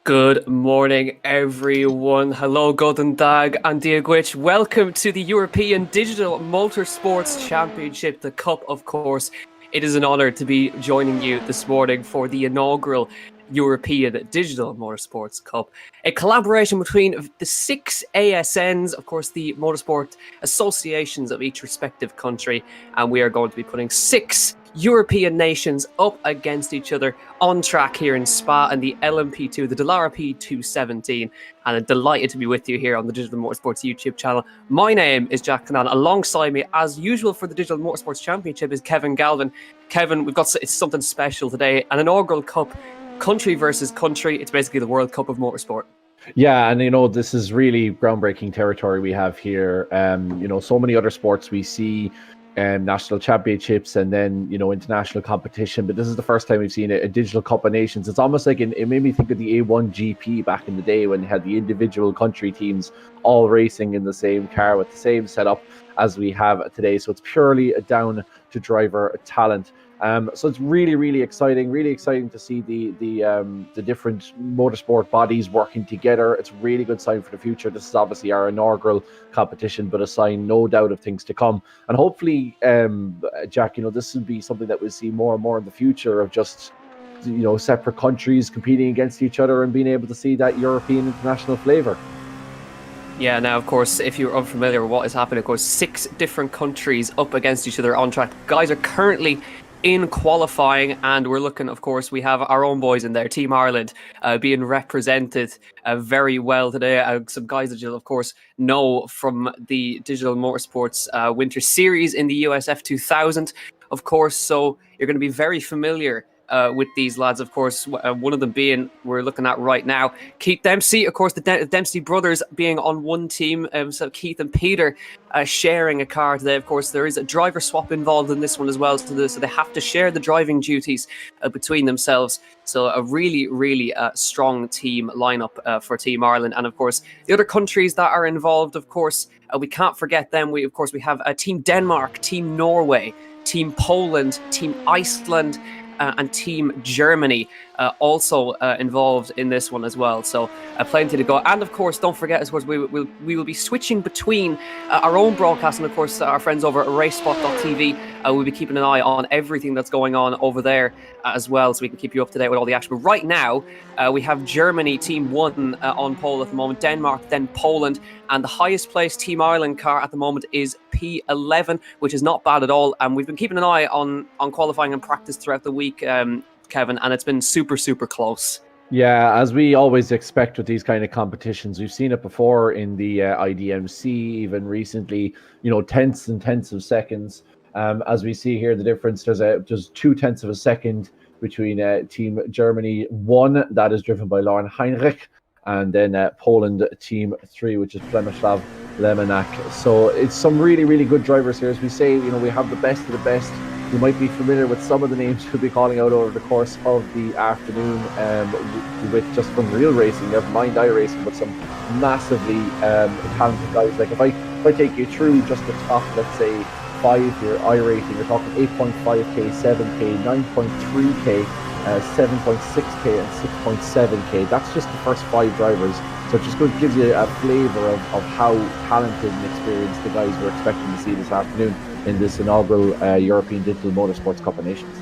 Good morning, everyone. Hello, Golden Dag and Diagwich. Welcome to the European Digital Motorsports Championship, the Cup, of course. It is an honour to be joining you this morning for the inaugural European Digital Motorsports Cup, a collaboration between the 6 ASNs, of course, the motorsport associations of each respective country, and we are going to be putting 6 European nations up against each other on track here in Spa and the LMP2, the Dallara P217, and I'm delighted to be with you here on the Digital Motorsports YouTube channel. My name is Jack Cannan. Alongside me, as usual for the Digital Motorsports Championship, is Kevin Galvin. Kevin, it's something special today, an inaugural cup, country versus country. It's basically the World Cup of Motorsport. Yeah, and this is really groundbreaking territory we have here. So many other sports we see national championships and then international competition, but this is the first time we've seen a digital Cup of Nations. It's almost like it made me think of the A1 GP back in the day when they had the individual country teams all racing in the same car with the same setup as we have today. So it's purely down to driver talent. So it's really exciting to see the different motorsport bodies working together. It's a really good sign for the future. This is obviously our inaugural competition, but a sign, no doubt, of things to come. And hopefully, Jack, this will be something that we'll see more and more in the future of just, separate countries competing against each other and being able to see that European international flavour. Yeah, now, of course, if you're unfamiliar with what is happening, of course, 6 different countries up against each other on track. Guys are currently in qualifying, and we're looking, of course, we have our own boys in there, Team Ireland, being represented very well today. Some guys that you'll, of course, know from the Digital Motorsports Winter Series in the USF 2000, of course, so you're going to be very familiar with these lads, of course, one of them being, we're looking at right now, Keith Dempsey, of course, the Dempsey brothers being on one team, so Keith and Peter sharing a car today. Of course, there is a driver swap involved in this one as well, so they have to share the driving duties between themselves. So a really strong team lineup for Team Ireland. And of course, the other countries that are involved, of course, we can't forget them. We have Team Denmark, Team Norway, Team Poland, Team Iceland, and Team Germany also involved in this one as well. So plenty to go. And of course, don't forget, of course, we will be switching between our own broadcast and of course our friends over at racespot.tv. We'll be keeping an eye on everything that's going on over there as well, so we can keep you up to date with all the action. But right now, we have Germany, Team 1 on pole at the moment, Denmark, then Poland, and the highest placed Team Ireland car at the moment is P11, which is not bad at all. And we've been keeping an eye on qualifying and practice throughout the week, Kevin, and it's been super close. Yeah, as we always expect with these kind of competitions, we've seen it before in the IDMC, even recently, tenths and tenths of seconds. As we see here, the difference, there's 2 tenths of a second between Team Germany 1, that is driven by Lauren Heinrich, and then Poland Team 3, which is Przemysław Lemenak. So it's some really good drivers here. As we say, we have the best of the best. You might be familiar with some of the names we'll be calling out over the course of the afternoon, with just from real racing, never mind iRacing, but some massively talented guys. Like if I take you through just the top, let's say 5 here, iRacing, you're talking 8.5k, 7k, 9.3k, 7.6k and 6.7k. That's just the first 5 drivers. So it just gives you a flavour of how talented and experienced the guys we're expecting to see this afternoon in this inaugural European Digital Motorsports Cup of Nations.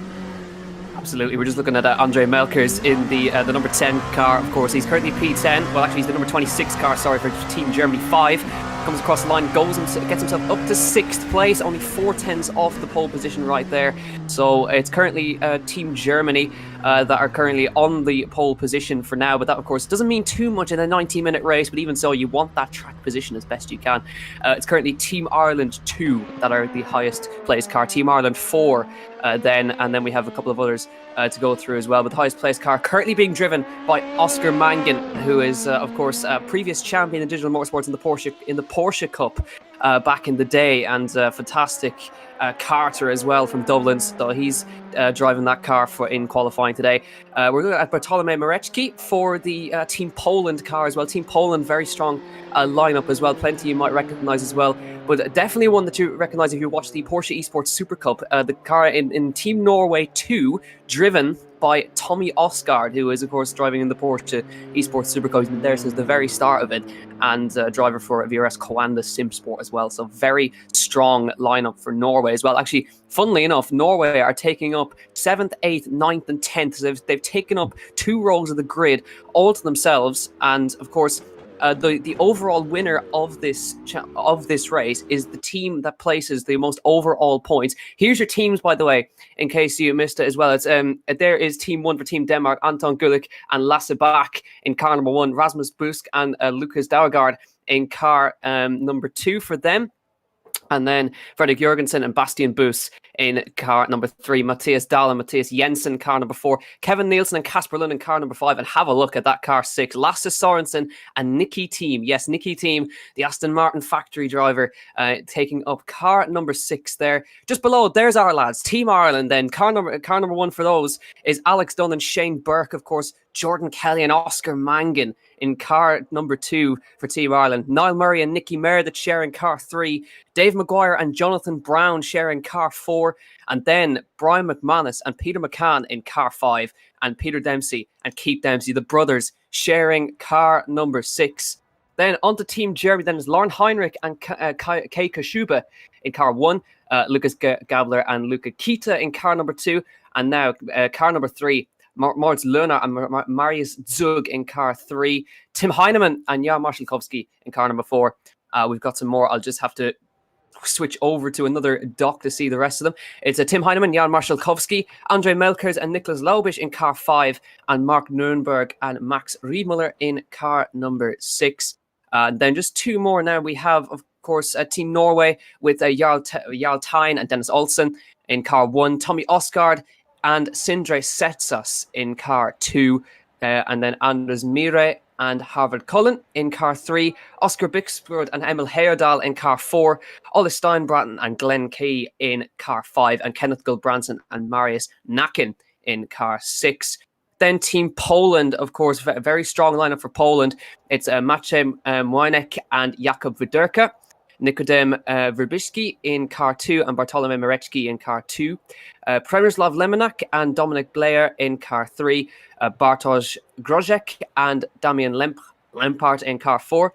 Absolutely. We're just looking at Andre Melkers in the number 10 car. Of course, he's currently P10. Well, actually, he's the number 26 car, sorry, for Team Germany 5. Comes across the line, gets himself up to 6th place, only 4 tenths off the pole position right there. So it's currently Team Germany. that are currently on the pole position for now. But that, of course, doesn't mean too much in a 90-minute race. But even so, you want that track position as best you can. It's currently Team Ireland 2 that are the highest placed car. Team Ireland 4 and then we have a couple of others to go through as well. But the highest placed car currently being driven by Oscar Mangan, who is, of course, previous champion in Digital Motorsports in the Porsche Cup back in the day, and fantastic karter as well from Dublin. So he's driving that car in qualifying today. We're looking at Bartolomej Marecki for the Team Poland car as well. Team Poland, very strong lineup as well. Plenty you might recognise as well. But definitely one that you recognise if you watch the Porsche Esports Super Cup. The car in Team Norway 2, driven by Tommy Osgaard, who is, of course, driving in the Porsche Esports Super Cup. He's been there since the very start of it, and driver for VRS Coanda Simsport as well. So very strong lineup for Norway as well. Actually, funnily enough, Norway are taking up 7th, 8th, 9th and 10th. So they've taken up 2 rows of the grid all to themselves. And, of course, the overall winner of this race is the team that places the most overall points. Here's your teams, by the way, in case you missed it as well. It's there is Team 1 for Team Denmark, Anton Gulick and Lasse Bach in car number 1, Rasmus Busk and Lucas Daugaard in car number 2 for them. And then Fredrik Jørgensen and Bastian Bus in car number 3, Matthias Dahl and Matthias Jensen car number 4, Kevin Nielsen and Kasper Lund in car number 5, and have a look at that car 6, Lasse Sorensen and Nicky Thiem. Yes, Nicky Thiem, the Aston Martin factory driver, taking up car number 6 there. Just below, there's our lads, Team Ireland. Then car number 1 for those is Alex Dunn and Shane Burke, of course, Jordan Kelly and Oscar Mangan in car number 2 for Team Ireland. Niall Murray and Nicky Meredith sharing car 3. Dave Maguire and Jonathan Brown sharing car 4. And then Brian McManus and Peter McCann in car 5. And Peter Dempsey and Keith Dempsey, the brothers, sharing car number 6. Then onto Team Germany, then is Lauren Heinrich and Kei Kashuba in car 1. Lucas Gabler and Luca Kita in car number 2. And now car number 3. Moritz Lerner and Marius Zug in car 3. Tim Heinemann and Jan Marshalkowski in car number 4. We've got some more. I'll just have to switch over to another dock to see the rest of them. It's Tim Heinemann, Jan Marshalkowski, Andre Melkers and Niklas Laubisch in car 5, and Mark Nürnberg and Max Riedmuller in car number 6. Then just 2 more now. We have, of course, Team Norway with Jarl Tyne and Dennis Olsen in car 1, Tommy Osgaard and Sindre Setsas in car 2, and then Anders Mire and Harvard Cullen in car 3, Oscar Bixford and Emil Heyerdahl in car 4, Ola Steinbraten and Glenn Key in car 5, and Kenneth Gulbrandsen and Marius Nakin in car 6. Then Team Poland, of course, very strong lineup for Poland. It's Maciej Młynek and Jakub Widerka. Nikodem Verbisky in car 2 and Bartolomej Marecki in car 2. Przemysław Lemonak and Dominic Blair in car 3. Bartosz Grozek and Damian Lempart in car 4.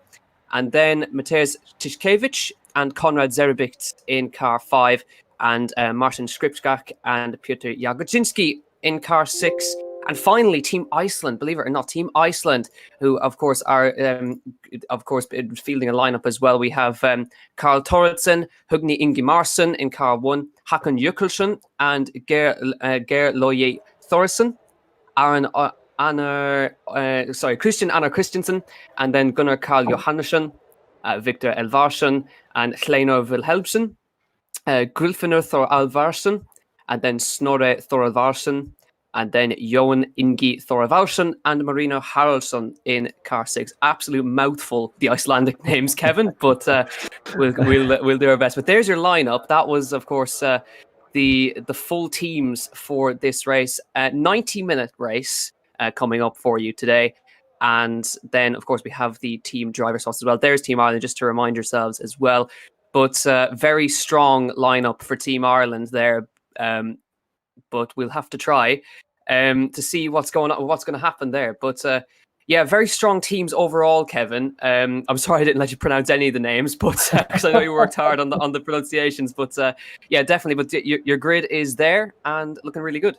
And then Mateusz Tiszkiewicz and Konrad Zerebic in car 5. And Martin Skripczak and Piotr Jagodzinski in car 6. And finally, Team Iceland, believe it or not, Team Iceland, who, of course, are, fielding a lineup as well. We have Karl Torritsen, Hugni Ingimarsson in car 1, Håkon Jökulsson and Geir Loye Thoresen, Christian Anna Christensen, and then Gunnar Karl Johannesson, Victor Elvarsson, and Hleinor Wilhelmsen, Gulfinur Thor Alvarsson, and then Snorre Thoralvarsson, and then Johan Ingi Thorvaldsson and Marino Haraldsson in car 6. Absolute mouthful, the Icelandic names, Kevin, but we'll do our best. But there's your lineup. That was, of course, the full teams for this race. 90-minute race coming up for you today. And then, of course, we have the team driver slots as well. There's Team Ireland, just to remind yourselves as well. But very strong lineup for Team Ireland there. But we'll have to try to see what's going to happen there. But yeah, very strong teams overall, Kevin. I'm sorry I didn't let you pronounce any of the names, but because I know you worked hard on the pronunciations. But yeah, definitely. But your grid is there and looking really good.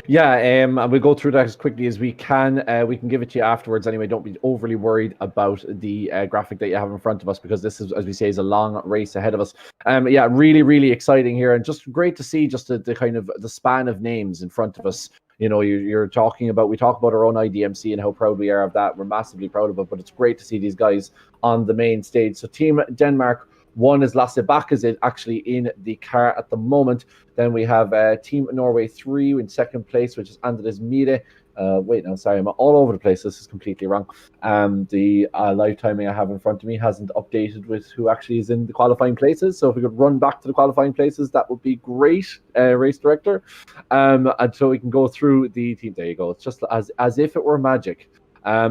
Yeah, and we'll go through that as quickly as we can. We can give it to you afterwards anyway. Don't be overly worried about the graphic that you have in front of us, because this is, as we say, is a long race ahead of us. Yeah, really, really exciting here, and just great to see just the kind of the span of names in front of us. You know, you're talking about, we talk about our own IDMC and how proud we are of that. We're massively proud of it, but it's great to see these guys on the main stage. So Team Denmark 1 is Lasse Bak is actually in the car at the moment. Then we have Team Norway 3 in second place, which is Andres Mire. Wait, no, sorry, I'm all over the place. This is completely wrong. The live timing I have in front of me hasn't updated with who actually is in the qualifying places. So if we could run back to the qualifying places, that would be great, race director. And so we can go through the team. There you go. It's just as if it were magic.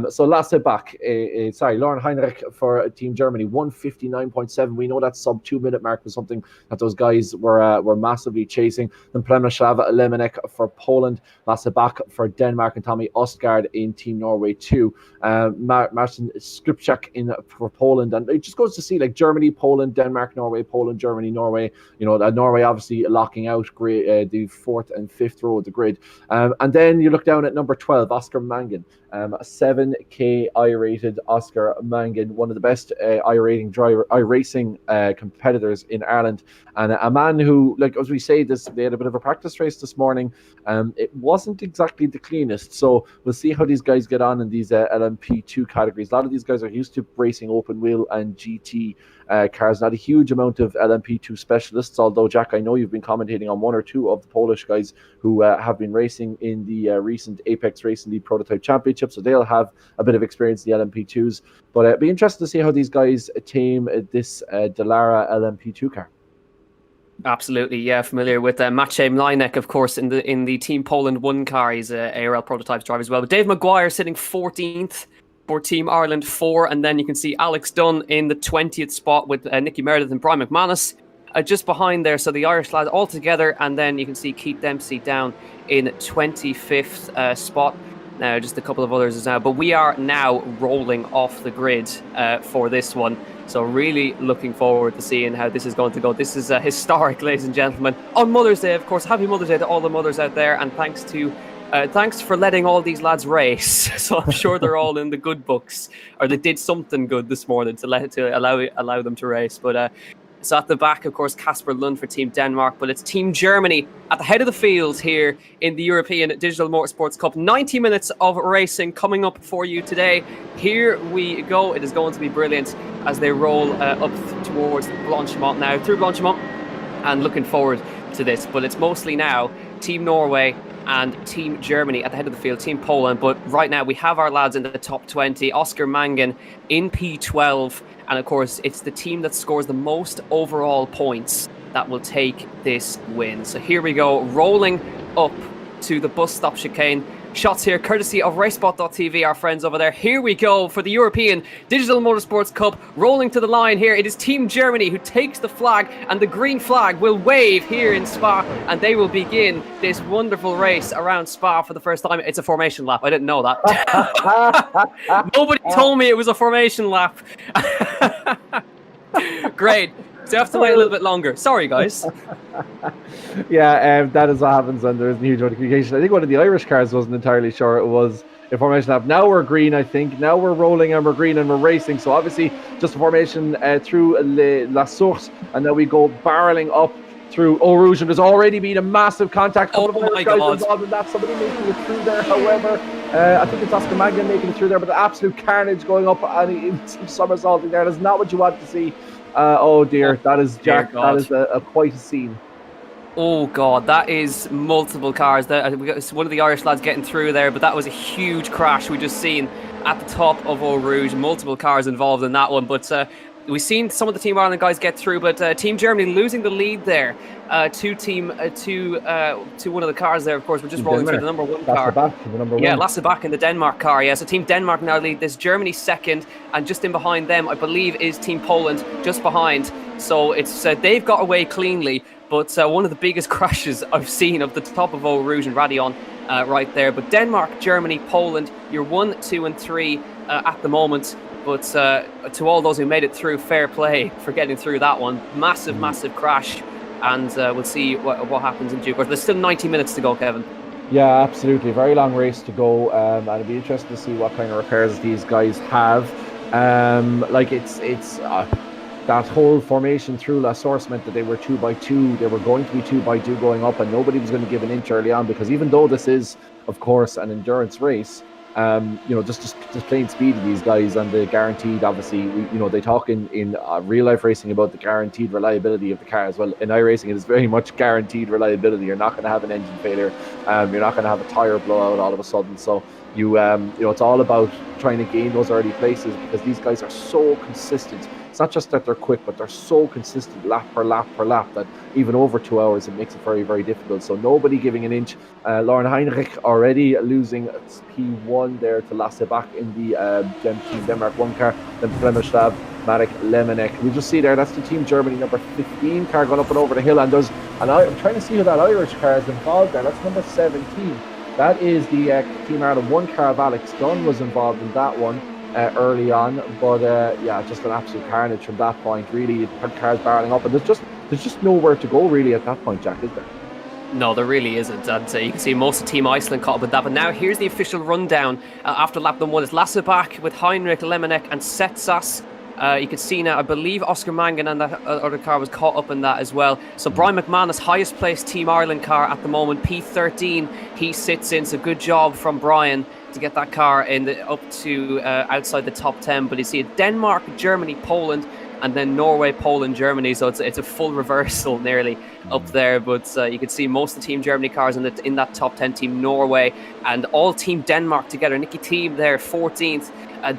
So Lasse Bak, Lauren Heinrich for Team Germany, 159.7. We know that sub 2 minute mark was something that those guys were massively chasing. Then Przemysław Lemenek for Poland, Lasse Bak for Denmark, and Tommy Ostgaard in Team Norway 2. Marcin Skripczak for Poland. And it just goes to see, like, Germany, Poland, Denmark, Norway, Poland, Germany, Norway. You know, Norway obviously locking out the 4th and 5th row of the grid. And then you look down at number 12, Oscar Mangan. 7K I-rated Oscar Mangan, one of the best I-racing competitors in Ireland, and a man who, like, as we say, they had a bit of a practice race this morning. It wasn't exactly the cleanest, so we'll see how these guys get on in these LMP2 categories. A lot of these guys are used to racing open wheel and GT cars. Not a huge amount of LMP2 specialists, although, Jack, I know you've been commentating on one or two of the Polish guys who have been racing in the recent Apex Racing League Prototype Championship, so they'll have a bit of experience in the LMP2s. But it'd be interesting to see how these guys tame this Dallara LMP2 car. Absolutely, yeah, familiar with Maciej Mlinek, of course, in the Team Poland 1 car. He's a ARL Prototypes driver as well. But Dave Maguire sitting 14th for Team Ireland 4, and then you can see Alex Dunn in the 20th spot with Nicky Meredith and Brian McManus just behind there. So the Irish lads all together, and then you can see Keith Dempsey down in 25th spot. Now, just a couple of others as now, but we are now rolling off the grid for this one. So really looking forward to seeing how this is going to go. This is historic, ladies and gentlemen. On Mother's Day, of course. Happy Mother's Day to all the mothers out there, and thanks for letting all these lads race. So I'm sure they're all in the good books, or they did something good this morning to allow them to race. But so at the back, of course, Casper Lund for Team Denmark, but it's Team Germany at the head of the field here in the European Digital Motorsports Cup. 90 minutes of racing coming up for you today. Here we go. It is going to be brilliant as they roll up towards Blanchimont now, through Blanchimont, and looking forward to this. But it's mostly now Team Norway and Team Germany at the head of the field, Team Poland. But right now we have our lads in the top 20. Oscar Mangan in P12. And of course, it's the team that scores the most overall points that will take this win. So here we go, rolling up to the bus stop chicane. Shots here, courtesy of Racebot.tv, our friends over there. Here we go for the European Digital Motorsports Cup. Rolling to the line here, it is Team Germany who takes the flag, and the green flag will wave here in Spa, and they will begin this wonderful race around Spa for the first time. It's a formation lap. I didn't know that. Nobody told me it was a formation lap. Great. So you have to wait a little bit longer. Sorry, guys. Yeah, that is what happens when there isn't huge notification. I think one of the Irish cars wasn't entirely sure it was a formation lap. Now we're green, I think. Now we're rolling and we're green and we're racing. So obviously just a formation through La Source, and now we go barreling up through Eau Rouge, and there's already been a massive contact. Oh my God. Involved in that. Somebody making it through there, however. I think it's Oscar Mangan making it through there, but the absolute carnage going up and somersaulting there. That's not what you want to see. Oh dear, that is Jack. That is quite a scene. Oh God, that is multiple cars. We got one of the Irish lads getting through there, but that was a huge crash we just seen at the top of Eau Rouge. Multiple cars involved in that one, but we've seen some of the Team Ireland guys get through, but Team Germany losing the lead there to one of the cars there. Of course, we're just rolling through the number 1 car. Lasse Bak in the Denmark car. Yeah, so Team Denmark now lead this. Germany second, and just in behind them, I believe, is Team Poland just behind. So it's they've got away cleanly. But one of the biggest crashes I've seen of the top of Eau Rouge and Radion right there. But Denmark, Germany, Poland, you're 1, 2, and 3 at the moment. But to all those who made it through, fair play for getting through that one. Massive, massive crash. And we'll see what happens in due course. There's still 90 minutes to go, Kevin. Yeah, absolutely. Very long race to go. And it'll be interesting to see what kind of repairs these guys have. That whole formation through La Source meant that they were 2x2. They were going to be 2x2 going up, and nobody was going to give an inch early on, because even though this is of course, an endurance race. Just plain speed of these guys and the guaranteed, obviously, they talk in real life racing about the guaranteed reliability of the car as well. In iRacing, it is very much guaranteed reliability. You're not going to have an engine failure. You're not going to have a tire blowout all of a sudden. So it's all about trying to gain those early places because these guys are so consistent. It's not just that they're quick, but they're so consistent lap per lap per lap that even over 2 hours, it makes it very, very difficult. So nobody giving an inch. Lauren Heinrich already losing P1 there to Lasse Bach in the Team Denmark 1 car. Then Flemish Lab, Marek Lemenek. We just see there, that's the Team Germany number 15 car going up and over the hill. And I'm trying to see who that Irish car is involved there. That's number 17. That is the Team Ireland 1 car of Alex Dunn was involved in that one early on. But just an absolute carnage from that point. Really, you had cars barreling up, and there's just nowhere to go really at that point, Jack, is there? No, there really isn't. And you can see most of Team Iceland caught up with that. But now here's the official rundown after lap number 1. It's Lasse Bach with Heinrich, Lemenek and Setsas. You can see now, I believe Oscar Mangan and that other car was caught up in that as well. So Brian McManus, highest placed Team Ireland car at the moment, P13. He sits in, so good job from Brian to get that car up to outside the top 10. But you see Denmark, Germany, Poland, and then Norway, Poland, Germany. So it's a full reversal nearly up there. But you can see most of the Team Germany cars in that top 10. Team Norway and all Team Denmark together. Nicky Team there, 14th.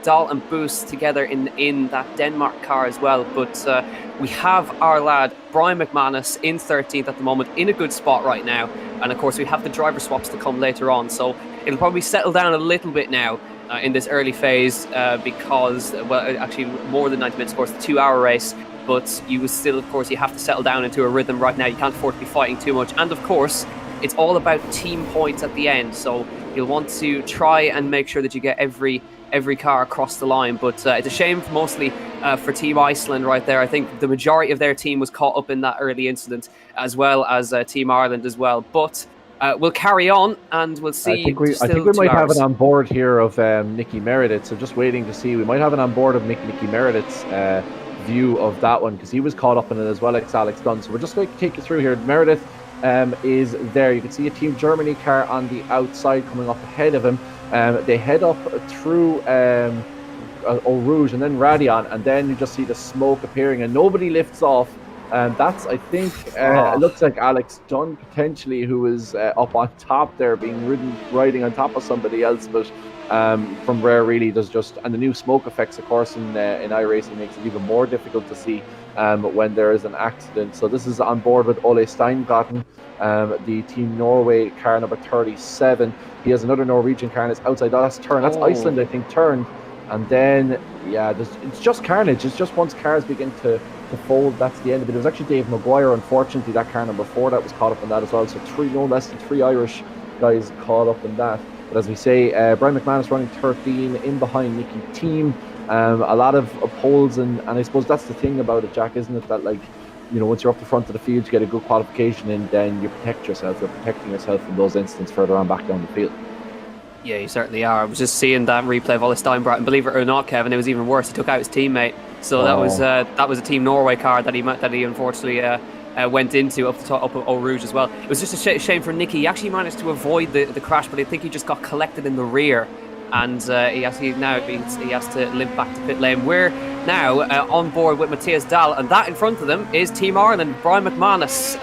Dahl and Boost together in that Denmark car as well. But we have our lad Brian McManus in 13th at the moment, in a good spot right now. And of course we have the driver swaps to come later on. So it'll probably settle down a little bit now in this early phase because, well, actually more than 90 minutes, of course, the 2-hour race. But you still, of course, you have to settle down into a rhythm right now. You can't afford to be fighting too much. And of course, it's all about team points at the end. So you'll want to try and make sure that you get every car across the line. But it's a shame mostly for Team Iceland right there. I think the majority of their team was caught up in that early incident, as well as Team Ireland as well. But we'll carry on and we'll see. I think we might have it on board here of Nicky Meredith. So just waiting to see. We might have it on board of Nicky Meredith's view of that one because he was caught up in it as well as Alex Dunn. So we're just going to take you through here. Meredith is there. You can see a Team Germany car on the outside coming up ahead of him. They head up through Eau Rouge and then Radion, and then you just see the smoke appearing and nobody lifts off. That's, I think, it looks like Alex Dunn potentially, who is up on top there, being riding on top of somebody else. But from Rare, really, there's just, and the new smoke effects, of course, in iRacing makes it even more difficult to see when there is an accident. So this is on board with Ole Steingarten, the Team Norway car number 37. He has another Norwegian car and it's outside. Oh, that's turn. That's Iceland, I think, turned. And then, it's just carnage. It's just once cars begin to fold, that's the end of it. It was actually Dave Maguire, unfortunately, that car number 4 that was caught up in that as well. So no less than 3 Irish guys caught up in that. But as we say, Brian McManus running 13 in behind Nicky Team. A lot of poles, and I suppose that's the thing about it, Jack, isn't it? That, like, once you're up the front of the field, you get a good qualification and then you protect yourself. You're protecting yourself from those incidents further on back down the field. Yeah, you certainly are. I was just seeing that replay of Ole Steinbart, and believe it or not, Kevin, it was even worse. He took out his teammate. So that was a Team Norway car that he unfortunately went into up of Eau Rouge as well. It was just a shame for Nicky. He actually managed to avoid the crash, but I think he just got collected in the rear. And he has to limp back to pit lane. We're now on board with Matthias Dahl, and that in front of them is Team Ireland. Brian McManus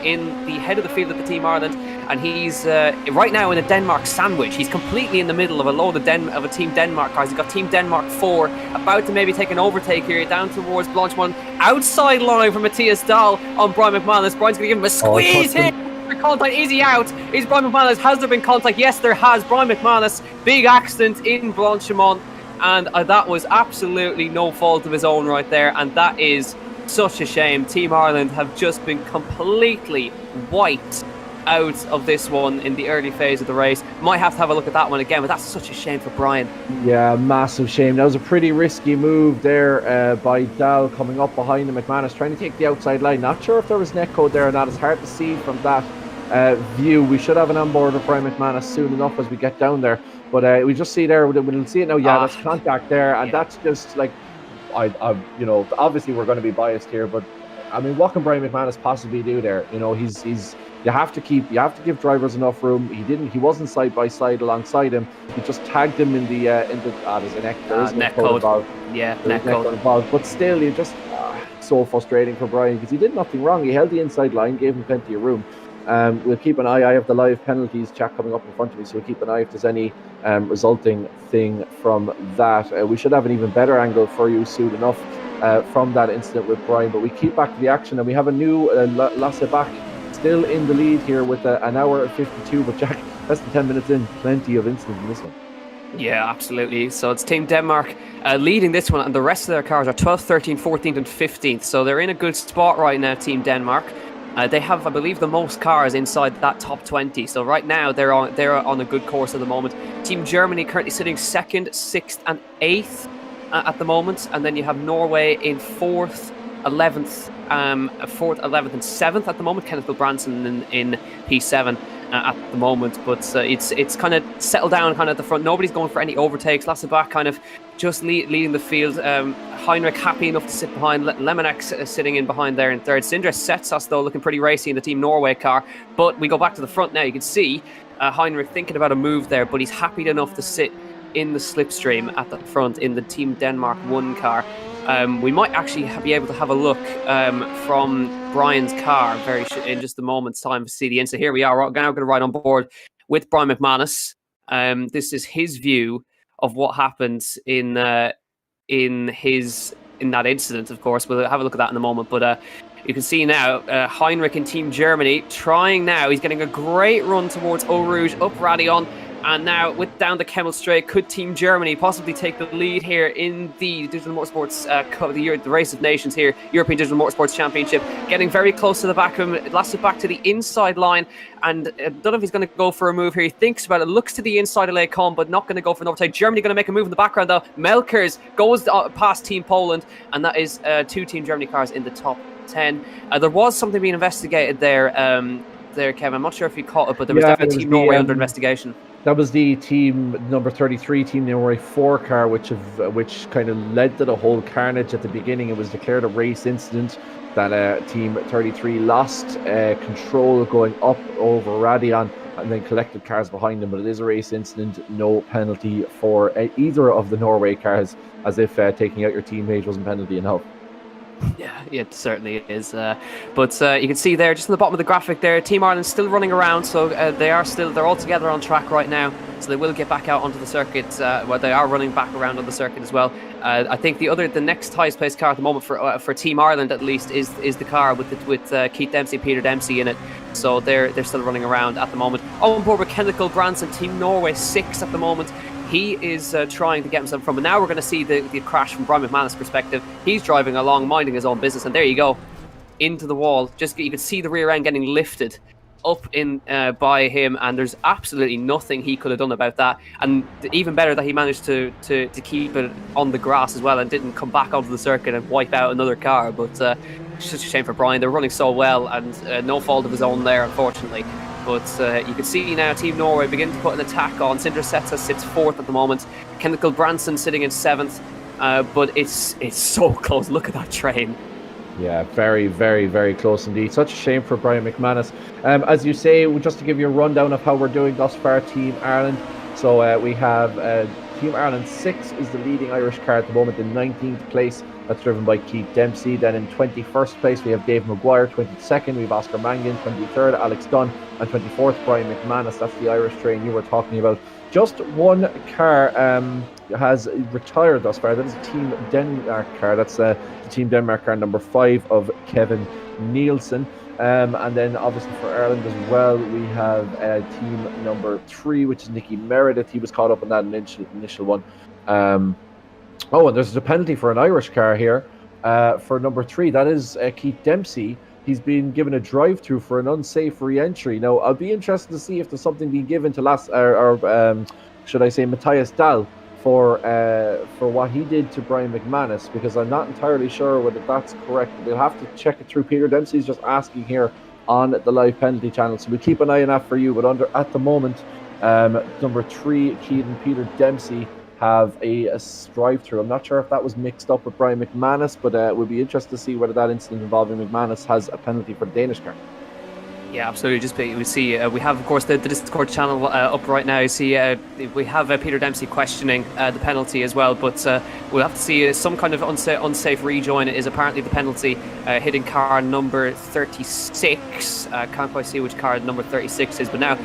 in the head of the field of the Team Ireland, and he's right now in a Denmark sandwich. He's completely in the middle of a load of a Team Denmark cars. He's got Team Denmark 4 about to maybe take an overtake here down towards Blanchemont. Outside line for Matthias Dahl on Brian McManus. Brian's going to give him a squeeze here. Contact, is he out? Is Brian McManus? Has there been contact? Yes, there has. Brian McManus, big accident in Blanchemont, and that was absolutely no fault of his own right there, and that is such a shame. Team Ireland have just been completely wiped out of this one in the early phase of the race. Might have to have a look at that one again, but that's such a shame for Brian. Yeah, massive shame. That was a pretty risky move there by Dahl coming up behind him. McManus trying to take the outside line. Not sure if there was netcode there or not. It's hard to see from that view. We should have an onboard of Brian McManus soon enough as we get down there. But we just see there, we'll see it now. Yeah, that's contact there, and that's just like, obviously we're going to be biased here, but I mean, what can Brian McManus possibly do there? He's You have to give drivers enough room. He wasn't side by side alongside him. He just tagged him in the there's an there is no net code code. involved. Yeah, There net is net code. code involved. But still, you just so frustrating for Brian because he did nothing wrong. He held the inside line, gave him plenty of room. We'll keep an eye. I have the live penalties chat coming up in front of me, so we'll keep an eye if there's any resulting thing from that. We should have an even better angle for you soon enough from that incident with Brian. But we keep back to the action, and we have a new Lasse back still in the lead here with an hour 52. But Jack, less than 10 minutes in, plenty of incidents in this one. Yeah, absolutely. So it's Team Denmark leading this one, and the rest of their cars are 12th, 13th, 14th, and 15th. So they're in a good spot right now, Team Denmark. They have, I believe, the most cars inside that top 20. So right now they're on a good course at the moment. Team Germany currently sitting 2nd, 6th, and 8th at the moment, and then you have Norway in 4th, 11th, 4th, 11th, and 7th at the moment. Kenneth Branson in P7 at the moment, but it's kind of settled down kind of at the front. Nobody's going for any overtakes. Lasse back kind of just leading the field. Heinrich happy enough to sit behind. Lemonek sitting in behind there in third. Sindre Setsas though looking pretty racy in the Team Norway car. But we go back to the front now. You can see Heinrich thinking about a move there, but he's happy enough to sit in the slipstream at the front in the Team Denmark 1 car. We might actually be able to have a look from Brian's car in just a moment's time to see the incident. Here we are. We're now going to ride on board with Brian McManus. This is his view of what happened in that incident. Of course, we'll have a look at that in a moment. But you can see now Heinrich in Team Germany trying now. He's getting a great run towards Eau Rouge, up Radion. And now, with down the Kemmel Straight, could Team Germany possibly take the lead here in the Digital Motorsports Cup, the Race of Nations here, European Digital Motorsports Championship? Getting very close to the back of him, lasted back to the inside line, and I don't know if he's going to go for a move here. He thinks about it, looks to the inside of Lecom, but not going to go for an overtake. Germany going to make a move in the background, though. Melkers goes past Team Poland, and that is 2 Team Germany cars in the top 10. There was something being investigated there, Kevin. I'm not sure if you caught it, but there was definitely Team Norway under investigation. That was the team number 33, Team Norway 4 car, which kind of led to the whole carnage at the beginning. It was declared a race incident that Team 33 lost control going up over Radion and then collected cars behind them. But it is a race incident, no penalty for either of the Norway cars, as if taking out your teammate wasn't penalty enough. Yeah, it certainly is. But you can see there, just in the bottom of the graphic there, Team Ireland still running around, so they're all together on track right now. So they will get back out onto the circuit. They are running back around on the circuit as well. I think the next highest placed car at the moment for Team Ireland at least is the car with Keith Dempsey, Peter Dempsey in it. So they're still running around at the moment. On board with Kenneth Branson, Team Norway 6 at the moment. He is trying to get himself from, but now we're going to see the crash from Brian McManus' perspective. He's driving along, minding his own business, and there you go, into the wall. You can see the rear end getting lifted up in by him, and there's absolutely nothing he could have done about that. And even better that he managed to keep it on the grass as well and didn't come back onto the circuit and wipe out another car. But it's just a shame for Brian. They're running so well, and no fault of his own there, unfortunately. But you can see now Team Norway begin to put an attack on. Sindre Setsas sits 4th at the moment. Kenneth Branson sitting in 7th. But it's so close. Look at that train. Yeah, very, very, very close indeed. Such a shame for Brian McManus. As you say, just to give you a rundown of how we're doing thus far, Team Ireland. So we have Team Ireland 6 is the leading Irish car at the moment in 19th place. That's driven by Keith Dempsey. Then in 21st place, we have Dave Maguire. 22nd, we have Oscar Mangan. 23rd, Alex Dunn. And 24th, Brian McManus. That's the Irish train you were talking about. Just one car has retired thus far. That is a Team Denmark car. That's the Team Denmark car number 5 of Kevin Nielsen. And then obviously for Ireland as well, we have team number 3, which is Nicky Meredith. He was caught up in that initial one. And there's a penalty for an Irish car here for number 3. That is Keith Dempsey. He's been given a drive-through for an unsafe re-entry. Now, I'll be interested to see if there's something being given to should I say Matthias Dahl for what he did to Brian McManus, because I'm not entirely sure whether that's correct. We'll have to check it through. Peter Dempsey's just asking here on the live penalty channel, so we'll keep an eye on that for you. But at the moment, number 3, Keith and Peter Dempsey have a drive-through. I'm not sure if that was mixed up with Brian McManus, but we'll be interested to see whether that incident involving McManus has a penalty for the Danish car. Yeah, absolutely. We see we have, of course, the Discord channel up right now. You see, we have Peter Dempsey questioning the penalty as well, but we'll have to see some kind of unsafe rejoin is apparently the penalty, hitting car number 36. Can't quite see which car number 36 is, but now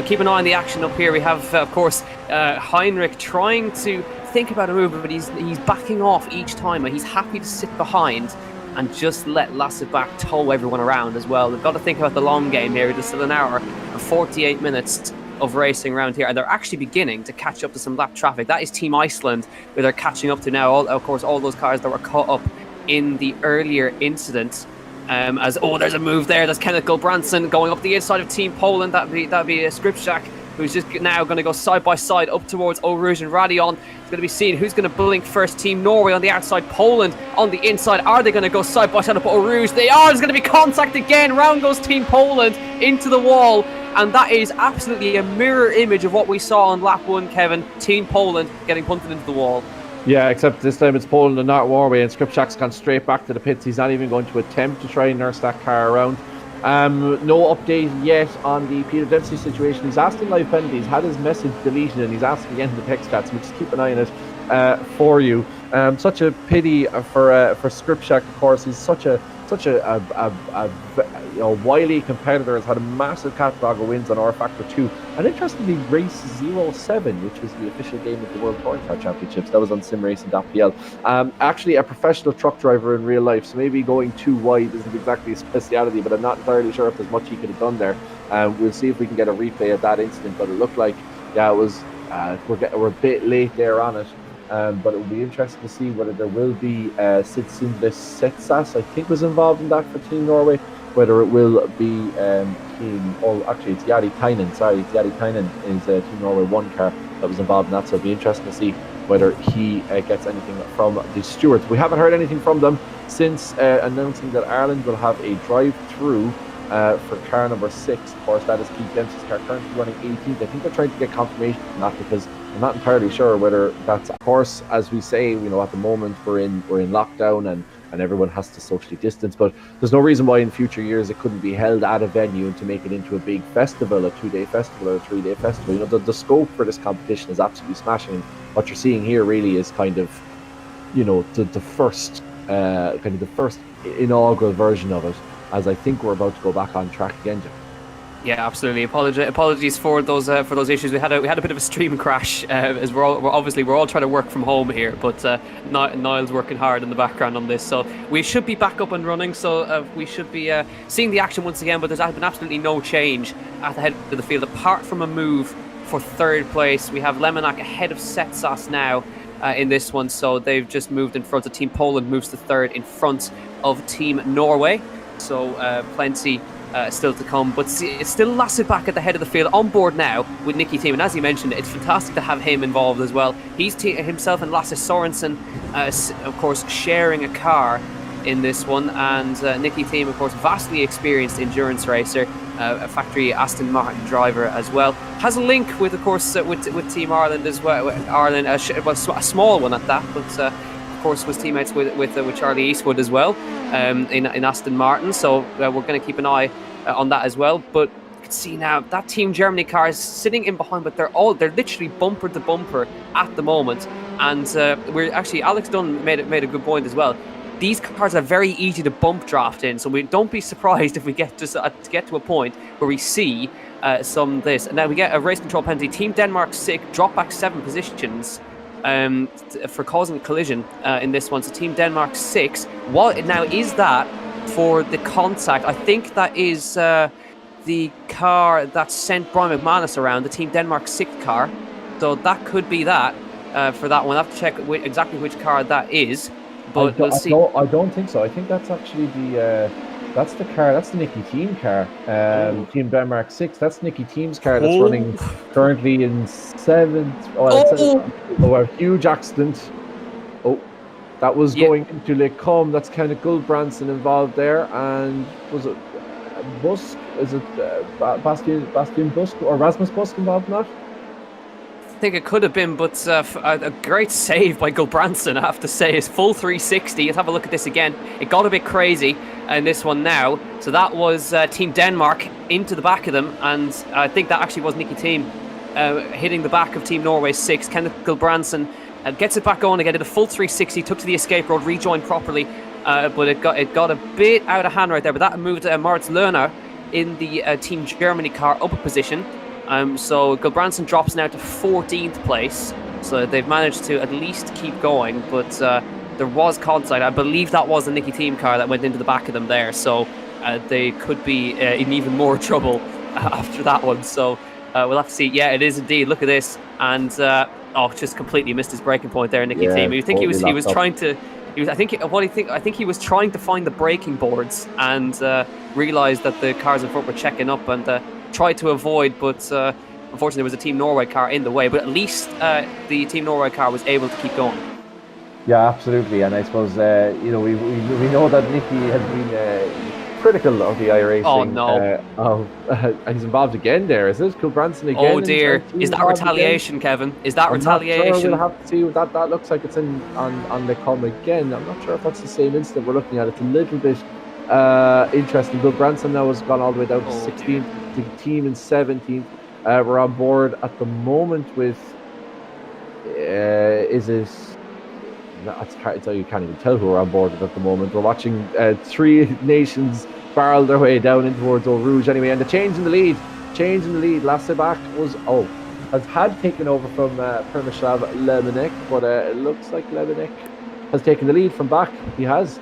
keep an eye on the action up here. We have, of course, Heinrich trying to think about a move, but he's backing off each time. He's happy to sit behind and just let Lasse back tow everyone around as well. They've got to think about the long game here. There's still an hour and 48 minutes of racing around here, and they're actually beginning to catch up to some lap traffic. That is Team Iceland, where they're catching up to now. Of course, all those cars that were caught up in the earlier incident. There's a move there. That's Kenneth Gulbrandsen going up the inside of Team Poland. That'd be a Skripczak, who's just now going to go side by side up towards Eau Rouge and Radion. It's going to be seen who's going to blink first. Team Norway on the outside, Poland on the inside. Are they going to go side by side up Eau Rouge? They are. There's going to be contact again. Round goes Team Poland into the wall. And that is absolutely a mirror image of what we saw on lap 1, Kevin. Team Poland getting punted into the wall. Yeah, except this time it's Poland and not Norway, and Skripczak's gone straight back to the pits. He's not even going to attempt to try and nurse that car around. No update yet on the Peter Dempsey situation. He's asked in live penalties, he's had his message deleted, and he's asked again in the text chat, so we'll just keep an eye on it for you. Such a pity for Skripczak, of course. He's such a wily competitor, has had a massive catalog of wins on R Factor 2, and interestingly, race 07, which was the official game of the World Touring Car Championships, that was on simracing.pl. Actually a professional truck driver in real life, so maybe going too wide isn't exactly his speciality, but I'm not entirely sure if there's much he could have done there. We'll see if we can get a replay of that incident, but it looked like, yeah, it was we're a bit late there on it. But it will be interesting to see whether there will be Sid Sindre Setsas, I think, was involved in that for Team Norway, whether it will be it's Jari Tainen, Jari Tainen is Team Norway 1 car that was involved in that, so it'll be interesting to see whether he gets anything from the stewards. We haven't heard anything from them since announcing that Ireland will have a drive-through for car number 6. Of course, that is Keith Dempsey's car, currently running 18th. I think they're trying to get confirmation from that, because I'm not entirely sure whether that's, of course, as we say, at the moment we're in lockdown and everyone has to socially distance, but there's no reason why in future years it couldn't be held at a venue and to make it into a big festival, a 2-day festival or a 3-day festival. The scope for this competition is absolutely smashing, and what you're seeing here really is kind of, the first inaugural version of it, as I think we're about to go back on track again, Jim. Yeah, absolutely. Apologies for those issues. We had a bit of a stream crash as we're all trying to work from home here, but Niall's working hard in the background on this, so we should be back up and running. So we should be seeing the action once again. But there's been absolutely no change at the head of the field apart from a move for third place. We have Lemonak ahead of Setsas now in this one, so they've just moved in front of Team Poland, moves to third in front of Team Norway. So plenty still to come, but it's still Lasse back at the head of the field, on board now with Nicky Team, and as you mentioned, it's fantastic to have him involved as well. He's himself and Lasse Sorensen, of course, sharing a car in this one, and Nicky Team, of course, vastly experienced endurance racer, a factory Aston Martin driver as well. Has a link with, of course, with Team Ireland as well. Ireland, a small one at that, but of course was teammates with Charlie Eastwood as well in Aston Martin. So we're going to keep an eye on that as well. But you can see now that Team Germany car is sitting in behind, but they're literally bumper to bumper at the moment. And we're actually, Alex Dunn made a good point as well. These cars are very easy to bump draft in, so we don't be surprised if we get to a point where we see some of this. And now we get a race control penalty. Team Denmark 6 drop back 7 positions for causing a collision in this one. So Team Denmark 6. What now is that for the contact? I think that is the car that sent Brian McManus around, the Team Denmark 6 car. So that could be that for that one. I have to check exactly which car that is. But we'll see. I don't think so. I think that's actually that's the car. That's the Nicky Team car. Team Denmark 6. That's Nicky Team's car that's running currently in 7th. A huge accident. That was going into Lake Com. That's kind of Gulbrandsen involved there. And was it Busk? Is it Bastian Busk or Rasmus Busk involved in that? I think it could have been, but a great save by Gulbrandsen, I have to say. His full 360. Let's have a look at this again. It got a bit crazy. in this one now. So that was Team Denmark into the back of them, and I think that actually was Nicky Thiem hitting the back of Team Norway 6. Kenneth Gulbrandsen gets it back on again, did a full 360, took to the escape road, rejoined properly, but it got a bit out of hand right there. But that moved Moritz Lerner in the Team Germany car up a position. So Gulbrandsen drops now to 14th place. So they've managed to at least keep going, but there was contact. I believe that was the Nicky Thiem car that went into the back of them there. So they could be in even more trouble after that one. So we'll have to see. Yeah, it is indeed. Look at this, and just completely missed his braking point there, Nicky Thiem. I think he was trying to. I think he was trying to find the braking boards and realised that the cars in front were checking up and tried to avoid, but unfortunately there was a Team Norway car in the way. But at least the Team Norway car was able to keep going. Yeah, absolutely. And I suppose we know that Nicky has been critical of the iRacing. Oh no! He's involved again there. Is it Gulbrandsen again? Oh dear! Is that retaliation, again? Kevin? Is that retaliation? We'll have to see. That looks like it's on the come again. I'm not sure if that's the same incident we're looking at. It's a little bit interesting. Gulbrandsen now has gone all the way down to 16th. The team in 17th. We're on board at the moment with. Is it? It's hard to tell. You can't even tell who we're on board with at the moment. We're watching 3 nations barrel their way down in towards Eau Rouge anyway, and the change in the lead. Lassebach had taken over from Permishlav Lemenek, but it looks like Lemenek has taken the lead from back. He has.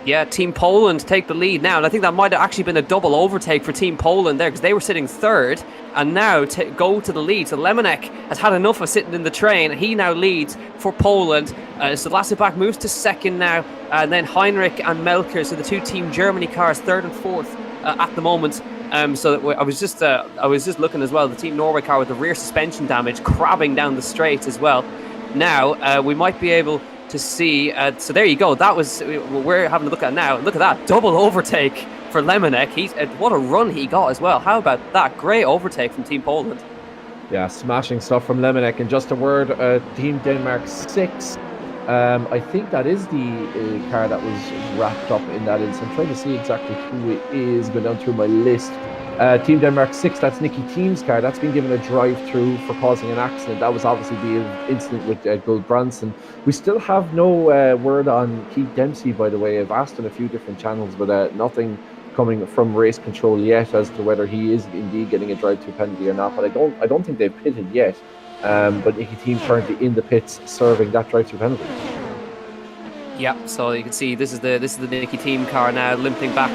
Yeah, Team Poland take the lead now, and I think that might have actually been a double overtake for Team Poland there, because they were sitting 3rd, and now go to the lead. So Lemenek has had enough of sitting in the train. He now leads for Poland. So Lassebach moves to 2nd now, and then Heinrich and Melker, so the 2 Team Germany cars, 3rd and 4th at the moment. So I was just looking as well. The Team Norway car with the rear suspension damage, crabbing down the straight as well. Now we might be able to see. So there you go. That was we're having a look at now. Look at that double overtake for Lemenek. What a run he got as well. How about that? Great overtake from Team Poland. Yeah, smashing stuff from Lemenek. And just a word, Team Denmark 6. I think that is the car that was wrapped up in that incident. I'm trying to see exactly who it is. Going down through my list. Team Denmark 6, that's Nicky Thiem's car. That's been given a drive-through for causing an accident. That was obviously the incident with Gulbrandsen. We still have no word on Keith Dempsey, by the way. I've asked on a few different channels, but nothing coming from race control yet as to whether he is indeed getting a drive-through penalty or not. But I don't think they've pitted yet. But Nicky Thiem currently in the pits serving that drive-through penalty. Yeah, so you can see this is the Nicky Thiem car now limping back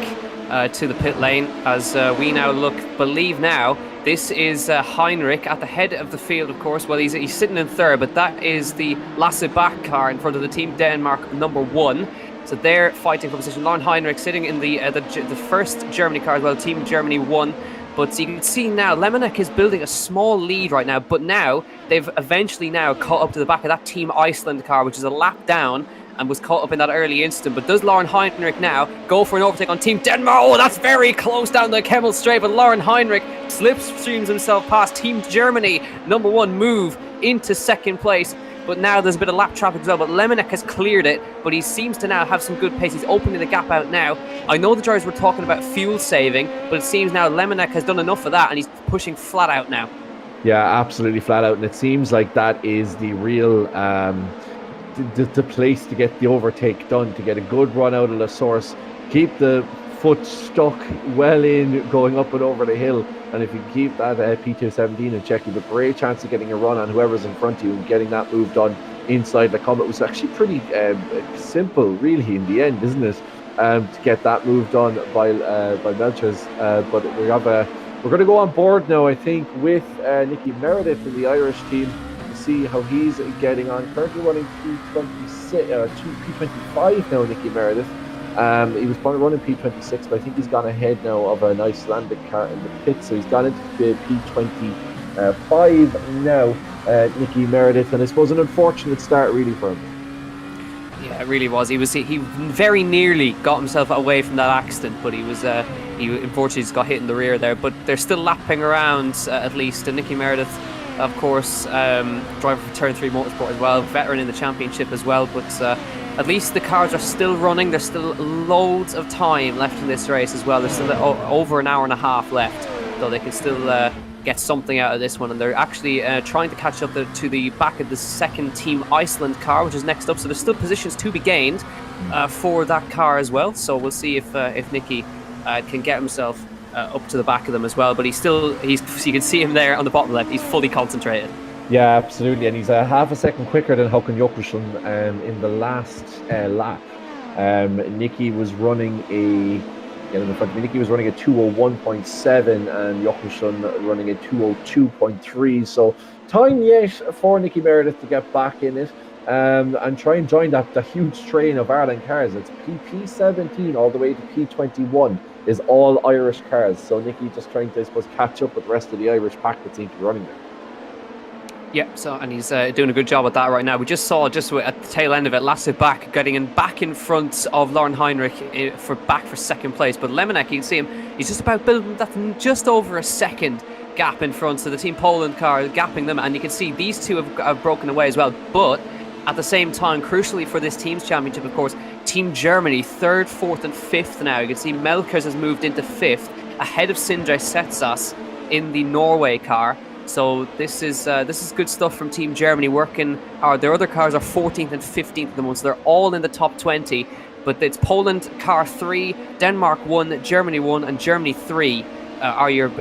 to the pit lane as we now believe now this is Heinrich at the head of the field, of course. Well, he's sitting in 3rd, but that is the Lassebach car in front of the Team Denmark number 1. So they're fighting for position. Lauren Heinrich sitting in the 1st Germany car as well, Team Germany 1. But you can see now Lemenek is building a small lead right now, but now they've eventually now caught up to the back of that Team Iceland car, which is a lap down and was caught up in that early instant. But does Lauren Heinrich now go for an overtake on Team Denmark? Oh, that's very close down the Kemmel Straight, but Lauren Heinrich slipstreams himself past Team Germany number 1, move into 2nd place. But now there's a bit of lap traffic as well, but Lemenek has cleared it, but he seems to now have some good pace. He's opening the gap out now. I know the drivers were talking about fuel saving, but it seems now Lemenek has done enough of that and he's pushing flat out now. Yeah, absolutely flat out, and it seems like that is the real the place to get the overtake done, to get a good run out of the source, keep the foot stuck well in going up and over the hill, and if you keep that P217 in check, you have a great chance of getting a run on whoever's in front of you and getting that move done inside the come. It was actually pretty simple really in the end, isn't it, to get that move done by Melchers, but we're going to go on board now, I think, with Nicky Meredith in the Irish team, see how he's getting on. Currently running P25 now, Nicky Meredith. He was probably running P26, but I think he's gone ahead now of an Icelandic car in the pit, so he's gone into P25 now, Nicky Meredith, and I suppose an unfortunate start really for him. Yeah, it really was. He very nearly got himself away from that accident, but he unfortunately just got hit in the rear there. But they're still lapping around at least. And Nicky Meredith, of course, driver for Turn 3 Motorsport as well, veteran in the championship as well. But at least the cars are still running. There's still loads of time left in this race as well. There's still over an hour and a half left, so they can still get something out of this one. And they're actually trying to catch up to the back of the second Team Iceland car, which is next up. So there's still positions to be gained for that car as well. So we'll see if Nicky can get himself up to the back of them as well. But you can see him there on the bottom left. He's fully concentrated. Yeah, absolutely, and he's half a second quicker than Håkan Jokusson in the last lap. Nicky was running Nicky was running a 2:01.7 and Jokusson running a 2:02.3. So time yet for Nicky Meredith to get back in it and try and join the huge train of Ireland cars. It's P17 all the way to P21 is all Irish cars. So Nicky just trying to, I suppose, catch up with the rest of the Irish pack that seems to be running there. Yeah, and he's doing a good job at that right now. We just saw at the tail end of it, Lasse Bach getting back in front of Lauren Heinrich for second place. But Lemonek, you can see him, he's just about building that just over a second gap in front. So the Team Poland car gapping them, and you can see these two have broken away as well. But at the same time, crucially for this team's championship, of course, Team Germany, 3rd, 4th and 5th now. You can see Melkers has moved into 5th, ahead of Sindre Setsas in the Norway car. So this is good stuff from Team Germany working hard. Their other cars are 14th and 15th at the moment, so they're all in the top 20. But it's Poland car 3, Denmark 1, Germany 1, and Germany 3 are your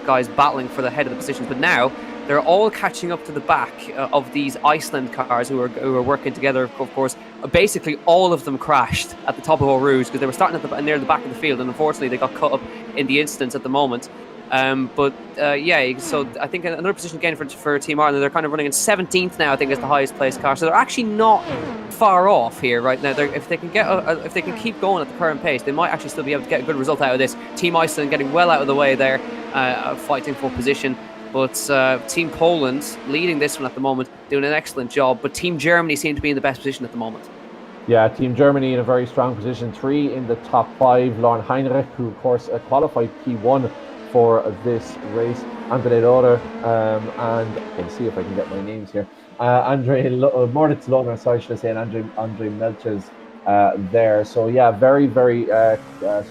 guys battling for the head of the positions. But now they're all catching up to the back of these Iceland cars who are working together. Of course, basically all of them crashed at the top of Eau Rouge because they were starting near the back of the field, and unfortunately they got caught up in the incidents at the moment. So I think another position gain for Team Ireland. They're kind of running in 17th now, I think, is the highest placed car. So they're actually not far off here right now. If they can keep going at the current pace, they might actually still be able to get a good result out of this. Team Iceland getting well out of the way there, fighting for position. But Team Poland leading this one at the moment, doing an excellent job. But Team Germany seem to be in the best position at the moment. Yeah, Team Germany in a very strong position, 3 in the top 5. Lauren Heinrich, who of course qualified P1 for this race, Andre Loder, and I'll see if I can get my names here. Moritz Lohner, sorry, should I say, and Andre Melches there. So yeah, very, very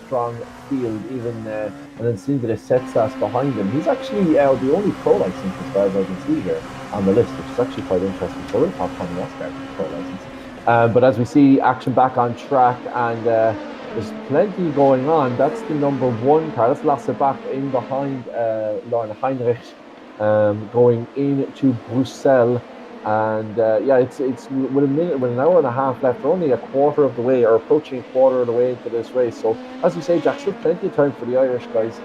strong field. Even and then Sindre Setsas behind him. He's actually the only pro license as far as I can see here on the list, which is actually quite interesting. So we'll talk Tommy Oscar pro license. But as we see action back on track, and there's plenty going on. That's the number 1 car. That's Lasse Bach in behind Lauren Heinrich, going into Brussels. And it's with an hour and a half left. We're only a quarter of the way, or approaching a quarter of the way into this race. So as you say, Jack, still plenty of time for the Irish guys.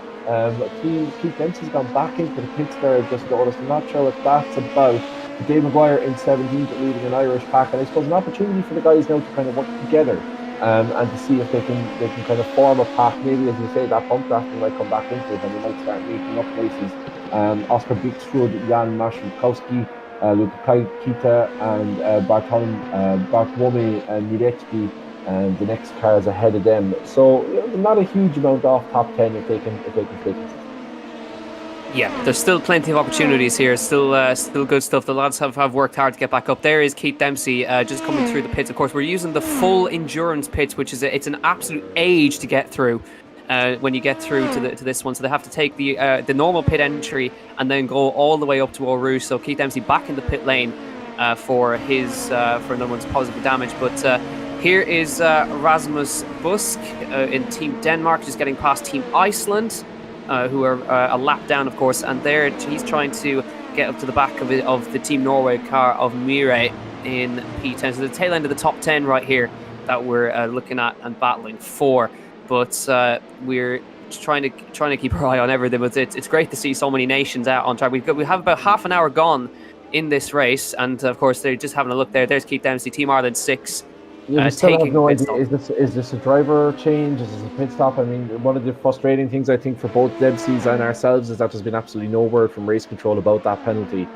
Keith Dempsey's gone back into the pits there. I just noticed. I'm not sure what that's about. Dave Maguire in 17th leading an Irish pack, and I suppose an opportunity for the guys now to kind of work together. And to see if they can kind of form a pack. Maybe, as you say, that pump drafting might come back into it, and they might start making up races. Oscar Bixrud, Jan Marszałkowski, Luka Kita, and Bartłomiej Milecki, and the next cars ahead of them. So not a huge amount off top 10 if they can take it. Yeah, there's still plenty of opportunities here. Still good stuff. The lads have worked hard to get back up. There is Keith Dempsey just coming through the pits. Of course, we're using the full endurance pits, which is it's an absolute age to get through when you get through to this one. So they have to take the normal pit entry and then go all the way up to Eau Rouge. So Keith Dempsey back in the pit lane for another one's positive damage. But here is Rasmus Busk in Team Denmark, just getting past Team Iceland. Who are a lap down, of course, and there he's trying to get up to the back of the Team Norway car of Mire in P10. So the tail end of the top 10 right here that we're looking at and battling for. But we're trying to keep our eye on everything. But it's great to see so many nations out on track. We have about half an hour gone in this race, and of course they're just having a look there. There's Keith Dempsey, Team Ireland 6. Yeah, still have no idea. Is this a driver change? Is this a pit stop? I mean, one of the frustrating things I think for both Dempsey's and ourselves is that there's been absolutely no word from race control about that penalty.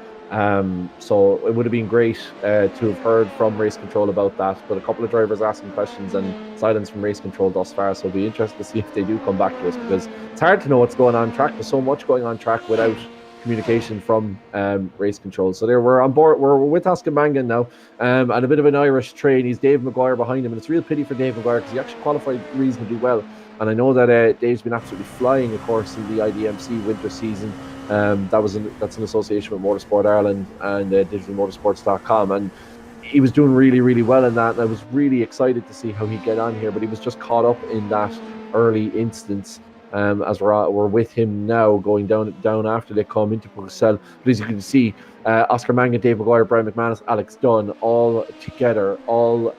So it would have been great to have heard from race control about that, but a couple of drivers asking questions and silence from race control thus far. So it'll be interesting to see if they do come back to us, because it's hard to know what's going on track. There's so much going on track without communication from race control. So there, we're on board. We're with Oscar Mangan now, and a bit of an Irish train. He's Dave Maguire behind him, and it's a real pity for Dave Maguire because he actually qualified reasonably well. And I know that Dave's been absolutely flying, of course, in the IDMC winter season. That's an association with Motorsport Ireland and Digital-Motorsports.com, and he was doing really, really well in that. And I was really excited to see how he'd get on here, but he was just caught up in that early instance. As we're with him now, going down after they come into Bruxelles. But as you can see, Oscar Mangan, Dave Maguire, Brian McManus, Alex Dunn, all together, all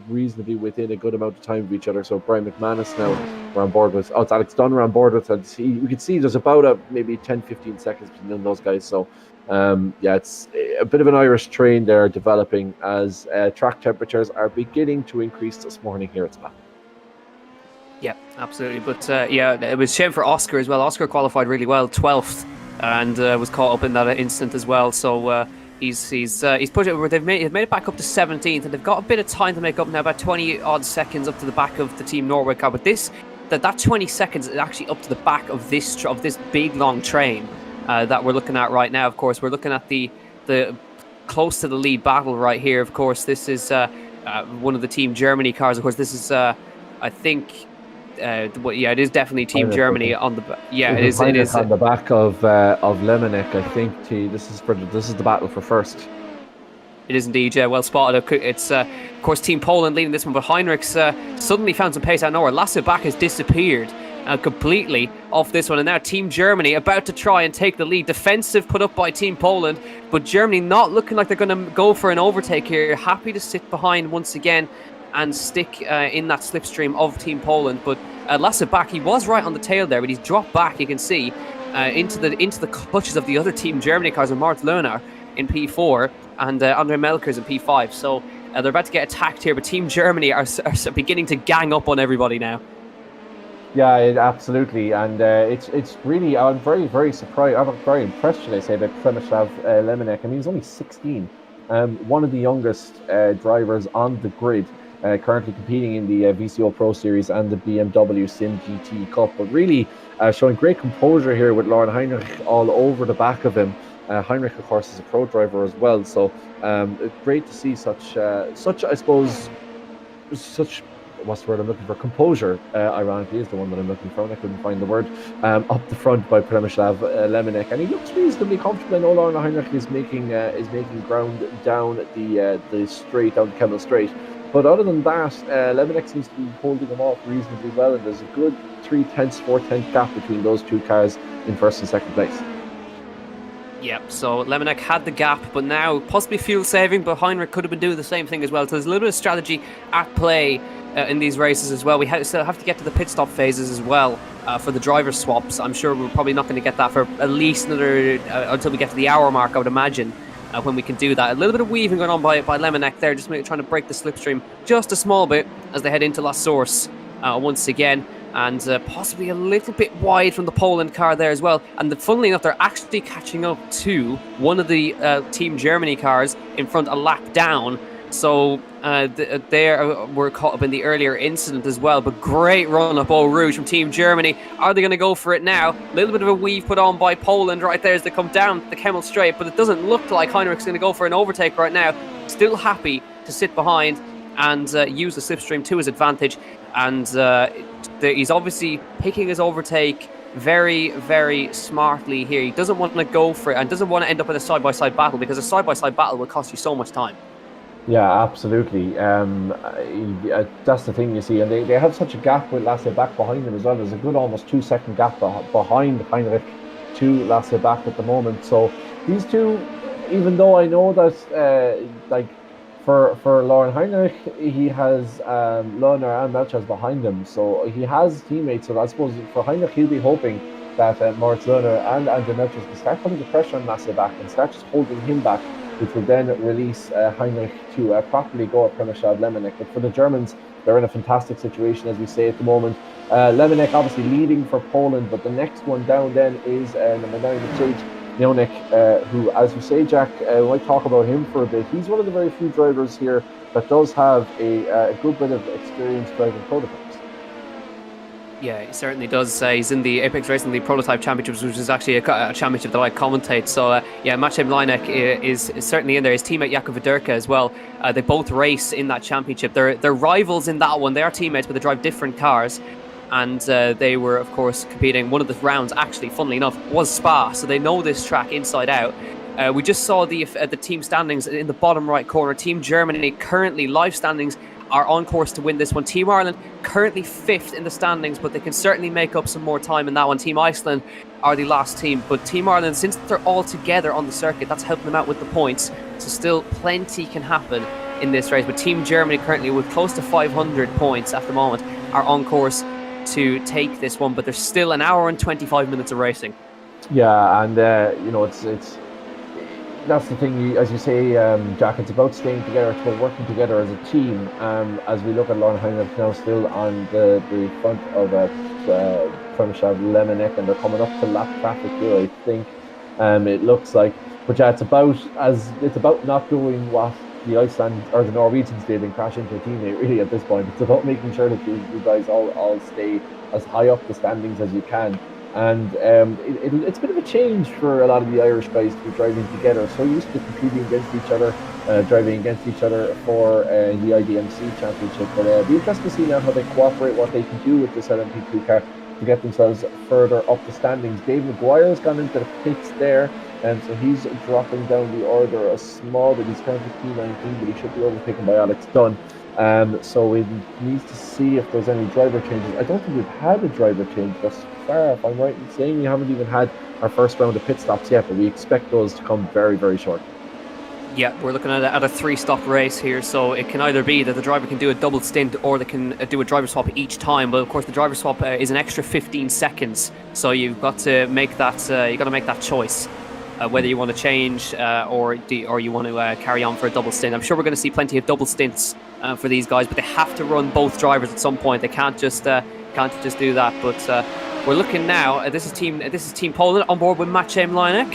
reasonably within a good amount of time of each other. So Brian McManus now we're on board with. Oh, it's Alex Dunn we're on board with. And we can see there's about maybe 10-15 seconds between those guys. So yeah, it's a bit of an Irish train there developing as track temperatures are beginning to increase this morning here at Spa. Yeah, absolutely. But yeah, it was a shame for Oscar as well. Oscar qualified really well, 12th, and was caught up in that instant as well. So he's pushed it. They've made it back up to 17th, and they've got a bit of time to make up now, about 20 odd seconds up to the back of the Team Norway car. But that 20 seconds is actually up to the back of this big long train that we're looking at right now. Of course, we're looking at the close to the lead battle right here. Of course, this is one of the Team Germany cars. Of course, this is I think. Yeah, it is definitely Team Germany on the back. Yeah, it is on the back of Lemonek, I think. This is the battle for first. It is indeed, yeah, well spotted. It's of course Team Poland leading this one, but Heinrich's suddenly found some pace out of nowhere. Lasse Bach has disappeared completely off this one, and now Team Germany about to try and take the lead. Defensive put up by Team Poland, but Germany not looking like they're going to go for an overtake here. Happy to sit behind once again and stick in that slipstream of Team Poland. But Lasse Bach, he was right on the tail there, but he's dropped back, you can see, into the clutches of the other Team Germany cars, and Mart Lerner in P4 and Andre Melkers in P5. So they're about to get attacked here, but Team Germany are beginning to gang up on everybody now. Yeah, absolutely, and it's really, I'm very, very surprised. I'm very impressed, should I say, by Przemysław Lemonek. I mean, he's only 16, one of the youngest drivers on the grid. Currently competing in the VCO Pro Series and the BMW Sim GT Cup, but really showing great composure here with Lauren Heinrich all over the back of him. Heinrich, of course, is a pro driver as well, so it's great to see such I suppose, what's the word I'm looking for? Composure, ironically, is the one that I'm looking for, and I couldn't find the word. Up the front by Przemysław Lemonek, and he looks reasonably comfortable. I know Lauren Heinrich is making ground down the straight, down the Kemmel Straight. But other than that, Lemonek seems to be holding them off reasonably well, and there's a good 4/10 gap between those two cars in first and second place. Yep, so Lemonek had the gap, but now possibly fuel saving, but Heinrich could have been doing the same thing as well. So there's a little bit of strategy at play in these races as well. We still have to get to the pit stop phases as well for the driver swaps. I'm sure we're probably not going to get that for at least another until we get to the hour mark, I would imagine. When we can do that. A little bit of weaving going on by Lemonek there, just trying to break the slipstream just a small bit as they head into La Source once again, and possibly a little bit wide from the Poland car there as well. And funnily enough, they're actually catching up to one of the Team Germany cars in front a lap down. So they were caught up in the earlier incident as well. But great run up Eau Rouge from Team Germany. Are they going to go for it now? A little bit of a weave put on by Poland right there as they come down the Kemmel Straight. But it doesn't look like Heinrich's going to go for an overtake right now. Still happy to sit behind and use the slipstream to his advantage. And he's obviously picking his overtake very, very smartly here. He doesn't want to go for it and doesn't want to end up in a side-by-side battle, because a side-by-side battle will cost you so much time. Yeah, absolutely. That's the thing, you see, and they have such a gap with Lasse Bach behind them as well. There's a good almost 2-second gap behind Heinrich to Lasse Bach at the moment. So these two, even though I know that for Lauren Heinrich, he has Lerner and Melchers behind him, so he has teammates. So I suppose for Heinrich, he'll be hoping that Moritz Lerner and Andre Melchers can start putting the pressure on Lasse Bach and start just holding him back, which will then release Heinrich to properly go at Przemysław Lemonek. But for the Germans, they're in a fantastic situation, as we say at the moment. Lemonek obviously leading for Poland, but the next one down then is number 9, Maciej Mionek, who, as you say, Jack, we might talk about him for a bit. He's one of the very few drivers here that does have a good bit of experience driving prototypes. Yeah, he certainly does. He's in the Apex Racing the Prototype Championships, which is actually a championship that I commentate. So, yeah, Maciej Mlinek is certainly in there. His teammate Jakub Widerka as well. They both race in that championship. They're rivals in that one. They are teammates, but they drive different cars. And they were, of course, competing. One of the rounds, actually, funnily enough, was Spa. So they know this track inside out. We just saw the team standings in the bottom right corner. Team Germany currently live standings are on course to win this one. Team Ireland currently 5th in the standings, but they can certainly make up some more time in that one. Team Iceland are the last team, but Team Ireland, since they're all together on the circuit, that's helping them out with the points. So still plenty can happen in this race. But Team Germany currently with close to 500 points at the moment are on course to take this one, but there's still an hour and 25 minutes of racing. Yeah, and it's that's the thing, as you say, Jack. It's about staying together, it's about working together as a team. As we look at Lauren Heinrich now, still on the front of Premysław Lemonek, and they're coming up to lap traffic here, I think. It looks like, but yeah, it's about not doing what the Iceland or the Norwegians did and crash into a teammate. Really, at this point, it's about making sure that you guys all stay as high up the standings as you can. And it's a bit of a change for a lot of the Irish guys to be driving together. So used to competing against each other, driving against each other for the IDMC championship. But it'll be interesting to see now how they cooperate, what they can do with this LMP2 car to get themselves further up the standings. Dave McGuire has gone into the pits there, and so he's dropping down the order a small bit. He's currently P19, but he should be overtaken by Alex Dunn. So we need to see if there's any driver changes. I don't think we've had a driver change thus far, if I'm right in saying. We haven't even had our first round of pit stops yet, but we expect those to come very, very short. Yeah, we're looking at a 3-stop race here, so it can either be that the driver can do a double stint or they can do a driver swap each time. But of course, the driver swap is an extra 15 seconds, so you've got to make that. You got to make that choice. Whether you want to change or you want to carry on for a double stint. I'm sure we're going to see plenty of double stints for these guys, but they have to run both drivers at some point. They can't just do that. But we're looking now. This is Team Poland on board with Maciej Mlinek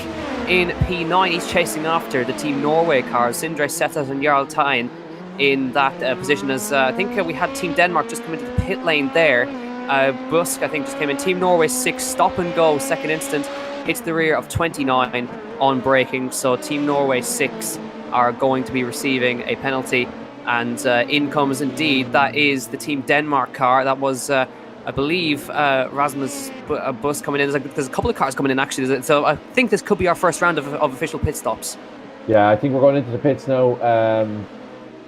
in P9. He's chasing after the Team Norway cars, Sindre Setat and Jarl Tain in that position. As I think we had Team Denmark just come into the pit lane there. Busk, I think, just came in. Team Norway 6, stop and go, second instant. Hits the rear of 29 on braking, so Team Norway 6 are going to be receiving a penalty, and in comes indeed, that is the Team Denmark car. That was, I believe, Rasmus Busk coming in. There's a couple of cars coming in actually, so I think this could be our first round of official pit stops. Yeah, I think we're going into the pits now.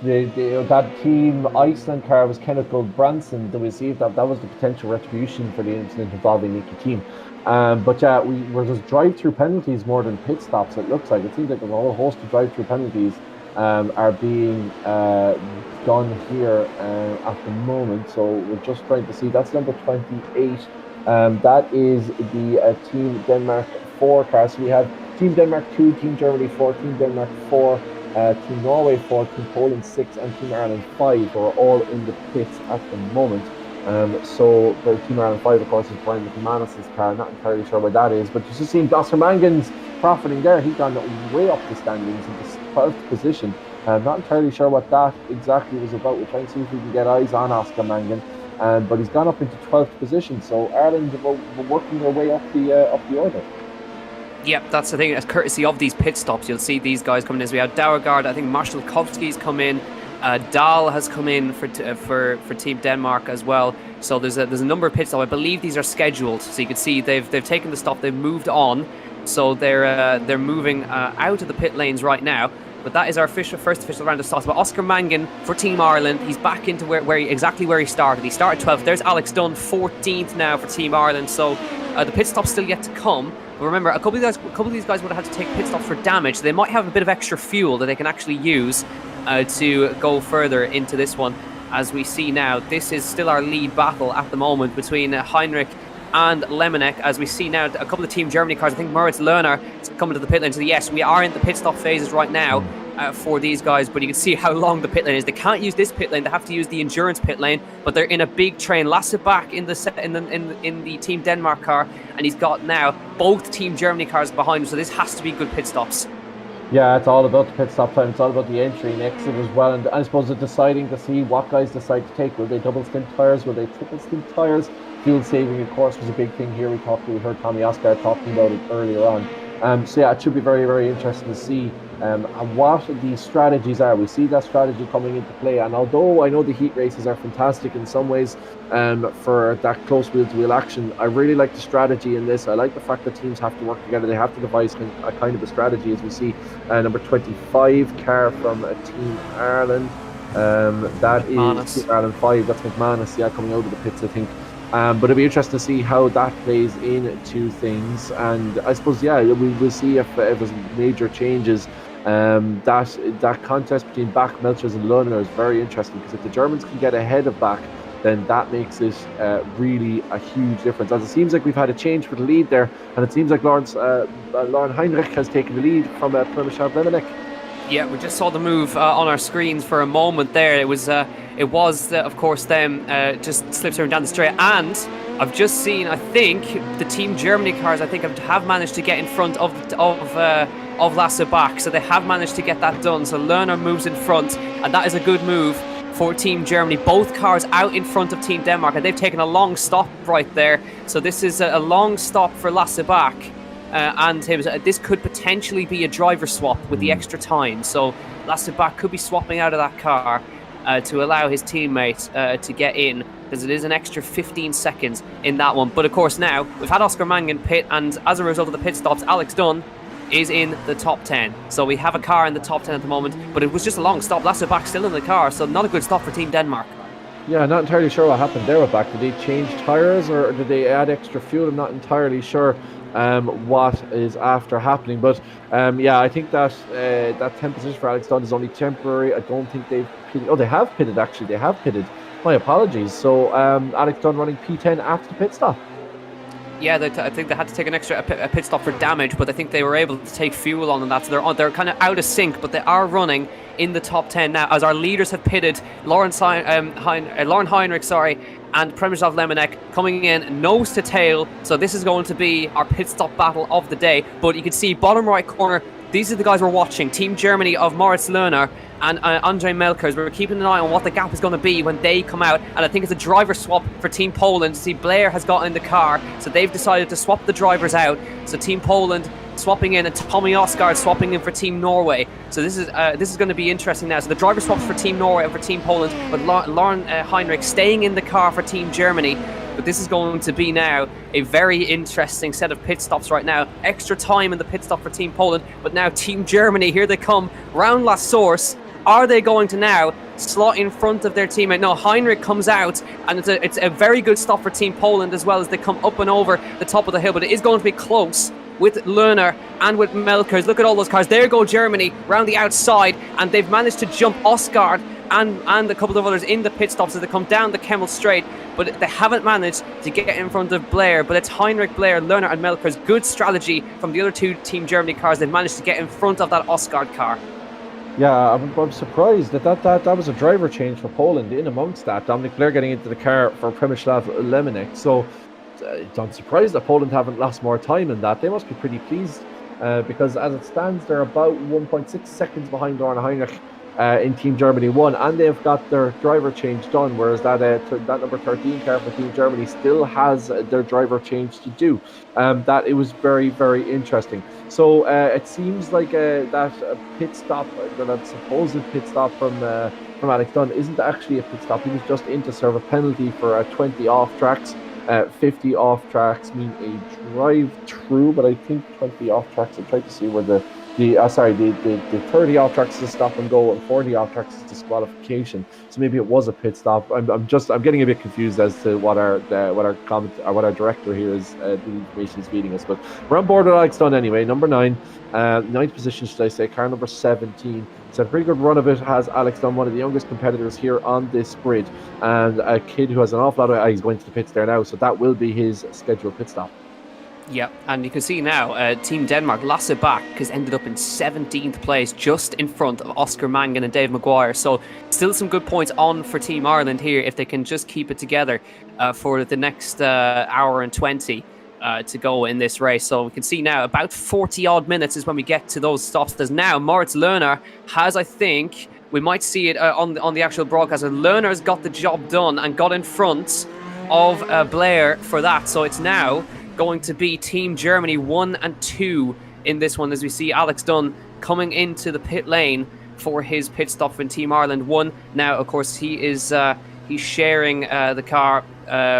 That Team Iceland car was Kenneth Goldbranson that received that was the potential retribution for the incident involving Nicky Team. But yeah, we're just drive-through penalties more than pit stops. It looks like it seems like a whole host of drive-through penalties are being done here at the moment. So we're just trying to see. That's number 28. That is the Team Denmark 4 car. So we have Team Denmark 2, Team Germany 4, Team Denmark 4, Team Norway 4, Team Poland 6, and Team Ireland 5, who are all in the pits at the moment. So the Team Ireland 5, of course, is Brian McManus's car. Not entirely sure what that is, but you just seen Oscar Mangan's profiting there. He's gone way up the standings in the 12th position. Not entirely sure what that exactly was about. We're trying to see if we can get eyes on Oscar Mangan, but he's gone up into 12th position. So Ireland are working their way up the order. Yep, that's the thing. As courtesy of these pit stops, you'll see these guys coming in. So we have Dauergaard, I think Marshalkovsky's come in. Dahl has come in for Team Denmark as well. So there's a number of pit stops. I believe these are scheduled. So you can see they've taken the stop. They've moved on. So they're moving out of the pit lanes right now. But that is our first official round of stops. But Oscar Mangan for Team Ireland, he's back into exactly where he started. He started 12th. There's Alex Dunn, 14th now for Team Ireland. So the pit stop's still yet to come. But remember, a couple of these guys would have had to take pit stops for damage. They might have a bit of extra fuel that they can actually use to go further into this one. As we see now, this is still our lead battle at the moment between Heinrich and Lemonek. As we see now, a couple of Team Germany cars. I think Moritz Lerner is coming to the pit lane. So yes, we are in the pit stop phases right now for these guys. But you can see how long the pit lane is. They can't use this pit lane. They have to use the endurance pit lane. But they're in a big train. Lasse back in the Team Denmark car, and he's got now both Team Germany cars behind him. So this has to be good pit stops. Yeah, it's all about the pit stop time. It's all about the entry and exit as well. And I suppose they're deciding to see what guys decide to take. Will they double stint tyres? Will they triple stint tyres? fuel saving, of course, was a big thing here. We heard Tommy Oscar talking about it earlier on. So yeah, it should be very, very interesting to see what the strategies are. We see that strategy coming into play, and although I know the heat races are fantastic in some ways for that close wheel-to-wheel action, I really like the strategy in this. I like the fact that teams have to work together. They have to devise a kind of a strategy, as we see number 25 car from Team Ireland. That is Team Ireland 5. That's McManus, yeah, coming out of the pits, I think. But it'll be interesting to see how that plays into things, and I suppose, yeah, we'll see if there's major changes. That contest between Bach, Melchers, and Lerner is very interesting, because if the Germans can get ahead of Bach, then that makes it really a huge difference. As it seems like we've had a change for the lead there, and it seems like Lauren Heinrich has taken the lead from Przemysław Lemonek. Yeah, we just saw the move on our screens for a moment there. It was, of course, them just slips down the straight. And I've just seen, I think, the Team Germany cars, I think, have managed to get in front of Lasse Bach. So they have managed to get that done. So Lerner moves in front, and that is a good move for Team Germany. Both cars out in front of Team Denmark, and they've taken a long stop right there. So this is a long stop for Lasse Bach. And this could potentially be a driver swap with the extra time. So Lasse Bach could be swapping out of that car to allow his teammate to get in, because it is an extra 15 seconds in that one. But of course now, we've had Oscar Mangan pit, and as a result of the pit stops, Alex Dunn is in the top 10. So we have a car in the top 10 at the moment, but it was just a long stop. Lasse Bach still in the car, so not a good stop for Team Denmark. Yeah, not entirely sure what happened there with Bach. Did they change tyres, or did they add extra fuel? I'm not entirely sure what is after happening, but yeah, I think that that 10th position for Alex Dunn is only temporary. I don't think they've pitted. Oh, they have pitted, actually. They have pitted. My apologies. So Alex Dunn running P10 after the pit stop. Yeah, I think they had to take an extra pit stop for damage, but I think they were able to take fuel on that, so they're kind of out of sync, but they are running in the top 10 now, as our leaders have pitted. Lauren Heinrich, and Przemysław Lemonek coming in nose to tail. So this is going to be our pit stop battle of the day. But you can see bottom right corner, these are the guys we're watching. Team Germany of Moritz Lerner and Andre Melkers. We're keeping an eye on what the gap is going to be when they come out. And I think it's a driver swap for Team Poland. See, Blair has got in the car, so they've decided to swap the drivers out. So Team Poland swapping in, and Tommy Osgaard swapping in for Team Norway. So this is going to be interesting now. So the driver swaps for Team Norway and for Team Poland, but Lauren Heinrich staying in the car for Team Germany. But this is going to be now a very interesting set of pit stops right now. Extra time in the pit stop for Team Poland, but now Team Germany, here they come, round La Source. Are they going to now slot in front of their teammate? No, Heinrich comes out, and it's a very good stop for Team Poland as well, as they come up and over the top of the hill, but it is going to be close with Lerner and with Melkers. Look at all those cars. There go Germany round the outside, and they've managed to jump Osgaard and a couple of others in the pit stops as they come down the Kemmel Straight, but they haven't managed to get in front of Blair. But it's Heinrich, Blair, Lerner and Melkers. Good strategy from the other two Team Germany cars. They've managed to get in front of that Osgaard car. Yeah, I'm surprised that was a driver change for Poland in amongst that. Dominic Blair getting into the car for Przemysław Lemonek. So I'm surprised that Poland haven't lost more time in that. They must be pretty pleased because as it stands, they're about 1.6 seconds behind Lauren Heinrich in Team Germany 1, and they've got their driver change done, whereas that number 13 car for Team Germany still has their driver change to do. That it was very, very interesting. So it seems like that pit stop, that supposed pit stop from Alex Dunn isn't actually a pit stop. He was just in to serve a penalty for 20 off tracks. 50 off tracks mean a drive through, but I think 20 off tracks, I tried to see where the 30 off tracks is stop and go, and 40 off tracks is disqualification. So maybe it was a pit stop. I'm getting a bit confused as to what our director here is the information is feeding us. But we're on board with Alex Dunn anyway. Number 9, 9th position, should I say? Car number 17. It's a pretty good run of it. Has Alex Dunn, one of the youngest competitors here on this grid, and a kid who has an awful lot of. He's going to the pits there now, so that will be his scheduled pit stop. Yeah, and you can see now, Team Denmark, Lasse Bach has ended up in 17th place, just in front of Oscar Mangan and Dave Maguire. So still some good points on for Team Ireland here, if they can just keep it together for the next hour and 20 to go in this race. So we can see now about 40 odd minutes is when we get to those stops. There's now Moritz Lerner has, I think, we might see it on the actual broadcast. Lerner's got the job done and got in front of Blair for that. So it's now going to be Team Germany 1 and 2 in this one, as we see Alex Dunn coming into the pit lane for his pit stop in Team Ireland 1. Now, of course, he's sharing the car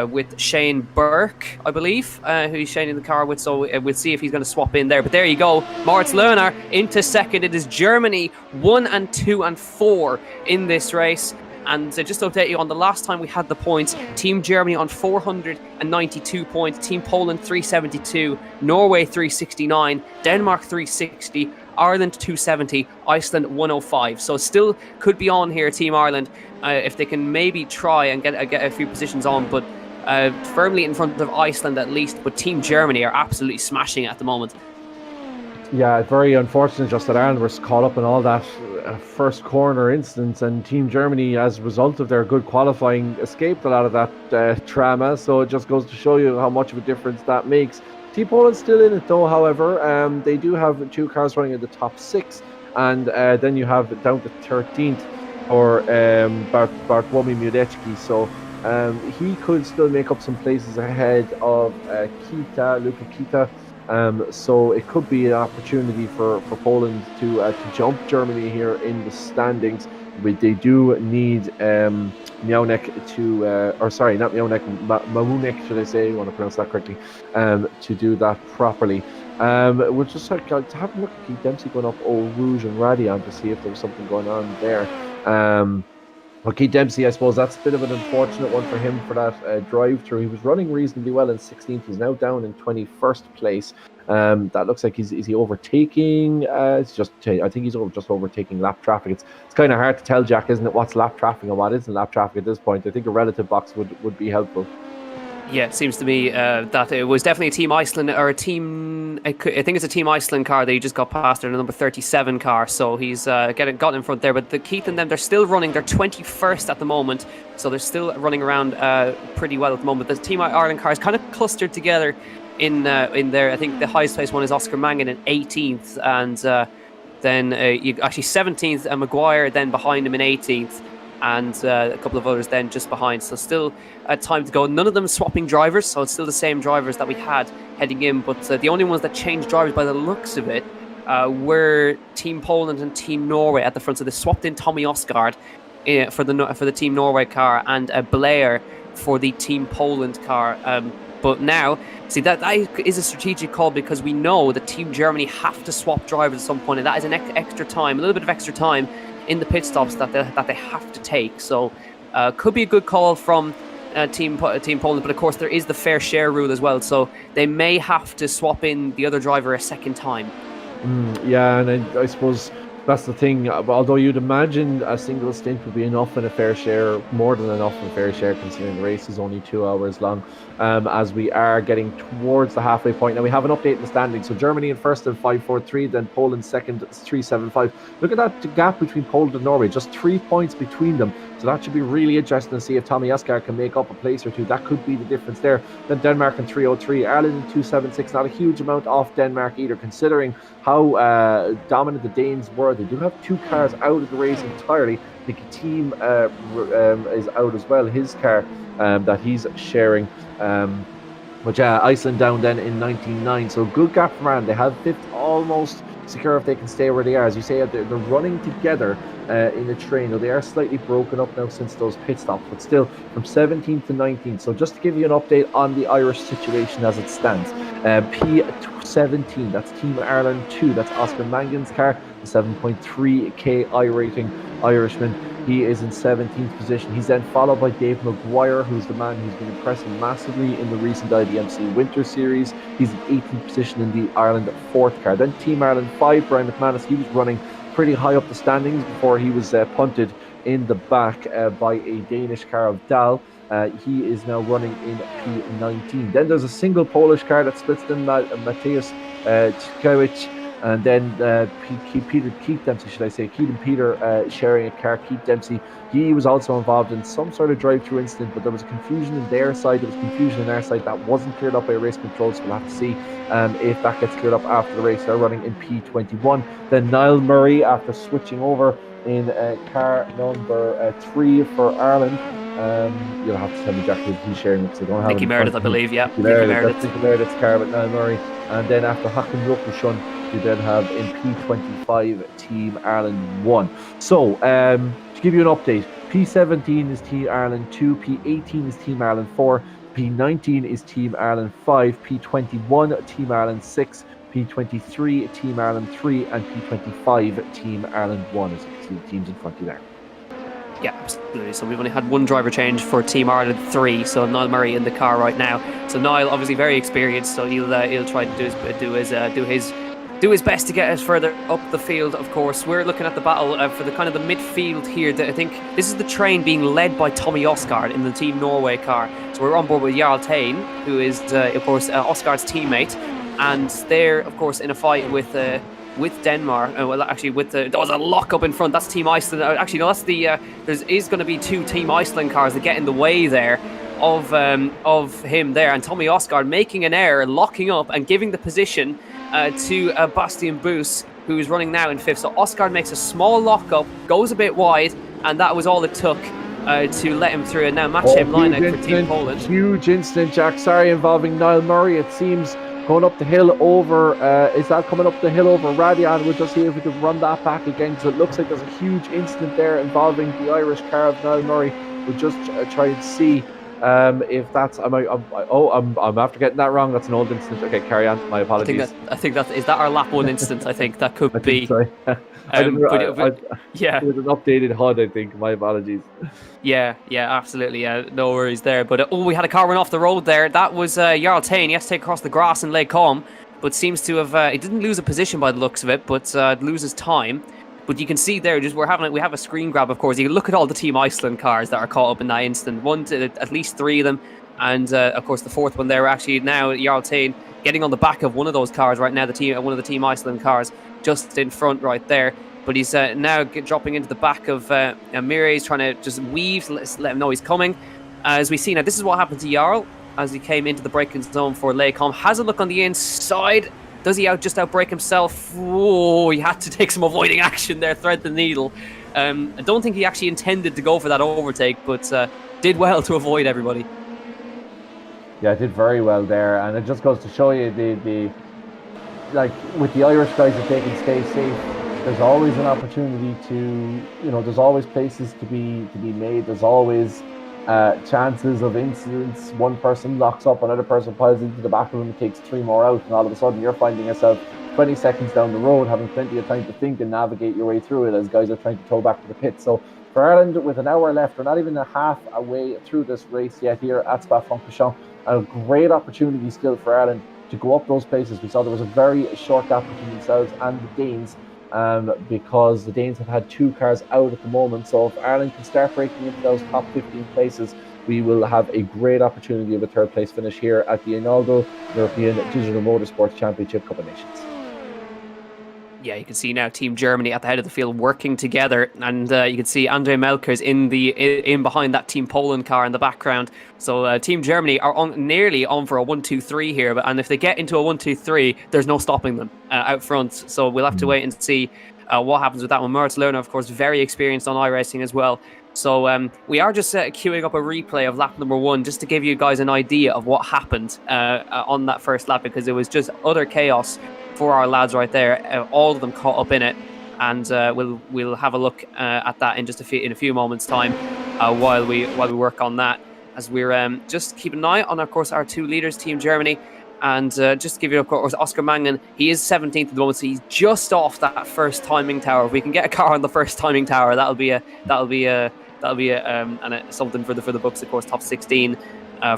with Shane Burke, I believe, who he's sharing the car with. So we'll see if he's going to swap in there. But there you go, Moritz Lerner into second. It is Germany 1 and 2 and 4 in this race. And just to update you on the last time we had the points, Team Germany on 492 points, Team Poland 372, Norway 369, Denmark 360, Ireland 270, Iceland 105. So still could be on here, Team Ireland, if they can maybe try and get a few positions on, but firmly in front of Iceland at least. But Team Germany are absolutely smashing it at the moment. Yeah, very unfortunate just that Ireland was caught up in all that first corner incidents, and Team Germany, as a result of their good qualifying, escaped a lot of that trauma. So it just goes to show you how much of a difference that makes. Team Poland's still in it though, however. They do have 2 cars running in the top 6, and then you have down to 13th for Bartłomiej Miodecki. So he could still make up some places ahead of Luka Kita. So it could be an opportunity for Poland to jump Germany here in the standings. But they do need Miaunek Mamunek, should I say? I want to pronounce that correctly, to do that properly. We'll just have a look at Keith Dempsey going up Eau Rouge and Radion to see if there was something going on there. Well, Keith Dempsey, I suppose that's a bit of an unfortunate one for him for that drive-through. He was running reasonably well in 16th. He's now down in 21st place. That looks like is he overtaking? I think he's just overtaking lap traffic. It's kind of hard to tell, Jack, isn't it? What's lap traffic and what isn't lap traffic at this point? I think a relative box would be helpful. Yeah, it seems to me that it was definitely a Team Iceland, or a team. I think it's a Team Iceland car that he just got past there, the number 37 car. So he's got in front there. But the Keith and them, they're still running. They're 21st at the moment, so they're still running around pretty well at the moment. The Team Ireland car is kind of clustered together in there. I think the highest place one is Oscar Mangan in 18th, and then actually 17th, and Maguire then behind him in 18th. And a couple of others then just behind. So still time to go. None of them swapping drivers, so it's still the same drivers that we had heading in. But the only ones that changed drivers by the looks of it were Team Poland and Team Norway at the front. So they swapped in Tommy Osgaard for the Team Norway car, and Blair for the Team Poland car. But now, see, that is a strategic call, because we know that Team Germany have to swap drivers at some point, and that is an extra time, a little bit of extra time in the pit stops that they have to take. So could be a good call from Team Poland, but of course there is the fair share rule as well, so they may have to swap in the other driver a second time. Yeah, and I suppose that's the thing. Although you'd imagine a single stint would be enough in a fair share, more than enough in a fair share, considering the race is only 2 hours long. As we are getting towards the halfway point. Now we have an update in the standings. So Germany in first at 5.43, then Poland second at 3.75. Look at that gap between Poland and Norway, just 3 points between them. So that should be really interesting to see if Tommy Osgaard can make up a place or two. That could be the difference there. Then Denmark in 3.03, Ireland in 2.76. Not a huge amount off Denmark either, considering how dominant the Danes were. They do have 2 cars out of the race entirely. The team is out as well, his car that he's sharing. But yeah, Iceland down then in 19.9. So good gap from Ireland. They have 5th almost secure if they can stay where they are. As you say, they're running together in a train. Now, they are slightly broken up now since those pit stops, but still from 17th to 19th. So just to give you an update on the Irish situation as it stands. P17, that's Team Ireland 2. That's Oscar Mangan's car, the 7.3 KI rating Irishman. He is in 17th position. He's then followed by Dave Maguire, who's the man who's been impressing massively in the recent IDMC Winter Series. He's in 18th position in the Ireland 4th car. Then Team Ireland 5, Brian McManus, he was running pretty high up the standings before he was punted in the back by a Danish car of Dahl. He is now running in P19. Then there's a single Polish car that splits them, Mateusz Tchkiewicz, and then Keith Dempsey, should I say, Keith and Peter sharing a car. Keith Dempsey, he was also involved in some sort of drive-through incident, but there was confusion in their side, there was confusion in our side that wasn't cleared up by race control, so we'll have to see if that gets cleared up after the race. They're running in P21. Then Niall Murray, after switching over in car number 3 for Ireland, You'll have to tell me exactly who he's sharing because I don't have it Nicky in front Meredith, I of me. believe, yeah. Nicky Nicky Meredith, Meredith. that's Nicky Meredith's car with Niall Murray. And then after Hakan Yokushun, you then have in P25 Team Ireland 1. So, to give you an update, P17 is Team Ireland 2, P18 is Team Ireland 4, P19 is Team Ireland 5, P21 Team Ireland 6, P23 Team Ireland 3, and P25 Team Ireland 1, as you can see the teams in front of you there. Yeah, absolutely. So we've only had one driver change for Team Ireland 3. So Niall Murray in the car right now. So Niall, obviously very experienced. So he'll try to do his best to get us further up the field. Of course, we're looking at the battle for the kind of the midfield here. I think this is the train being led by Tommy Osgaard in the Team Norway car. So we're on board with Jarl Tain, who is of course Osgaard's teammate, and they're of course in a fight with Denmark. Well, actually, there was a lock up in front. That's Team Iceland. Actually, no, that's the. There is going to be two Team Iceland cars that get in the way there of him there, and Tommy Osgaard making an error, locking up and giving the position to Bastian Boos, who is running now in fifth. So Osgaard makes a small lock up, goes a bit wide, and that was all it took to let him through. And now match him line out for Team Poland. Huge incident, Jack. Sorry, involving Niall Murray. It seems. Going up the hill over, is that coming up the hill over Radian? We'll just see if we can run that back again, because it looks like there's a huge incident there involving the Irish car of Niall Murray. We'll just try and see if that's. I'm after getting that wrong. That's an old incident. Okay, carry on. My apologies. I think that is that our lap one incident. I think that could be. So. Yeah, with an updated HUD. I think. My apologies. Yeah, absolutely. No worries there. But we had a car run off the road there. That was Jarl Tain. He has to take across the grass in Lake Com, but seems to have. He didn't lose a position by the looks of it, but loses time. But you can see there, we have a screen grab, of course. You can look at all the Team Iceland cars that are caught up in that instant. At least three of them, and of course the fourth one there. Actually, now Jarl Tain getting on the back of one of those cars right now. One of the Team Iceland cars, just in front right there. But he's now dropping into the back of Mire. He's trying to just weave, let him know he's coming. As we see now, this is what happened to Jarl as he came into the braking zone for Laycom. Has a look on the inside. Does he just outbrake himself? Oh, he had to take some avoiding action there, thread the needle. I don't think he actually intended to go for that overtake, but did well to avoid everybody. Yeah, did very well there, and it just goes to show you the like with the Irish guys that they can stay safe. There's always an opportunity to, there's always places to be made. There's always chances of incidents. One person locks up, another person piles into the back of him, takes three more out, and all of a sudden you're finding yourself 20 seconds down the road, having plenty of time to think and navigate your way through it as guys are trying to tow back to the pit. So for Ireland, with an hour left, we're not even a half a way through this race yet here at Spa-Francorchamps. A great opportunity still for Ireland to go up those places. We saw there was a very short gap between themselves and the Danes, because the Danes have had two cars out at the moment. So if Ireland can start breaking into those top 15 places, we will have a great opportunity of a third place finish here at the inaugural European Digital Motorsports Championship Cup of Nations. Yeah, you can see now Team Germany at the head of the field working together, and you can see Andre Melkers in behind that Team Poland car in the background. So Team Germany are nearly on for a 1-2-3 here, and if they get into a 1-2-3, there's no stopping them out front. So we'll have to wait and see what happens with that one. Moritz Lerner, of course, very experienced on iRacing as well. So we are just queuing up a replay of lap number 1 just to give you guys an idea of what happened on that first lap, because it was just utter chaos for our lads right there. All of them caught up in it, and we'll have a look at that in just a few moments' time while we work on that. As we're just keep an eye on, of course, our two leaders, Team Germany, and just to give you, of course, Oscar Mangan. He is 17th at the moment, so he's just off that first timing tower. If we can get a car on the first timing tower, that'll be something for the books, of course. Top 16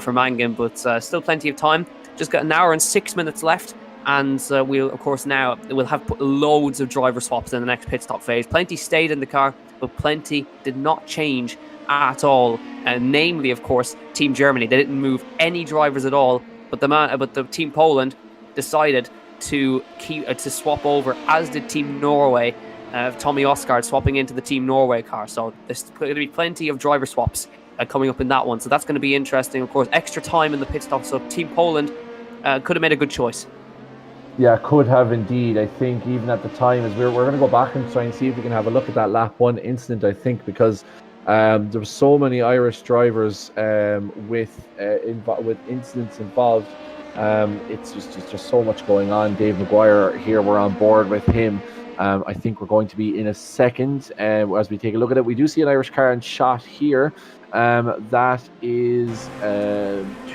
for Mangan, but still plenty of time. Just got an hour and 6 minutes left. And we'll have loads of driver swaps in the next pit stop phase. Plenty stayed in the car, but plenty did not change at all. Namely, of course, Team Germany. They didn't move any drivers at all. But the Team Poland decided to swap over, as did Team Norway. Tommy Osgaard swapping into the Team Norway car. So there's going to be plenty of driver swaps coming up in that one. So that's going to be interesting. Of course, extra time in the pit stop. So Team Poland could have made a good choice. Yeah, could have indeed. I think even at the time, as we're going to go back and try and see if we can have a look at that lap 1 incident, I think, because There were so many Irish drivers with incidents involved. It's just so much going on. Dave Maguire here, we're on board with him. I think we're going to be in a second as we take a look at it. We do see an Irish car in shot here. That is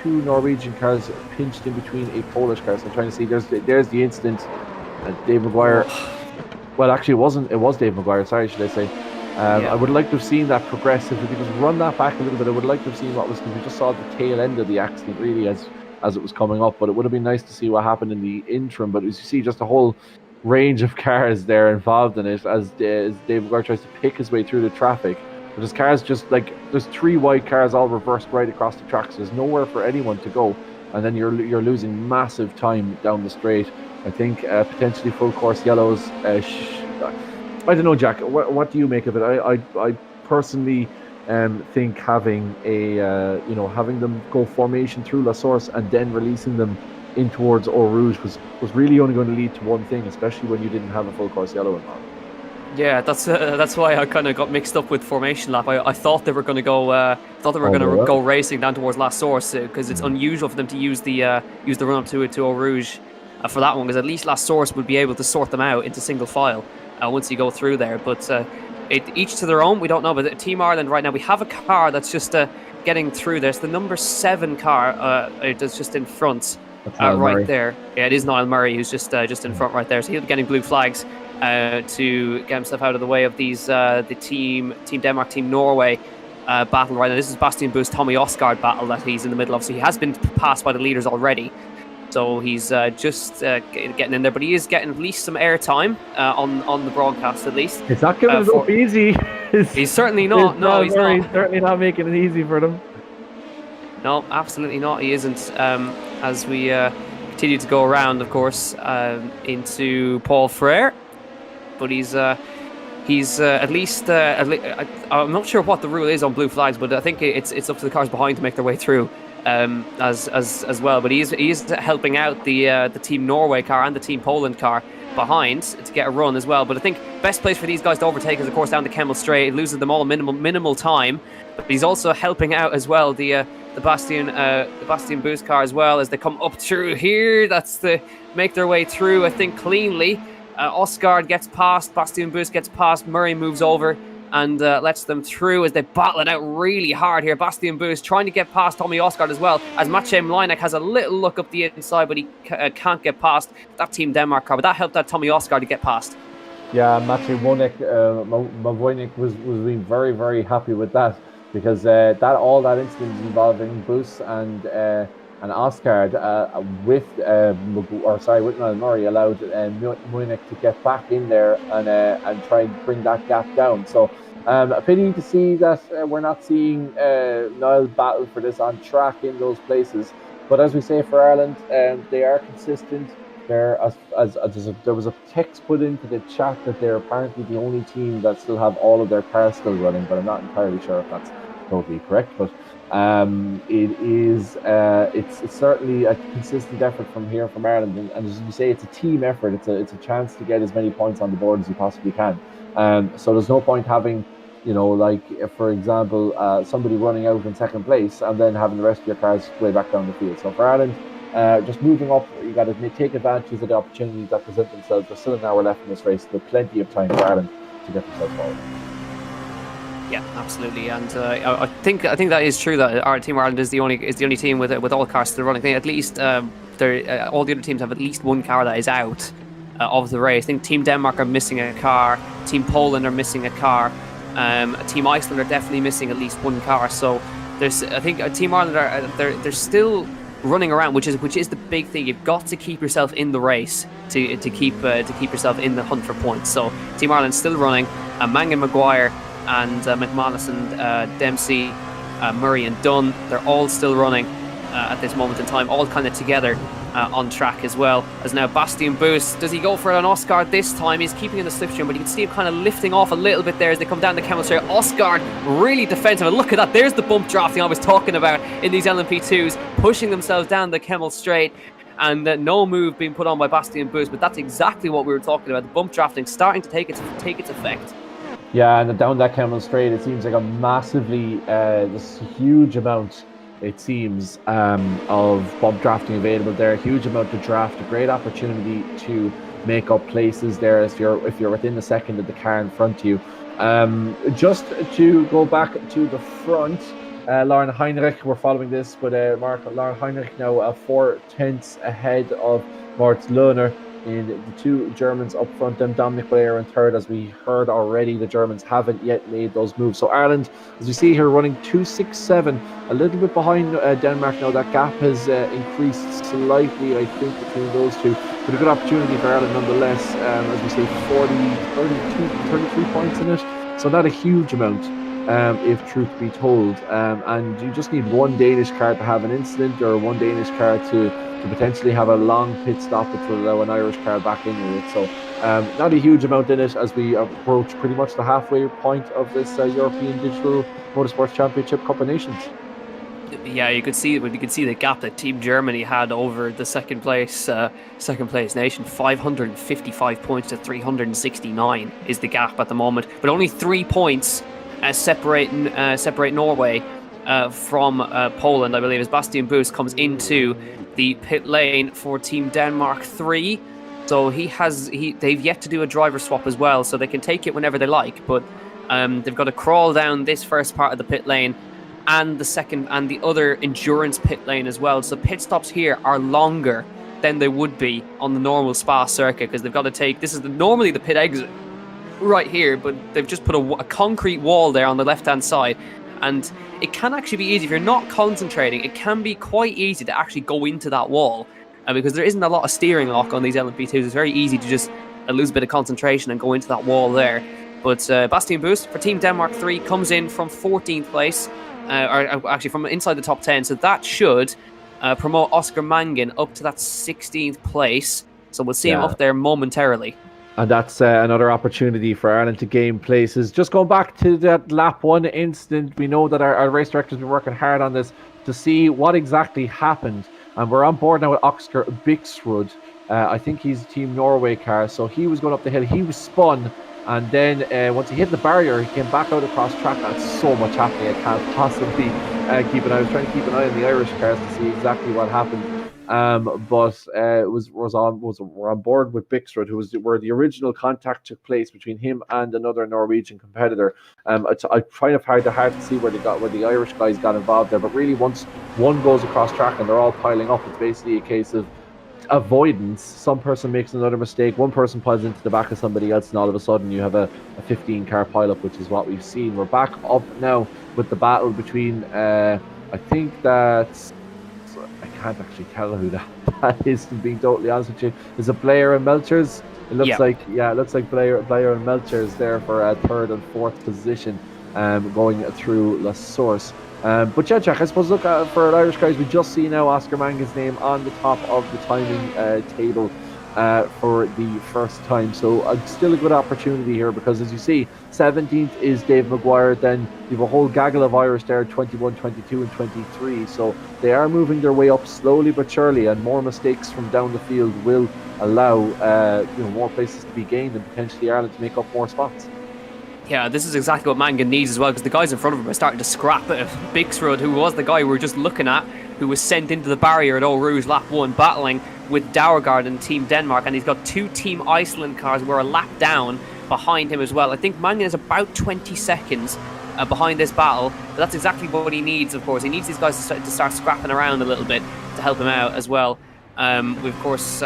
two Norwegian cars pinched in between a Polish car. So I'm trying to see. There's the incident. Dave Maguire. Well, actually, it was Dave Maguire. Sorry, should I say? I would like to have seen that progressively, because run that back a little bit. I would like to have seen what was, because we just saw the tail end of the accident really as it was coming up. But it would have been nice to see what happened in the interim. But as you see, just a whole range of cars there involved in it as Dave Maguire tries to pick his way through the traffic. But there's cars there's three wide cars all reversed right across the track, so there's nowhere for anyone to go, and then you're losing massive time down the straight. I think potentially full course yellows. I don't know, Jack. What do you make of it? I personally think having having them go formation through La Source and then releasing them in towards Eau Rouge was really only going to lead to one thing, especially when you didn't have a full course yellow involved. Yeah, that's why I kind of got mixed up with formation lap. I thought they were going to go go racing down towards La Source, because it's unusual for them to use the run up to Eau Rouge for that one, because at least La Source would be able to sort them out into single file once you go through there. But each to their own. We don't know. But Team Ireland right now, we have a car that's just getting through. There's the number 7 car that's just in front. Right there. Yeah, it is Niall Murray who's just in front right there. So he'll be getting blue flags to get himself out of the way of these the Team Denmark, Team Norway battle right now. This is Bastian Buus, Tommy Osgaard battle that he's in the middle of. So he has been passed by the leaders already. So he's just getting in there, but he is getting at least some airtime on the broadcast at least. It's not giving it up easy. He's certainly not. No, he's not. He's certainly not making it easy for them. No, absolutely not. He isn't. As we continue to go around, of course, into Paul Frere, but he's at least. I'm not sure what the rule is on blue flags, but I think it's up to the cars behind to make their way through. As well, but he is helping out the Team Norway car and the Team Poland car behind to get a run as well. But I think best place for these guys to overtake is, of course, down the Kemmel Straight. It loses them all minimal time, but he's also helping out as well the Bastian Buus car as well as they come up through here. That's to make their way through, I think, cleanly. Osgaard gets past, Bastian Buus gets past, Murray moves over and lets them through as they battle it out really hard here. Bastian Buus trying to get past Tommy Osgaard as well, as Maciej Mlinek has a little look up the inside, but he can't get past that Team Denmark car. But that helped that Tommy Osgaard to get past. Yeah, Maciej Mlinek was being very, very happy with that, because that incident involving Buus and Osgaard with Niall Murray allowed Mlinek to get back in there and try and bring that gap down. So a pity to see that we're not seeing Niall battle for this on track in those places. But as we say for Ireland, they are consistent. There was a text put into the chat that they're apparently the only team that still have all of their cars still running, but I'm not entirely sure if that's totally correct. But it's certainly a consistent effort from Ireland, and as you say, it's a team effort. It's a chance to get as many points on the board as you possibly can. So there's no point having, for example, somebody running out in second place and then having the rest of your cars way back down the field. So for Ireland, just moving up, you got to take advantage of the opportunities that present themselves. There's still an hour left in this race, so plenty of time for Ireland to get themselves forward. Yeah, absolutely, and I think that is true. That our Team Ireland is the only team with all cars still running. I think at least all the other teams have at least one car that is out of the race. I think Team Denmark are missing a car. Team Poland are missing a car. Team Iceland are definitely missing at least one car. So I think Team Ireland they're still running around, which is the big thing. You've got to keep yourself in the race to keep yourself in the hunt for points. So Team Ireland's still running. Mangan, Maguire, and McManus and Dempsey, Murray and Dunn, they're all still running at this moment in time, all kind of together on track as well. As now Bastian Buus, does he go for an Osgaard this time? He's keeping in the slipstream, but you can see him kind of lifting off a little bit there as they come down the Kemmel Straight. Osgaard really defensive, and look at that, there's the bump drafting I was talking about in these LMP2s, pushing themselves down the Kemmel Straight, and no move being put on by Bastian Buus, but that's exactly what we were talking about, the bump drafting starting to take its effect. Yeah, and down that Kemmel Straight, it seems like a massively, this huge amount, it seems, of bump drafting available there. Huge amount to draft, a great opportunity to make up places there if you're within the second of the car in front of you. Just to go back to the front, Lauren Heinrich, we're following this, but Lauren Heinrich now 4 tenths ahead of Moritz Lohner in the two Germans up front, then Dominic Blair in third. As we heard already, the Germans haven't yet made those moves. So Ireland, as we see here, running 2.67, a little bit behind Denmark now. That gap has increased slightly, I think, between those two. But a good opportunity for Ireland nonetheless. As we say, 33 points in it. So not a huge amount, if truth be told. And you just need one Danish car to have an incident, or one Danish car to potentially have a long pit stop, which will allow an Irish car back into it. So not a huge amount in it as we approach pretty much the halfway point of this European Digital Motorsports Championship Cup of Nations. Yeah, you could see the gap that Team Germany had over the second place nation. 555 points to 369 is the gap at the moment, but only 3 points separate Norway from Poland, I believe, as Bastian Buus comes into the pit lane for Team Denmark 3. So they've yet to do a driver swap as well, so they can take it whenever they like, but they've got to crawl down this first part of the pit lane and the second and the other endurance pit lane as well. So pit stops here are longer than they would be on the normal Spa circuit, because they've got to take, this is normally the pit exit right here, but they've just put a concrete wall there on the left hand side. And it can actually be easy if you're not concentrating. It can be quite easy to actually go into that wall, because there isn't a lot of steering lock on these LMP2s. It's very easy to just lose a bit of concentration and go into that wall there. But Bastian Buus for Team Denmark 3 comes in from 14th place, or actually from inside the top 10. So that should promote Oscar Mangan up to that 16th place. So we'll see him up there momentarily. And that's another opportunity for Ireland to gain places. Just going back to that lap 1 incident, we know that our race director's been working hard on this to see what exactly happened. And we're on board now with Oscar Bixrud. I think he's Team Norway car. So he was going up the hill. He was spun. And then once he hit the barrier, he came back out across track. That's so much happening. I can't possibly keep an eye. I was trying to keep an eye on the Irish cars to see exactly what happened. But we're on board with Bixrud, where the original contact took place between him and another Norwegian competitor. I find it hard to see where the Irish guys got involved there. But really, once one goes across track and they're all piling up, it's basically a case of avoidance. Some person makes another mistake, one person piles into the back of somebody else, and all of a sudden you have a 15 car pileup, which is what we've seen. We're back up now with the battle between I think that's, I can't actually tell who that is, to be totally honest with you. Is it Blair and Melchers? It looks like Blair and Melchers there for a third and fourth position, going through La Source. But yeah, Jack, I suppose look for Irish guys, we just see now Oscar Mangan's name on the top of the timing table for the first time. So still a good opportunity here, because as you see, 17th is Dave Maguire. Then you have a whole gaggle of Irish there, 21, 22 and 23. So they are moving their way up slowly but surely, and more mistakes from down the field will allow more places to be gained and potentially Ireland to make up more spots. Yeah, this is exactly what Mangan needs as well, because the guys in front of him are starting to scrap at Bixrud, who was the guy we were just looking at, who was sent into the barrier at Eau Rouge lap 1, battling with Dauergaard and Team Denmark, and he's got two Team Iceland cars who are a lap down behind him as well. I think Mangan is about 20 seconds behind this battle, but that's exactly what he needs, of course. He needs these guys to start scrapping around a little bit to help him out as well. We're of course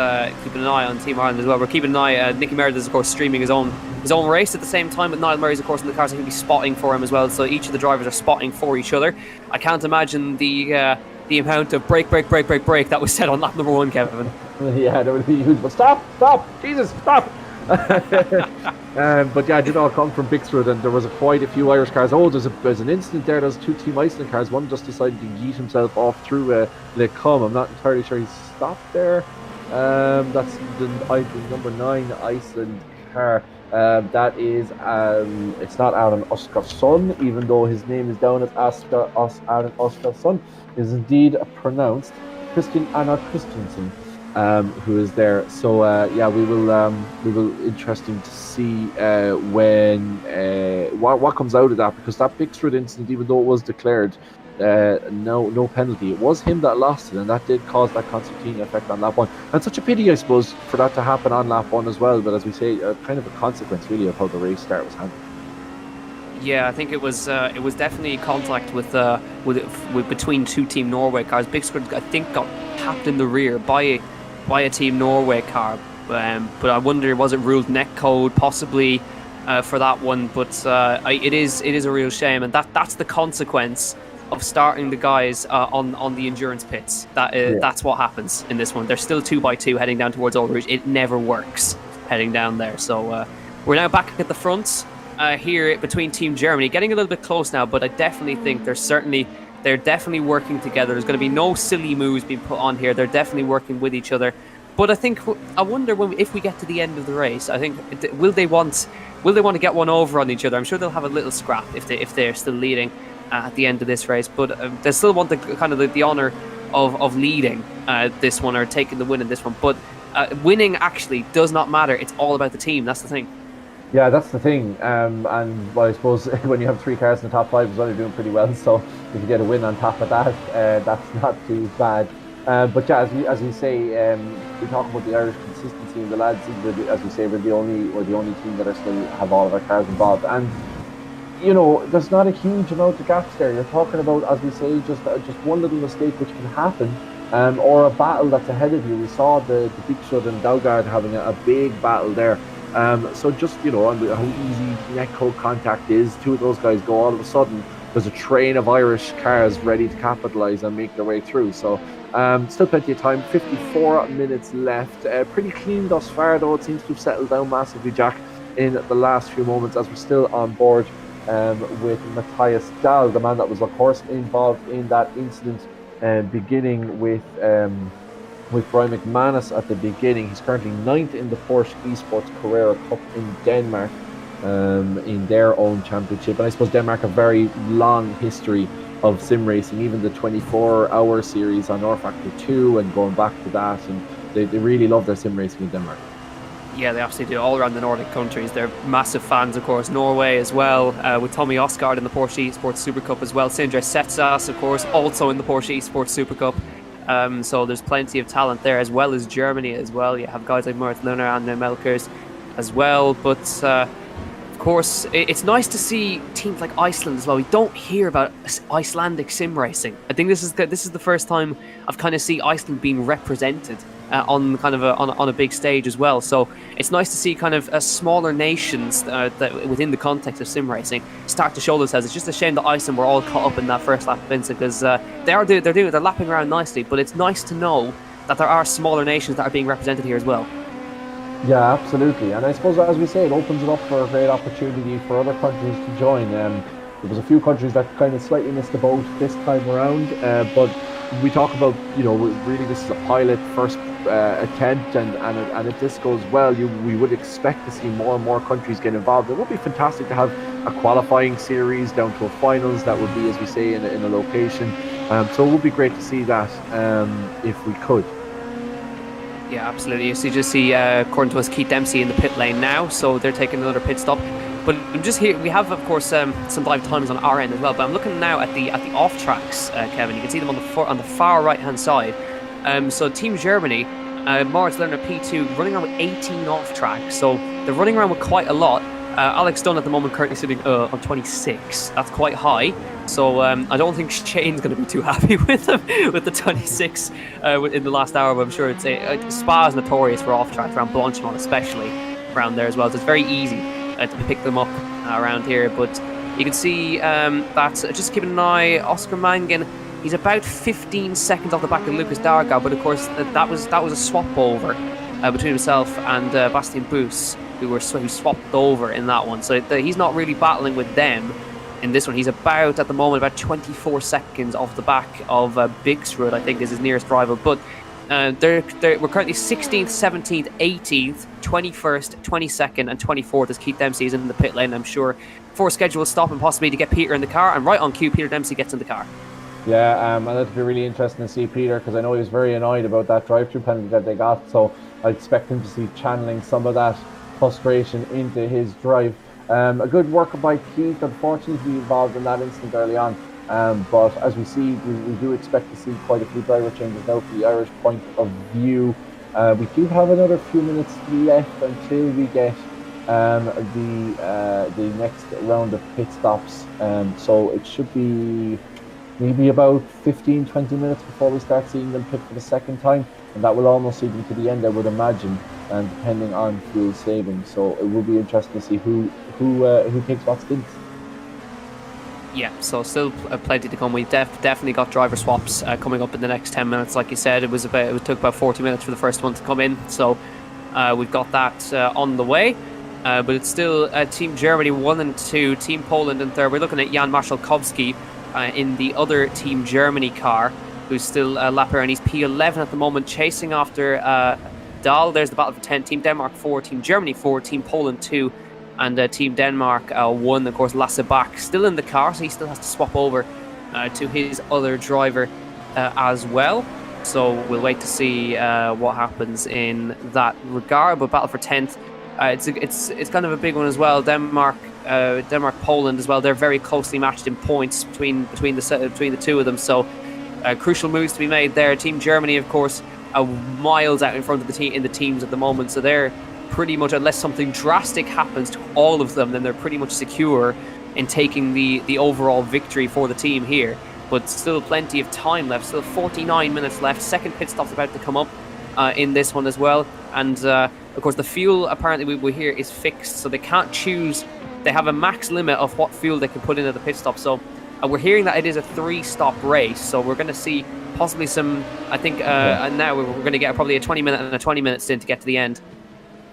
keeping an eye on Team Ireland as well. We're keeping an eye. Nicky Meredith is of course streaming his own race at the same time, but Niall Murray's of course in the car, so he'll be spotting for him as well. So each of the drivers are spotting for each other. I can't imagine the amount of break that was said on lap number 1, Kevin. Yeah, that would be huge. But stop, Jesus, stop. But yeah, it did all come from Bixrud, and there was quite a few Irish cars. There's an incident there. There's two Team Iceland cars. One just decided to yeet himself off through Le Com. I'm not entirely sure he's stopped there. That's the number 9 Iceland car. That is it's not Aaron Oscarsson, even though his name is down as Aaron Oscarsson. Is indeed pronounced Christian Anna Christensen. who is there. So yeah, we will interesting to see when what comes out of that, because that Bixford incident, even though it was declared no penalty, it was him that lost it, and that did cause that concertina effect on lap one. And such a pity, I suppose, for that to happen on lap one as well. But as we say, kind of a consequence really of how the race start was handled. Yeah, I think it was definitely contact with between two Team Norway cars. Bixford, I think, got tapped in the rear by a Team Norway car, but I wonder, was it ruled net code possibly for that one? But it is a real shame, and that's the consequence of starting the guys on the endurance pits. That's what happens in this one. They're still 2x2 heading down towards Old Rouge. It never works heading down there. So we're now back at the front here between Team Germany, getting a little bit close now. But I definitely think they're definitely working together. There's going to be no silly moves being put on here. They're definitely working with each other. But I wonder if we get to the end of the race, I think, will they want to get one over on each other? I'm sure they'll have a little scrap if they're still leading at the end of this race. But they still want the honour of leading this one, or taking the win in this one. But winning actually does not matter. It's all about the team. That's the thing. Yeah, that's the thing. And well, I suppose when you have three cars in the top five as well, you're doing pretty well. So if you get a win on top of that, that's not too bad. But yeah, as we say, we talk about the Irish consistency, and the lads, as we say, we're the only team that are still have all of our cars involved. And you know, there's not a huge amount of gaps there. You're talking about, as we say, just one little mistake which can happen, or a battle that's ahead of you. We saw the Bixrud and Dalgard having a big battle there. So just, you know, how easy net code contact is, two of those guys go, all of a sudden there's a train of Irish cars ready to capitalise and make their way through. So still plenty of time, 54 minutes left. Pretty clean thus far, though. It seems to have settled down massively, Jack, in the last few moments, as we're still on board with Matthias Dahl, the man that was, of course, involved in that incident, beginning with Brian McManus at the beginning. He's currently 9th in the Porsche Esports Carrera Cup in Denmark, in their own championship. And I suppose Denmark have a very long history of sim racing, even the 24-hour series on R Factor 2 and going back to that, and they really love their sim racing in Denmark. Yeah, they absolutely do. All around the Nordic countries, they're massive fans, of course. Norway as well, with Tommy Osgaard in the Porsche Esports Super Cup as well. Sindre Setsas, of course, also in the Porsche Esports Super Cup. So there's plenty of talent there, as well as Germany as well. You have guys like Moritz Lerner and Melkers as well. But of course, it's nice to see teams like Iceland as well. We don't hear about Icelandic sim racing. I think this is the first time I've kind of seen Iceland being represented on kind of on a big stage as well. So it's nice to see kind of smaller nations that within the context of sim racing start to show themselves. It's just a shame that Iceland were all caught up in that first lap of Vincent, because they're lapping around nicely. But it's nice to know that there are smaller nations that are being represented here as well. Yeah, absolutely. And I suppose, as we say, it opens it up for a great opportunity for other countries to join. There was a few countries that kind of slightly missed the boat this time around, but we talk about, you know, really this is a pilot first attempt, and if this goes well, we would expect to see more and more countries get involved. It would be fantastic to have a qualifying series down to a finals that would be, as we say, in a location. So it would be great to see that if we could. Yeah, absolutely. You just see, according to us, Keith Dempsey in the pit lane now, so they're taking another pit stop. But I'm just here. We have, of course, some live times on our end as well. But I'm looking now at the off tracks, Kevin. You can see them on the far right hand side. So Team Germany, Moritz Lerner P2 running around with 18 off tracks. So they're running around with quite a lot. Alex Dunn at the moment currently sitting on 26. That's quite high. So I don't think Shane's going to be too happy with them with the 26 in the last hour. But I'm sure Spa is notorious for off tracks, around Blanchimont especially, around there as well. So it's very easy to pick them up around here. But you can see that, just keeping an eye, Oscar Mangan, he's about 15 seconds off the back of Lucas Dargard, but of course that was a swap over between himself and Bastien Boos, who swapped over in that one. So he's not really battling with them in this one. He's at the moment about 24 seconds off the back of Bixrud, I think is his nearest rival. But we're currently 16th, 17th, 18th, 21st, 22nd and 24th as Keith Dempsey is in the pit lane, I'm sure, for a scheduled stop and possibly to get Peter in the car. And right on cue, Peter Dempsey gets in the car. Yeah, and it'll be really interesting to see Peter, because I know he was very annoyed about that drive-through penalty that they got. So I expect him to see channeling some of that frustration into his drive. A good work by Keith. Unfortunately, he involved in that incident early on. But as we see, we do expect to see quite a few driver changes now from the Irish point of view. We do have another few minutes left until we get the next round of pit stops. So it should be maybe about 15-20 minutes before we start seeing them pit for the second time, and that will almost see them to the end, I would imagine, and depending on fuel savings. So it will be interesting to see who takes what stints. Yeah, so still plenty to come. We definitely got driver swaps coming up in the next 10 minutes. Like you said, it took about 40 minutes for the first one to come in, so we've got that on the way. But it's still Team Germany 1 and 2, Team Poland in third. We're looking at Jan Marszalkowski in the other Team Germany car, who's still lapper, and he's P11 at the moment, chasing after Dahl. There's the battle for 10. Team Denmark 4, Team Germany 4, Team Poland 2, and Team Denmark 1. Of course, Lasse Bach still in the car, so he still has to swap over to his other driver as well. So we'll wait to see what happens in that regard. But battle for 10th, it's kind of a big one as well. Denmark, Poland as well. They're very closely matched in points between the two of them. So crucial moves to be made there. Team Germany, of course, miles out in front of the teams at the moment. So they're pretty much, unless something drastic happens to all of them, then they're pretty much secure in taking the overall victory for the team here. But still plenty of time left. Still 49 minutes left. Second pit stop's about to come up in this one as well. And of course, the fuel apparently we hear is fixed, so they can't choose. They have a max limit of what fuel they can put into the pit stop. So we're hearing that it is a 3-stop race. So we're going to see possibly some, I think, and now we're going to get probably a 20-minute and a 20-minute stint to get to the end.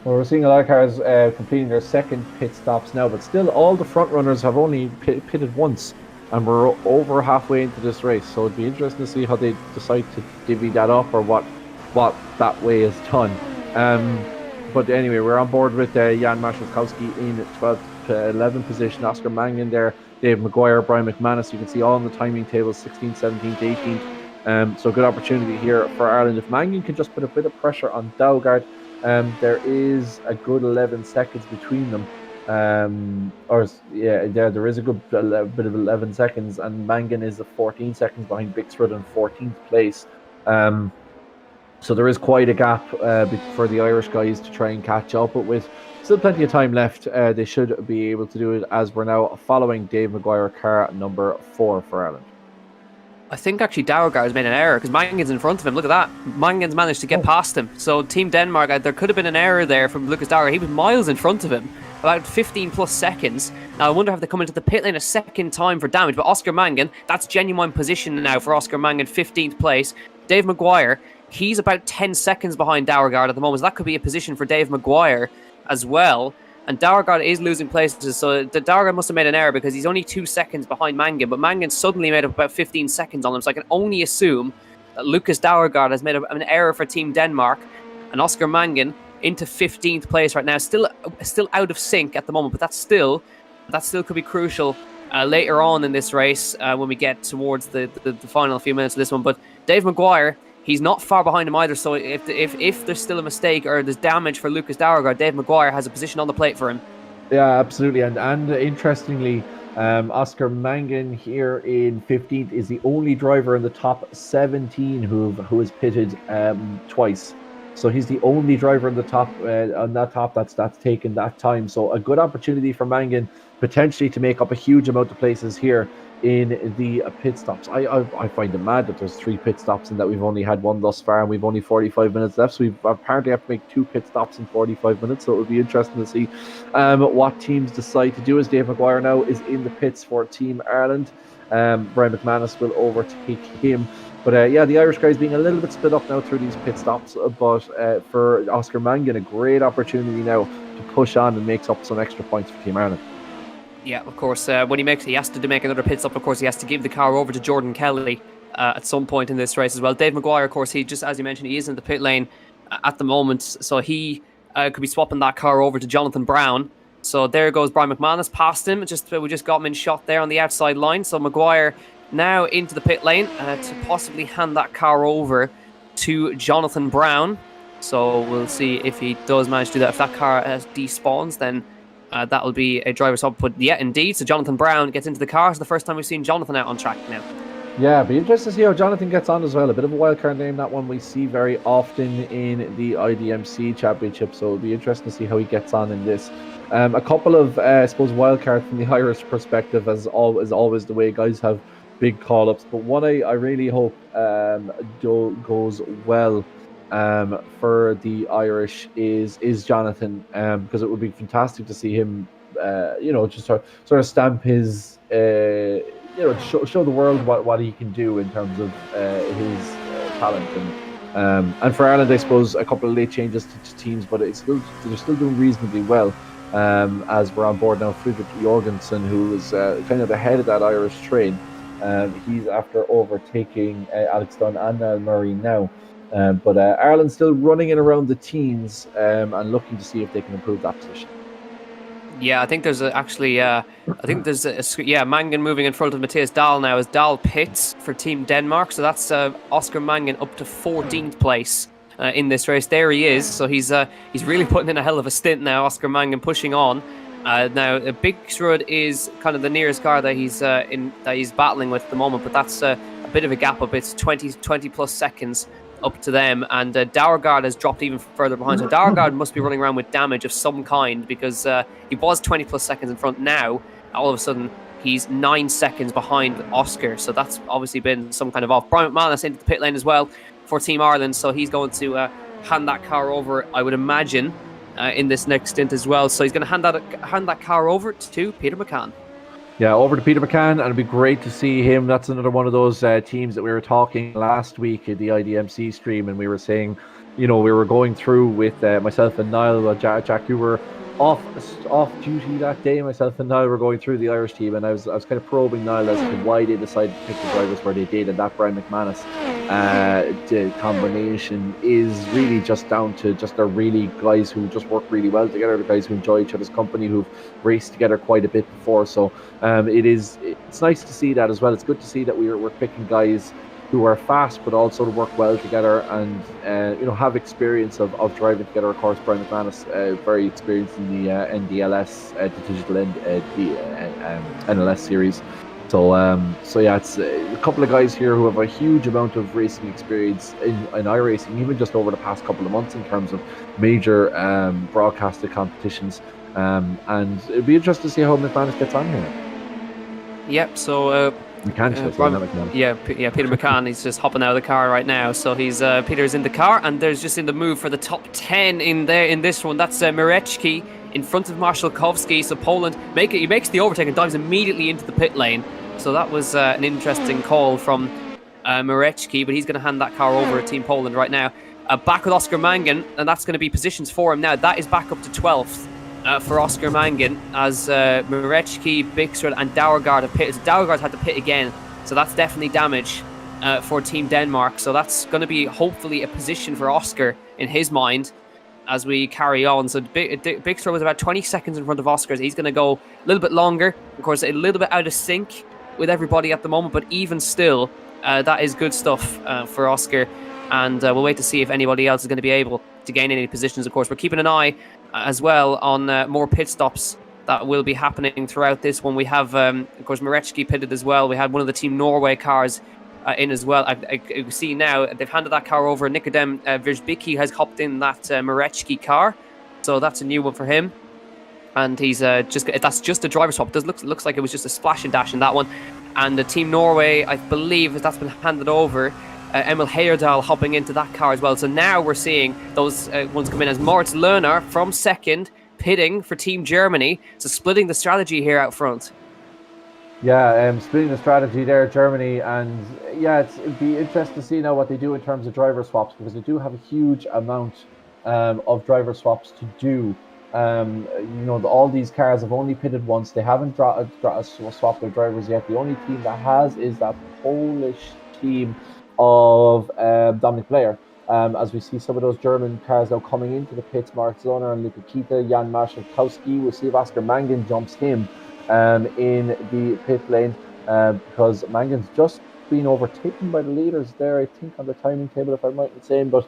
Well, we're seeing a lot of cars completing their second pit stops now, but still all the front runners have only pitted once, and we're over halfway into this race. So it'd be interesting to see how they decide to divvy that up, or what that way is done. But anyway, we're on board with Jan Marszalkowski in 12th to 11th position. Oscar Mangan there, Dave Maguire, Brian McManus. You can see all on the timing table, 16th, 17th, 18th. So good opportunity here for Ireland. If Mangan can just put a bit of pressure on Daugard, there is a good 11 seconds between them. There is a good bit of 11 seconds, and Mangan is 14 seconds behind Bixford in 14th place. So there is quite a gap for the Irish guys to try and catch up, but with still plenty of time left, they should be able to do it, as we're now following Dave Maguire, car number 4 for Ireland. I think actually Daugard has made an error, because Mangan's in front of him. Look at that. Mangan's managed to get past him. So Team Denmark, there could have been an error there from Lucas Daugard. He was miles in front of him, about 15 plus seconds. Now I wonder if they come into the pit lane a second time for damage, but Oscar Mangan, that's genuine position now for Oscar Mangan, 15th place. Dave Maguire, he's about 10 seconds behind Daugard at the moment. So that could be a position for Dave Maguire as well. And Daugard is losing places, so the Daugard must have made an error, because he's only 2 seconds behind Mangan, but Mangan suddenly made up about 15 seconds on him. So I can only assume that Lucas Daugard has made an error for Team Denmark, and Oscar Mangan into 15th place right now. Still out of sync at the moment, but that still could be crucial later on in this race when we get towards the final few minutes of this one. But Dave Maguire, he's not far behind him either, so if there's still a mistake or there's damage for Lucas Daugard, Dave Maguire has a position on the plate for him. Yeah, absolutely. And interestingly, Oscar Mangan here in 15th is the only driver in the top 17 who has pitted twice. So he's the only driver in the top on that top that's taken that time. So a good opportunity for Mangan potentially to make up a huge amount of places here in the pit stops. I find it mad that there's 3 pit stops and that we've only had one thus far, and we've only 45 minutes left. So we apparently have to make 2 pit stops in 45 minutes. So it will be interesting to see what teams decide to do, as Dave Maguire now is in the pits for Team Ireland. Brian McManus will overtake him. But the Irish guys being a little bit split up now through these pit stops. But for Oscar Mangan, a great opportunity now to push on and makes up some extra points for Team Ireland. Yeah, of course. When he has to make another pit stop, of course, he has to give the car over to Jordan Kelly at some point in this race as well. Dave Maguire, of course, he just, as you mentioned, he is in the pit lane at the moment, so he could be swapping that car over to Jonathan Brown. So there goes Brian McManus past him. We just got him in shot there on the outside line. So Maguire now into the pit lane to possibly hand that car over to Jonathan Brown. So we'll see if he does manage to do that. If that car despawns, then that'll be a driver's swap. But yeah, indeed. So Jonathan Brown gets into the car. It's the first time we've seen Jonathan out on track now. Yeah, be interesting to see how Jonathan gets on as well. A bit of a wildcard name, that one we see very often in the IDMC Championship. So it'll be interesting to see how he gets on in this. A couple of, I suppose, wildcard from the Irish perspective, as always the way guys have big call-ups. But one I really hope goes well for the Irish is Jonathan, because it would be fantastic to see him, just sort of stamp his, show the world what he can do in terms of his talent. And for Ireland, I suppose a couple of late changes to teams, but they're still doing reasonably well. As we're on board now, Friedrich Jorgensen, who is kind of the head of that Irish train. He's after overtaking Alex Dunn and Niall Murray now. But Ireland's still running in around the teens and looking to see if they can improve that position. Yeah, I think there's Mangan moving in front of Matthias Dahl now as Dahl pits for Team Denmark. So that's Oscar Mangan up to 14th place in this race. There he is. So he's really putting in a hell of a stint now. Oscar Mangan pushing on. Now, Bixrud is kind of the nearest car that he's battling with at the moment, but that's a bit of a gap up. It's 20 plus seconds up to them, and Dauergaard has dropped even further behind. So Dauergaard must be running around with damage of some kind, because he was 20 plus seconds in front. Now, all of a sudden, he's 9 seconds behind Oscar. So that's obviously been some kind of off. Brian McManus into the pit lane as well for Team Ireland. So he's going to hand that car over, I would imagine, in this next stint as well. So he's going to hand that car over to Peter McCann. Yeah, over to Peter McCann, and it'd be great to see him. That's another one of those teams that we were talking last week at the IDMC stream, and we were saying, we were going through with myself and Niall. Jack, you were off duty that day. Myself and Niall were going through the Irish team, and I was kind of probing Niall as to why they decided to pick the drivers where they did, and that Brian McManus combination is really just down to just they're really guys who just work really well together, the guys who enjoy each other's company, who've raced together quite a bit before. So it's nice to see that as well. It's good to see that we're picking guys who are fast but also to work well together and have experience of driving together. Of course, Brian McManus very experienced in the NDLS, the Digital NLS series. So yeah, it's a couple of guys here who have a huge amount of racing experience in iRacing, even just over the past couple of months in terms of major broadcasted competitions. And it'd be interesting to see how McManus gets on here. Yep. So Peter McCann, he's just hopping out of the car right now. So Peter's in the car, and there's just in the move for the top 10 in this one. That's Mirecki in front of Marszalkowski. So Poland he makes the overtake and dives immediately into the pit lane. So that was an interesting call from Mirecki, but he's going to hand that car over to Team Poland right now. Back with Oscar Mangan, and that's going to be positions for him now. That is back up to 12th. For Oscar Mangan, as Mirecki, Bixrud and Dauergaard have pitted. Dauergaard had to pit again, so that's definitely damage for Team Denmark. So that's going to be hopefully a position for Oscar in his mind as we carry on. So Bixrud was about 20 seconds in front of Oscar. He's going to go a little bit longer. Of course, a little bit out of sync with everybody at the moment, but even still, that is good stuff for Oscar. And we'll wait to see if anybody else is going to be able to gain any positions. Of course, we're keeping an eye as well on more pit stops that will be happening throughout this one. We have, of course, Mirecki pitted as well. We had one of the Team Norway cars in as well. I see now they've handed that car over. Nikodem Virzbicki has hopped in that Mirecki car, so that's a new one for him. And he's that's just a driver swap. It looks like it was just a splash and dash in that one. And the Team Norway, I believe that's been handed over. Emil Heyerdahl hopping into that car as well. So now we're seeing those ones come in as Moritz Lerner from second, pitting for Team Germany. So splitting the strategy here out front. Yeah, splitting the strategy there, Germany. And yeah, it'd be interesting to see now what they do in terms of driver swaps, because they do have a huge amount of driver swaps to do. All these cars have only pitted once. They haven't swapped their drivers yet. The only team that has is that Polish team of Dominic Blair. As we see some of those German cars now coming into the pits, Mark Zoner and Luka Kita, Jan Marszalkowski. We'll see if Oscar Mangan jumps him in the pit lane. because Mangan's just been overtaken by the leaders there, I think, on the timing table, if I'm right in saying. But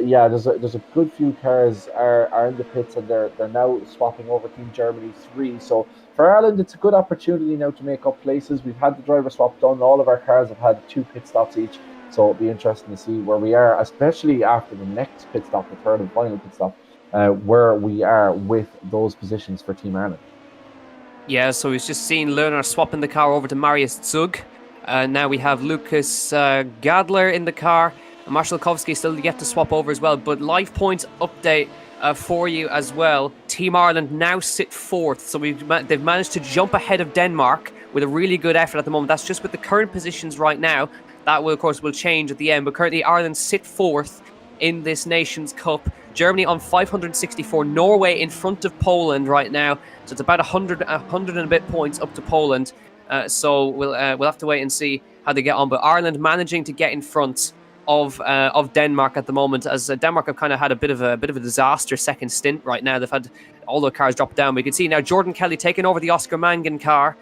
yeah, there's a good few cars are in the pits, and they're now swapping over Team Germany 3. So for Ireland, it's a good opportunity now to make up places. We've had the driver swap done. All of our cars have had 2 pit stops each. So it'll be interesting to see where we are, especially after the next pit stop, the third and final pit stop, where we are with those positions for Team Ireland. Yeah, so we've just seen Lerner swapping the car over to Marius Zug. Now we have Lucas Gadler in the car. Marshalkovsky still yet to swap over as well. But live points update for you as well. Team Ireland now sit 4th. So they've managed to jump ahead of Denmark with a really good effort at the moment. That's just with the current positions right now. That will, of course, will change at the end. But currently Ireland sit 4th in this Nations Cup. Germany on 564. Norway in front of Poland right now. So it's about 100 and a bit points up to Poland. So we'll have to wait and see how they get on. But Ireland managing to get in front of Denmark at the moment, as Denmark have kind of had a bit of a disaster second stint right now. They've had all the cars drop down. We can see now Jordan Kelly taking over the Oscar Mangan car.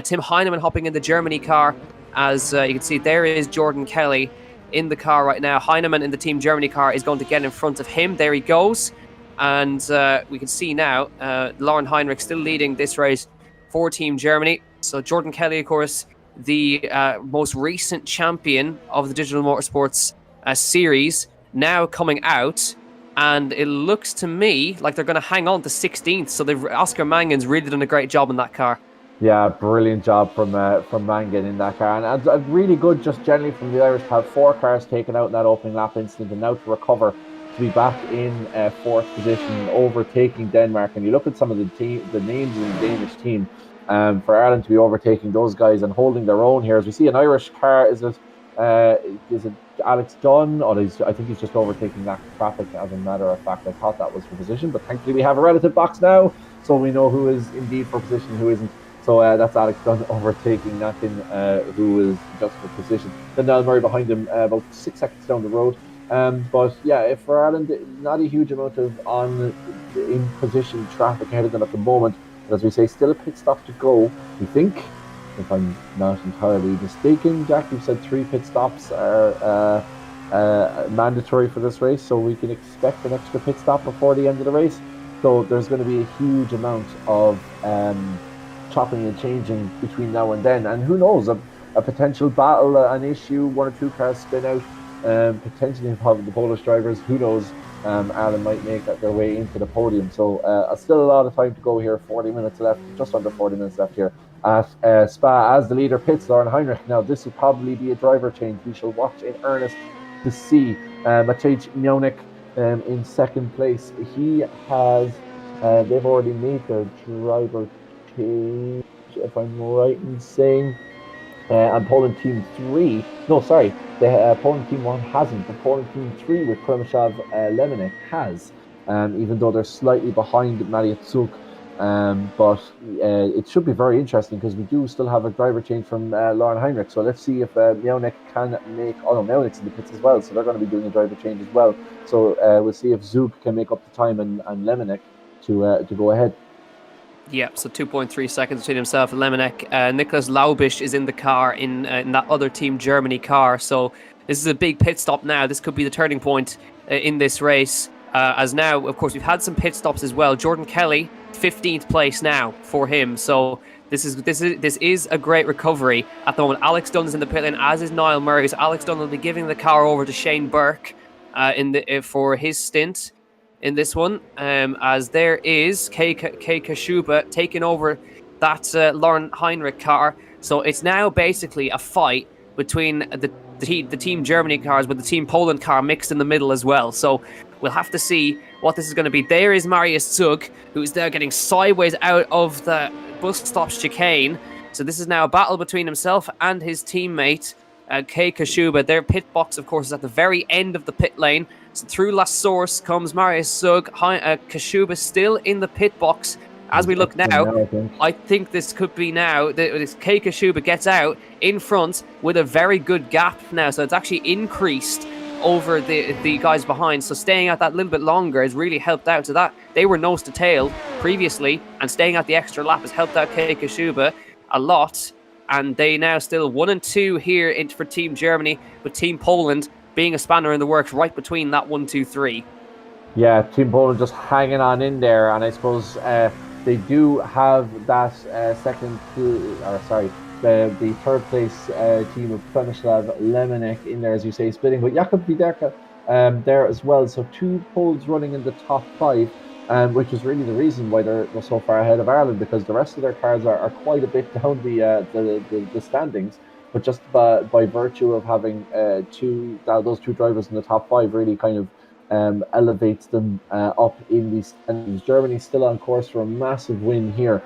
Tim Heinemann hopping in the Germany car. As you can see, there is Jordan Kelly in the car right now. Heinemann in the Team Germany car is going to get in front of him. There he goes. And we can see now Lauren Heinrich still leading this race for Team Germany. So Jordan Kelly, of course, the most recent champion of the Digital Motorsports series, now coming out. And it looks to me like they're going to hang on to 16th. So Oscar Mangan's really done a great job in that car. Yeah, brilliant job from Mangan in that car, and really good just generally from the Irish to have 4 cars taken out in that opening lap incident, and now to recover to be back in 4th position, overtaking Denmark. And you look at some of the names in the Danish team, for Ireland to be overtaking those guys and holding their own here. As we see an Irish car, is it Alex Dunn, or I think he's just overtaking that traffic. As a matter of fact, I thought that was for position, but thankfully we have a relative box now, so we know who is indeed for position and who isn't. So that's Alex Dunn overtaking Nathan, who is just for position. Then Niall Murray behind him, about 6 seconds down the road. But yeah, for Ireland, not a huge amount of in position traffic ahead of them at the moment. But as we say, still a pit stop to go. We think, if I'm not entirely mistaken, Jack, you've said 3 pit stops are mandatory for this race, so we can expect an extra pit stop before the end of the race. So there's going to be a huge amount of chopping and changing between now and then, and who knows, a potential battle, an issue, 1 or 2 cars spin out, potentially involving the Polish drivers. Who knows? Ireland might make their way into the podium. So still a lot of time to go here. 40 minutes left, just under 40 minutes left here at Spa. As the leader pits, Lauren Heinrich. Now this will probably be a driver change. We shall watch in earnest to see. Matej Mionek in 2nd place. He has. They've already made their driver change, if I'm right in saying. And Poland Team 3, no, sorry, the Poland Team 1 hasn't, but Poland Team 3 with Przemysław Lemenek has, even though they're slightly behind Mariusz Zuk. But it should be very interesting, because we do still have a driver change from Lauren Heinrich. So let's see if Mionek can make. Oh no, Mionek's in the pits as well, so they're going to be doing a driver change as well. So we'll see if Zug can make up the time and Lemenek to go ahead. Yeah, so 2.3 seconds between himself and Lemenek. Niklas Laubisch is in the car in that other Team Germany car. So this is a big pit stop now. This could be the turning point in this race. As now, of course, we've had some pit stops as well. Jordan Kelly, 15th place now for him. So this is a great recovery at the moment. Alex Dunn is in the pit lane, as is Niall Murray. So Alex Dunn will be giving the car over to Shane Burke for his stint in this one, as there is Kei Kashuba taking over that Lauren Heinrich car. So it's now basically a fight between the Team Germany cars with the Team Poland car mixed in the middle as well. So we'll have to see what this is going to be. There is Marius Zug, who is there getting sideways out of the bus stop chicane. So this is now a battle between himself and his teammate, Kei Kashuba. Their pit box, of course, is at the very end of the pit lane. So through La Source comes Marius Zug. Kashuba still in the pit box. As we look now, I think this could be now. This Kei Kashuba gets out in front with a very good gap now. So it's actually increased over the guys behind. So staying out that little bit longer has really helped out. So that they were nose to tail previously, and staying out the extra lap has helped out Kei Kashuba a lot. and they now still 1 and 2 here for Team Germany, with Team Poland being a spanner in the works right between that 1, 2, 3. Yeah, Team Poland just hanging on in there, and I suppose they do have that the third place team of Przemysław Lemonek in there, as you say, splitting with Jakub Widerka there as well. So 2 Poles running in the top 5, which is really the reason why they're so far ahead of Ireland, because the rest of their cars are quite a bit down the standings. But just by virtue of having those 2 drivers in the top 5 really kind of elevates them up in these standings. Germany still on course for a massive win here.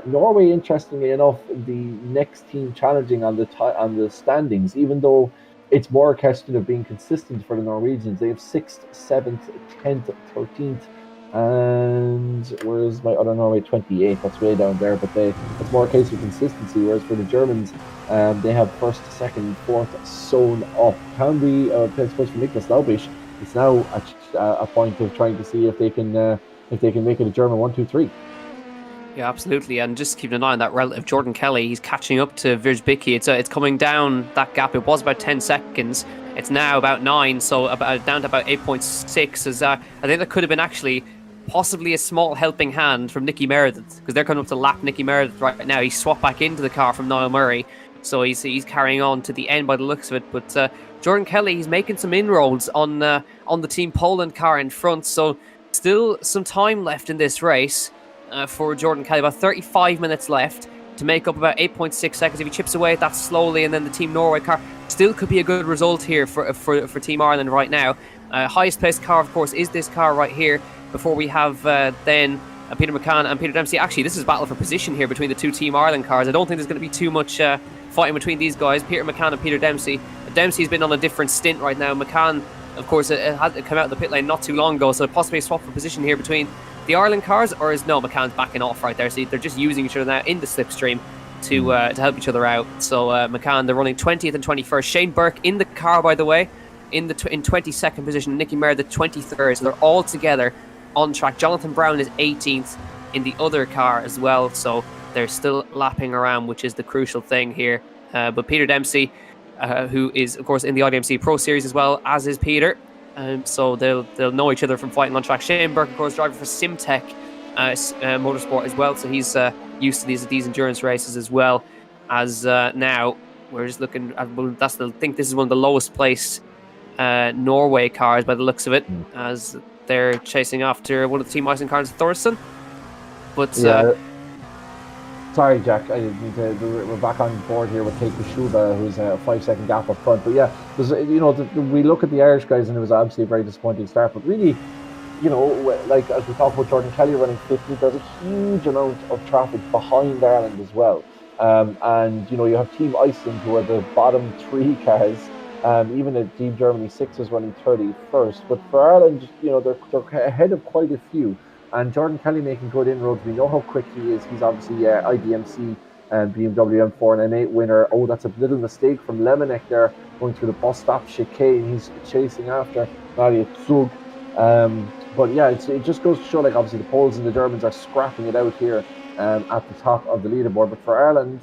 Norway, interestingly enough, the next team challenging on the standings, even though it's more a question of being consistent for the Norwegians. They have 6th, 7th, 10th, 13th, and where's my other Norway? 28th. That's way down there, but it's more a case of consistency. Whereas for the Germans, they have 1st, 2nd, 4th sewn up. Can we, I suppose, for Niklas Laubisch, it's now a point of trying to see if they can make it a German 1, 2, 3. Yeah, absolutely. And just keeping an eye on that relative, Jordan Kelly, he's catching up to Wierzbicki. It's coming down that gap. It was about 10 seconds. It's now about 9, so down to about 8.6. I think that could have been actually possibly a small helping hand from Nicky Meredith, because they're coming up to lap Nicky Meredith right now. He swapped back into the car from Niall Murray, so he's carrying on to the end by the looks of it. But Jordan Kelly, he's making some inroads on the Team Poland car in front, so still some time left in this race for Jordan Kelly. About 35 minutes left to make up about 8.6 seconds. If he chips away at that slowly, and then the Team Norway car still could be a good result here for Team Ireland right now. Highest placed car, of course, is this car right here, before we have then Peter McCann and Peter Dempsey. Actually, this is a battle for position here between the 2 Team Ireland cars. I don't think there's going to be too much fighting between these guys, Peter McCann and Peter Dempsey. Dempsey's been on a different stint right now. McCann, of course, had come out of the pit lane not too long ago, so possibly a swap for position here between the Ireland cars, or McCann's backing off right there, so they're just using each other now in the slipstream to help each other out. So McCann, they're running 20th and 21st. Shane Burke in the car, by the way, in 22nd position. Nicky Meredith 23rd, so they're all together on track. Jonathan Brown is 18th in the other car as well, so they're still lapping around, which is the crucial thing here. But Peter Dempsey, who is of course in the IDMC Pro Series as well, as is Peter, so they'll know each other from fighting on track. Shane Burke, of course, driving for Simtech Motorsport as well, so he's used to these endurance races as well. As now we're just looking at, I think this is one of the lowest placed Norway cars by the looks of it, as they're chasing after one of the Team Iceland cars, Thorsten. But sorry, Jack, I didn't need to. We're back on board here with Keiko Schuba, who's a 5-second gap up front. But yeah, there's, we look at the Irish guys, and it was obviously a very disappointing start. But really, like as we talk about Jordan Kelly running 50, there's a huge amount of traffic behind Ireland as well. And you have Team Iceland, who are the bottom 3 cars. Even at Team Germany 6 is running 31st. But for Ireland, they're ahead of quite a few. And Jordan Kelly making good inroads. We know how quick he is. He's obviously IDMC and BMW M4 and M8 winner. Oh, that's a little mistake from Lemonek there, going through the bus stop chicane. He's chasing after Mariusz Zug. But yeah, it just goes to show, like, obviously the Poles and the Germans are scrapping it out here at the top of the leaderboard. But for Ireland,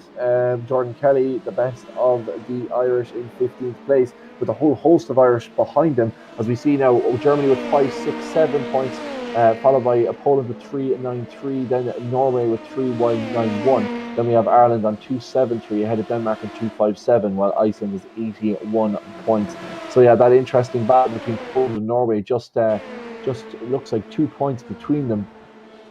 Jordan Kelly, the best of the Irish, in 15th place, with a whole host of Irish behind him. As we see now, Germany with 5, 6, 7 points, followed by Poland with 3.93, then Norway with 3.191. Then we have Ireland on 2.73, ahead of Denmark on 2.57, while Iceland is 81 points. So yeah, that interesting battle between Poland and Norway just looks like 2 points between them,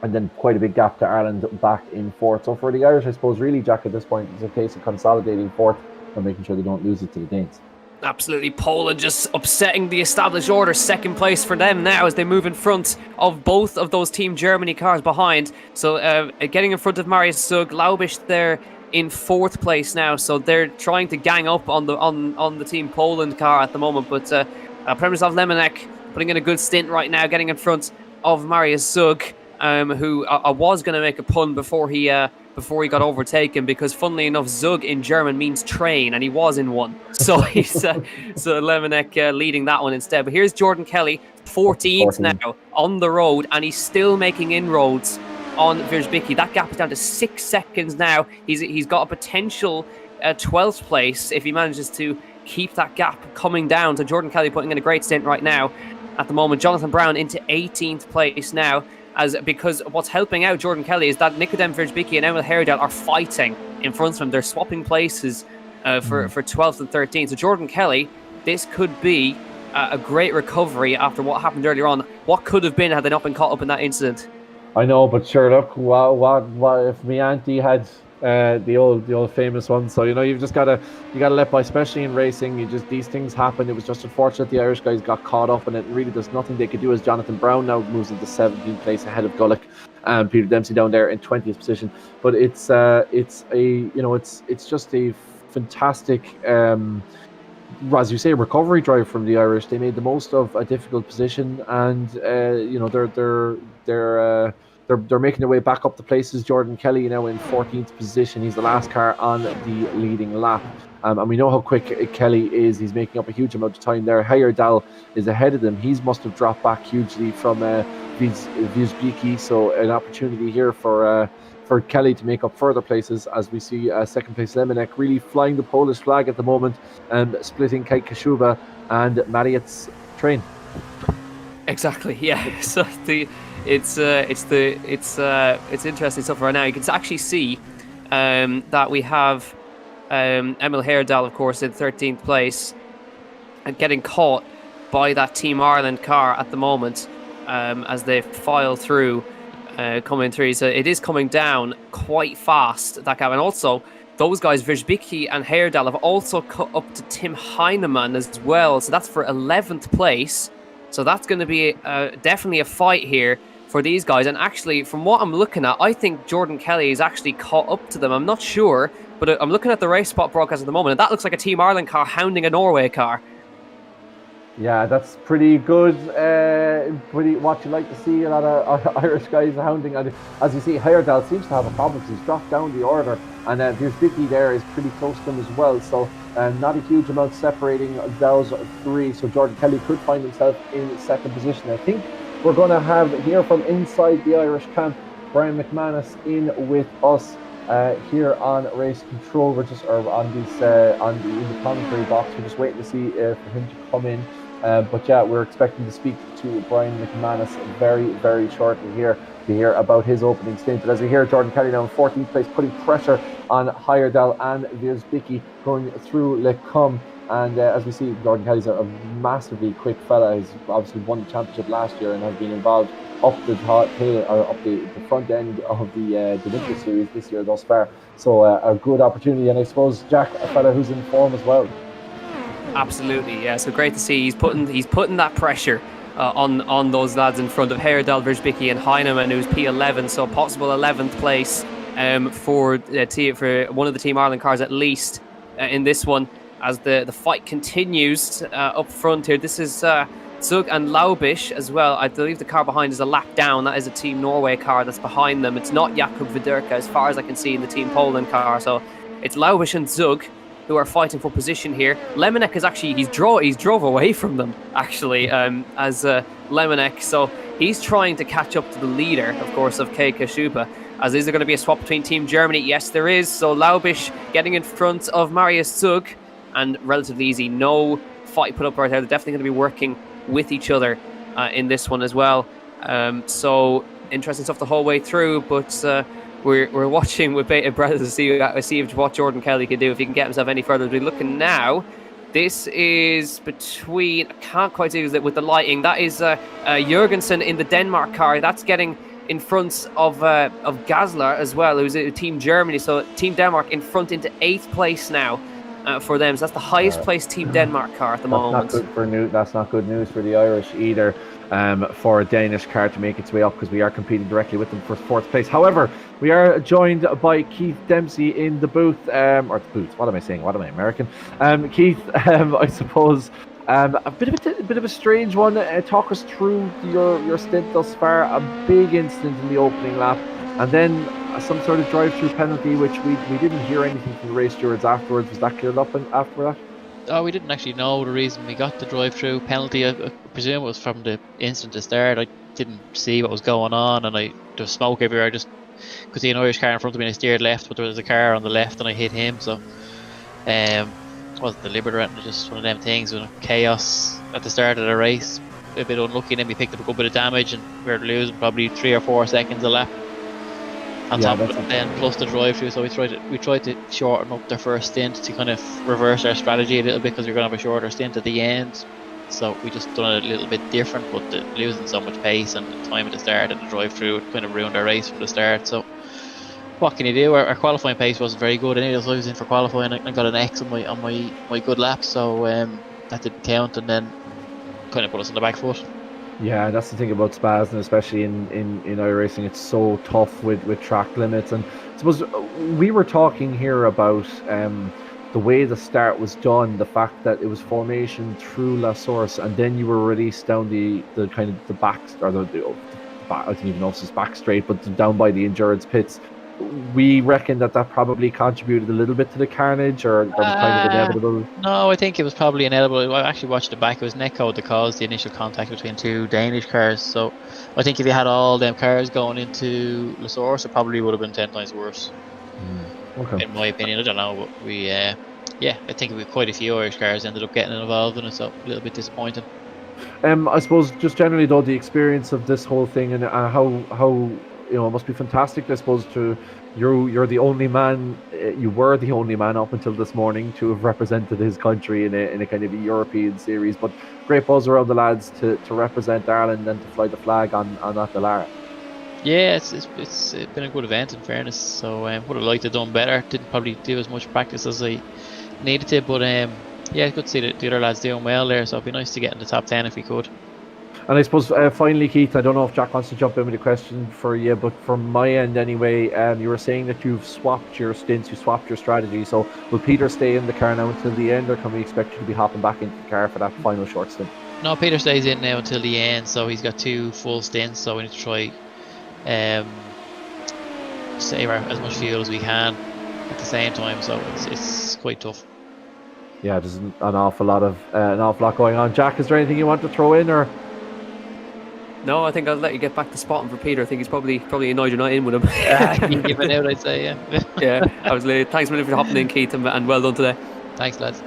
and then quite a big gap to Ireland back in 4th. So for the Irish, I suppose really, Jack, at this point, it's a case of consolidating 4th and making sure they don't lose it to the Danes. Absolutely, Poland just upsetting the established order. 2nd place for them now as they move in front of both of those Team Germany cars behind. So getting in front of Mariusz Zug. Laubisch there in 4th place now, so they're trying to gang up on the Team Poland car at the moment. But Przemysław Lemonek putting in a good stint right now, getting in front of Mariusz Zug, who I was going to make a pun before he got overtaken, because funnily enough, Zug in German means train, and he was in one. So he's so Lemonek leading that one instead. But here's Jordan Kelly, 14th now on the road, and he's still making inroads on Wierzbicki. That gap is down to 6 seconds now. He's got a potential 12th place if he manages to keep that gap coming down. So Jordan Kelly putting in a great stint right now at the moment. Jonathan Brown into 18th place now, because what's helping out Jordan Kelly is that Nikodem Virzbicki and Emil Heyerdahl are fighting in front of him. They're swapping places for 12th and 13th. So Jordan Kelly, this could be a great recovery after what happened earlier on. What could have been had they not been caught up in that incident? I know, but sure, look, what if my auntie had the old famous one? So you've just gotta let by, especially in racing. These things happen. It was just unfortunate the Irish guys got caught up in it. And really, there's nothing they could do. As Jonathan Brown now moves into 17th place ahead of Gulick, and Peter Dempsey down there in 20th position. But it's just a fantastic, as you say, recovery drive from the Irish. They made the most of a difficult position, and they're making their way back up the places. Jordan Kelly now in 14th position. He's the last car on the leading lap. And we know how quick Kelly is. He's making up a huge amount of time there. Heyerdahl is ahead of them. He must have dropped back hugely from Virzbicki. So an opportunity here for Kelly to make up further places, as we see second place Lemonek really flying the Polish flag at the moment, splitting Kate Kashuba and Mariet's train. Exactly, yeah. So it's interesting stuff right now. You can actually see that we have Emil Heyerdahl, of course, in 13th place and getting caught by that Team Ireland car at the moment as they file through, coming through. So it is coming down quite fast, that gap. And also, those guys, Virzbicki and Heyerdahl, have also cut up to Tim Heinemann as well. So that's for 11th place. So that's going to be definitely a fight here for these guys. And actually, from what I'm looking at, I think Jordan Kelly is actually caught up to them. I'm not sure, but I'm looking at the race spot broadcast at the moment, and that looks like a Team Ireland car hounding a Norway car. Yeah, that's pretty good. Pretty what you like to see. A lot of Irish guys hounding. And as you see, Heyerdahl seems to have a problem because he's dropped down the order, and Virzbicki there is pretty close to him as well. So not a huge amount separating those three. So Jordan Kelly could find himself in second position. I think we're going to have here from inside the Irish camp, Brian McManus in with us here on race control. We're just in the commentary box. We're just waiting to see for him to come in. But yeah, we're expecting to speak to Brian McManus very, very shortly here to hear about his opening stint. But as we hear, Jordan Kelly now in 14th place, putting pressure on Heyerdahl and Virzbicki going through Le Com. And as we see, Jordan Kelly's a massively quick fella. He's obviously won the championship last year and has been involved up the tail, or up the front end of the Winter Series this year thus far. So a good opportunity, and I suppose Jack, a fella who's in form as well. Absolutely, yeah. So great to see he's putting that pressure on those lads in front of Heyerdahl, Virzbicki and Heinemann, who's P11, so possible 11th place for one of the Team Ireland cars at least in this one, as the fight continues up front here. This is Zug and Laubisch as well. I believe the car behind is a lap down. That is a Team Norway car that's behind them. It's not Jakub Widerka as far as I can see in the Team Poland car. So it's Laubisch and Zug who are fighting for position here. Lemonek is actually, he's drove away from them actually, as Lemonek. So he's trying to catch up to the leader, of course, of Kei Kashuba. As is there going to be a swap between Team Germany? Yes, there is. So Laubisch getting in front of Marius Zug, and relatively easy. No fight put up right there. They're definitely going to be working with each other in this one as well. So interesting stuff the whole way through, but we're watching with bated breath to see what Jordan Kelly can do, if he can get himself any further. We're looking now. This is between, I can't quite see with the lighting. That is Jurgensen in the Denmark car. That's getting in front of Gasler as well, who's a Team Germany. So Team Denmark in front into 8th place now for them. So that's the highest placed Team Denmark car at the moment. That's not good news for the Irish either. For a Danish car to make its way up, because we are competing directly with them for 4th place. However, we are joined by Keith Dempsey in the booth, or the booth. What am I saying? What am I, American? Keith, I suppose a bit of a strange one. Talk us through your stint thus far. A big incident in the opening lap, and then some sort of drive-through penalty, which we didn't hear anything from the race stewards afterwards. Was that cleared up after that? Oh, we didn't actually know the reason we got the drive-through penalty. I presume it was from the incident to start. I didn't see what was going on, and there was smoke everywhere. I just could see an Irish car in front of me, and I steered left, but there was a car on the left, and I hit him. So Wasn't deliberate or anything, just one of them things. Chaos at the start of the race, a bit unlucky, and then we picked up a good bit of damage, and we were losing probably 3 or 4 seconds a lap. On top of it, then plus the drive through, so we tried to shorten up their first stint to kind of reverse our strategy a little bit, because we are going to have a shorter stint at the end. So we just done it a little bit different, but losing so much pace and the time at the start and the drive through, it kind of ruined our race from the start. So what can you do? Our qualifying pace wasn't very good anyway, so I was in for qualifying and got an X on my good lap, so that didn't count, and then kind of put us on the back foot. Yeah, that's the thing about Spas, and especially in iRacing, it's so tough with track limits. And I suppose we were talking here about the way the start was done, the fact that it was formation through La Source, and then you were released down the kind of the back, or the back, I don't even know if it's back straight, but down by the endurance pits. We reckon that probably contributed a little bit to the carnage, or that was kind of inevitable. No, I think it was probably inevitable. I actually watched it back. It was netcode that caused the initial contact between 2 Danish cars. So I think if you had all them cars going into La Source, it probably would have been 10 times worse. Okay. In my opinion, I don't know, but we, I think we quite a few Irish cars ended up getting involved in it, so a little bit disappointing. I suppose just generally though, the experience of this whole thing, and how it must be fantastic, I suppose, to you're the only man, you were the only man up until this morning to have represented his country in a kind of a European series, but great buzz around the lads to represent Ireland and to fly the flag on that Dallara. Yeah, it's been a good event in fairness, so would have liked to have done better. Didn't probably do as much practice as I needed to, but yeah, it's good to see the other lads doing well there, so it'd be nice to get in the top 10 if we could. And I suppose finally, Keith, I don't know if Jack wants to jump in with a question for you, but from my end anyway, you were saying that you've swapped your stints, you swapped your strategy. So will Peter stay in the car now until the end, or can we expect you to be hopping back into the car for that final short stint? No, Peter stays in now until the end, so he's got 2 full stints, so we need to try save as much fuel as we can at the same time, so it's quite tough. Yeah, there's an awful lot going on. Jack, is there anything you want to throw in, or? No, I think I'll let you get back to spotting for Peter. I think he's probably annoyed you're not in with him. Keep giving out, I'd say, yeah. Yeah, absolutely. Thanks a million for hopping in, Keith, and well done today. Thanks, lads.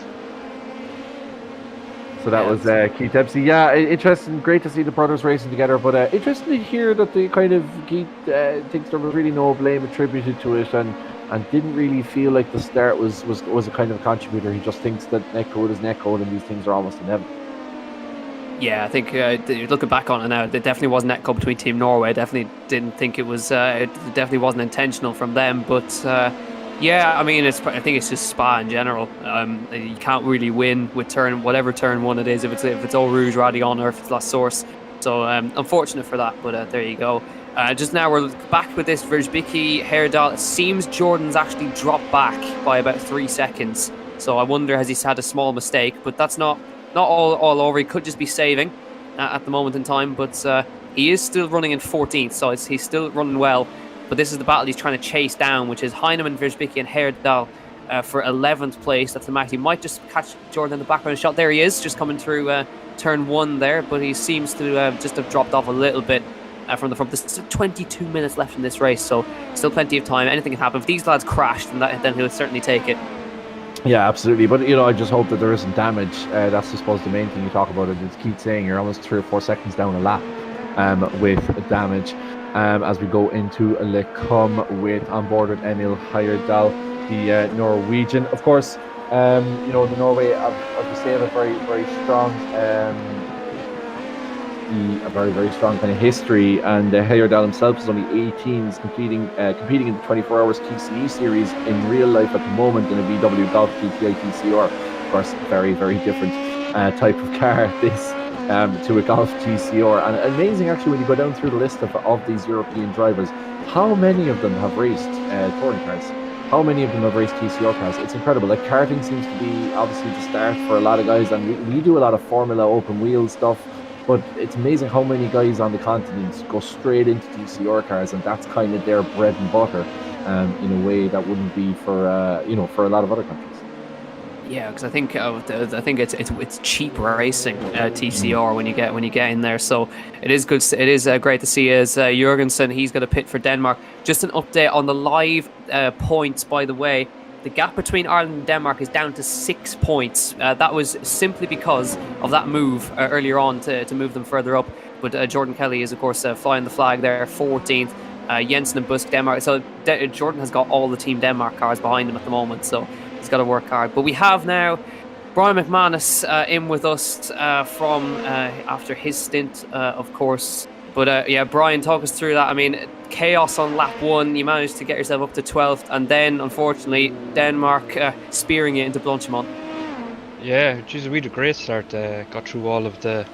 So that was Keith Dempsey. Yeah, interesting. Great to see the brothers racing together, but interesting to hear that the kind of Keith thinks there was really no blame attributed to it, and didn't really feel like the start was a kind of contributor. He just thinks that netcode is netcode, and these things are almost inevitable. Yeah, I think looking back on it now, there definitely wasn't netcode between Team Norway. I definitely didn't think it was. It definitely wasn't intentional from them. But yeah, I mean, I think it's just Spa in general. You can't really win with whatever turn 1 it is. If it's Eau Rouge, Radion, or if it's La Source. So unfortunate for that. But there you go. Just now we're back with this Versbicki Heyerdahl. It seems Jordan's actually dropped back by about 3 seconds. So I wonder, has he had a small mistake? But that's not all over. He could just be saving at the moment in time, but he is still running in 14th, so he's still running well. But this is the battle he's trying to chase down, which is Heinemann, Versbicki and Heyerdahl for 11th place. That's the max. He might just catch Jordan in the background shot. There he is, just coming through turn 1 there, but he seems to just have dropped off a little bit from the front. There's still 22 minutes left in this race, so still plenty of time. Anything can happen. If these lads crashed, then he'll certainly take it. Yeah, absolutely. But I just hope that there isn't damage. That's, I suppose, the main thing you talk about. It is Keith saying you're almost 3 or 4 seconds down a lap with damage. As we go into Le Cum with on board with Emil Heyerdahl, the Norwegian. Of course, the Norway, as we say, have a very, very strong, a very, very strong kind of history. And Heyerdahl himself is only 18, is competing in the 24 Hours TCE series in real life at the moment in a VW Golf GTI TCR. Of course, very, very different type of car this to a Golf TCR. And amazing actually when you go down through the list of these European drivers, how many of them have raced touring cars? How many of them have raced TCR cars? It's incredible. Like, karting seems to be obviously the start for a lot of guys, and we do a lot of Formula open wheel stuff. But it's amazing how many guys on the continent go straight into TCR cars, and that's kind of their bread and butter, in a way that wouldn't be for a lot of other countries. Yeah, because I think it's cheap racing TCR when you get in there. So it is good. It is great to see as Jurgensen, he's got a pit for Denmark. Just an update on the live points, by the way. the gap between Ireland and Denmark is down to 6 points. That was simply because of that move earlier on to move them further up. But Jordan Kelly is, of course, flying the flag there, 14th. Jensen and Busk, Denmark. So Jordan has got all the Team Denmark cars behind him at the moment, so he's got to work hard. But we have now Brian McManus in with us from after his stint, of course. But yeah, Brian, talk us through that. I mean, chaos on lap 1. You managed to get yourself up to 12th, and then, unfortunately, Denmark spearing you into Blanchimont. Yeah, geez, we had a great start. Got through all of the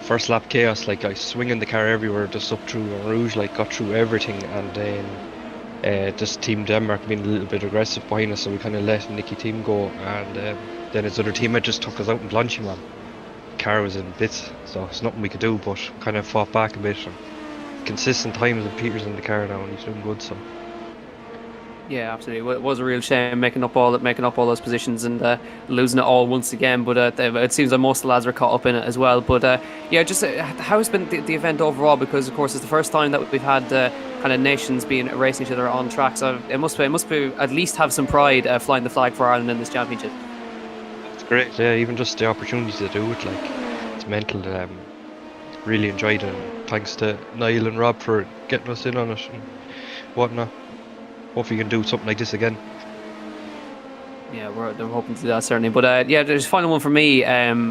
first lap chaos. Like, I swinging the car everywhere, just up through Rouge. Like, got through everything, and then just Team Denmark being a little bit aggressive behind us, so we kind of let Nicky Team go, and then his other teammate just took us out in Blanchimont. Car was in bits, so there's nothing we could do, but kind of fought back a bit. And consistent times, and Peter's in the car now, and he's doing good. So yeah, absolutely. It was a real shame making up all those positions and losing it all once again. But it seems like most of the lads were caught up in it as well. But yeah, just how has been the event overall? Because of course it's the first time that we've had kind of nations being racing each other on track. So it must be at least have some pride flying the flag for Ireland in this championship. it's great. Yeah, even just the opportunity to do it, like, it's mental. Really enjoyed it. And thanks to Niall and Rob for getting us in on it and whatnot. Hopefully, we can do something like this again. Yeah, we're hoping to do that certainly. But yeah, there's a final one for me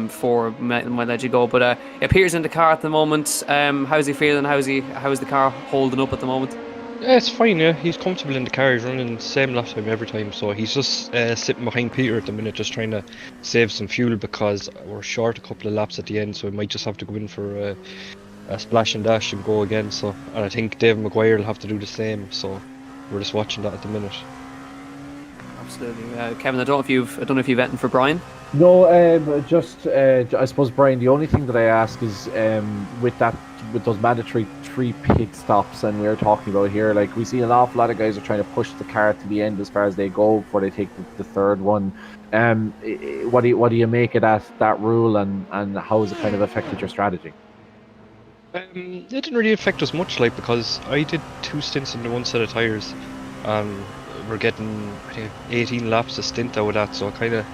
for my let you go. But yeah, Peter's in the car at the moment. How's he feeling? How's the car holding up at the moment? Yeah, it's fine. Yeah, he's comfortable in the car. He's running the same lap time every time. So he's just sitting behind Peter at the minute, just trying to save some fuel because we're short a couple of laps at the end. So we might just have to go in for a splash and dash and go again. So, and I think Dave Maguire will have to do the same. So we're just watching that at the minute. Absolutely, Kevin. I don't know if you've written for Brian. No, I suppose, Brian, the only thing that I ask is with those mandatory 3 pit stops, and we're talking about here, like, we see an awful lot of guys are trying to push the car to the end as far as they go before they take the third one. What do you make of that rule, and how has it kind of affected your strategy? It didn't really affect us much, like, because I did 2 stints in the one set of tyres, and we're getting, I think, 18 laps a stint out of that, so it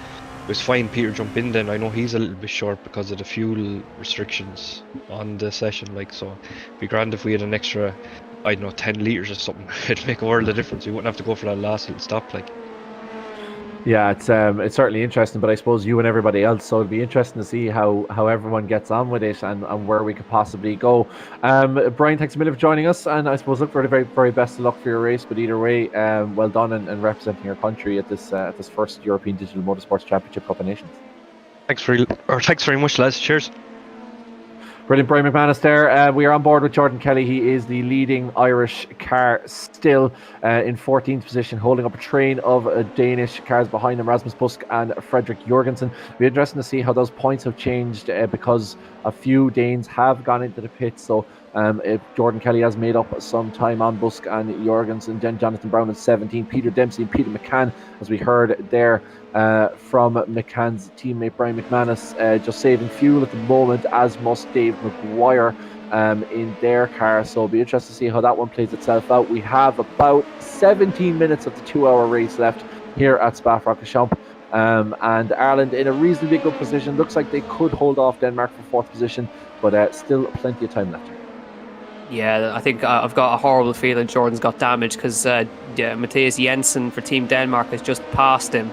was fine. Peter jump in then. I know he's a little bit short because of the fuel restrictions on the session, like, so it'd be grand if we had an extra, I don't know, 10 litres or something. It'd make a world of difference. We wouldn't have to go for that last little stop, like. Yeah, it's certainly interesting, but I suppose you and everybody else, so it'd be interesting to see how everyone gets on with it and where we could possibly go. Brian, thanks a million for joining us, and I suppose look for the very, very best of luck for your race. But either way, well done and representing your country at this first European Digital Motorsports Championship Cup of Nations. Thanks very much, lads. Cheers. Brilliant, Brian McManus there. We are on board with Jordan Kelly. He is the leading Irish car still in 14th position, holding up a train of Danish cars behind him, Rasmus Busk and Fredrik Jorgensen. It'll be interesting to see how those points have changed because a few Danes have gone into the pits. So if Jordan Kelly has made up some time on Busk and Jorgensen, then Jonathan Brown in 17, Peter Dempsey and Peter McCann, as we heard there from McCann's teammate Brian McManus, just saving fuel at the moment, as must Dave Maguire in their car. So it'll be interesting to see how that one plays itself out. We have about 17 minutes of the 2-hour race left here at Spa-Francorchamps. And Ireland in a reasonably good position. Looks like they could hold off Denmark for 4th position, but still plenty of time left. Yeah, I think I've got a horrible feeling Jordan's got damage because Matthias Jensen for Team Denmark has just passed him,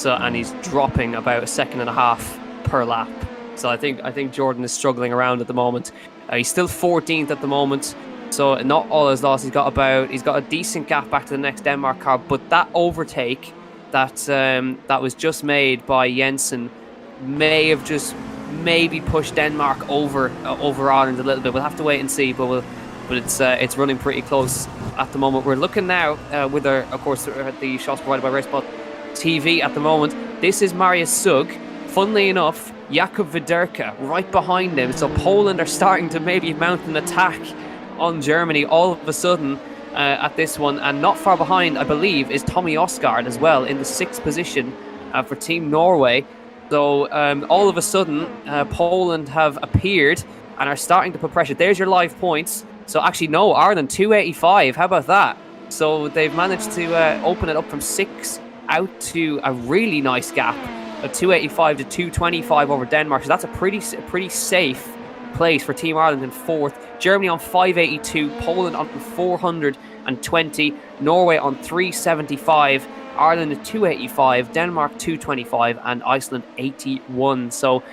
and he's dropping about 1.5 seconds per lap. So I think Jordan is struggling around at the moment. He's still 14th at the moment, so not all is lost. He's got a decent gap back to the next Denmark car, but that overtake that was just made by Jensen may have just maybe pushed Denmark over Ireland a little bit. We'll have to wait and see, but it's running pretty close at the moment. We're looking now with the shots provided by Racebot TV at the moment. This is Marius Sug. Funnily enough, Jakub Widerka right behind him. So Poland are starting to maybe mount an attack on Germany all of a sudden at this one. And not far behind, I believe, is Tommy Osgaard as well in the 6th position for Team Norway. So all of a sudden, Poland have appeared and are starting to put pressure. There's your live points. So actually, no, Ireland 285. How about that? So they've managed to open it up from 6 out to a really nice gap of 285 to 225 over Denmark. So that's a pretty safe place for Team Ireland in fourth. Germany on 582, Poland on 420, Norway on 375, Ireland at 285, Denmark 225, and Iceland 81. So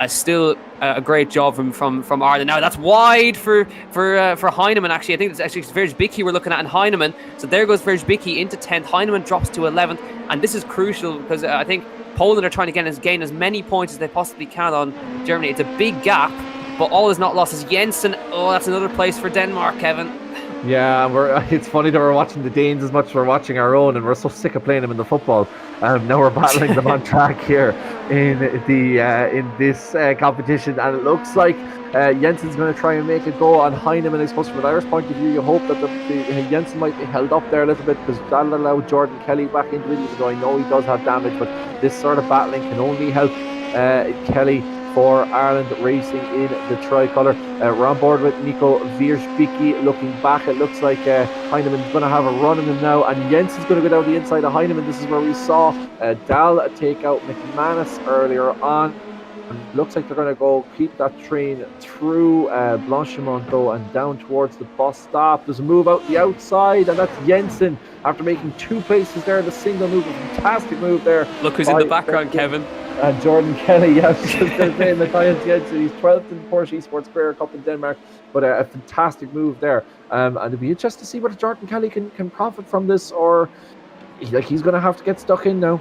still a great job from Ireland. Now that's wide for Heinemann. Actually, I think it's actually Versbicki we're looking at in Heinemann. So there goes Versbicki into 10th. Heinemann drops to 11th, and this is crucial because I think Poland are trying to gain as many points as they possibly can on Germany. It's a big gap, but all is not lost as Jensen. Oh, that's another place for Denmark, Kevin. Yeah, it's funny that we're watching the Danes as much as we're watching our own, and we're so sick of playing them in the football. Now we're battling them on track here in this competition, and it looks like Jensen's going to try and make a go on Heinemann. I suppose from an Irish point of view, you hope that Jensen might be held up there a little bit, because that'll allow Jordan Kelly back into it, even though I know he does have damage, but this sort of battling can only help Kelly for Ireland racing in the tricolour. We're on board with Nico Versbicki. Looking back, it looks like Heinemann's going to have a run in him now, and Jensen's going to go down the inside of Heinemann. This is where we saw Dahl take out McManus earlier on. And looks like they're going to keep that train through Blanchimont though, and down towards the bus stop. There's a move out the outside, and that's Jensen after making 2 places there. The single move, a fantastic move there. Look who's in the background, Kevin. And Jordan Kelly, yes, Matthias Jensen. He's 12th in the Porsche Esports Career Cup in Denmark, but a fantastic move there. And it'll be interesting to see whether Jordan Kelly can profit from this, or he's going to have to get stuck in now.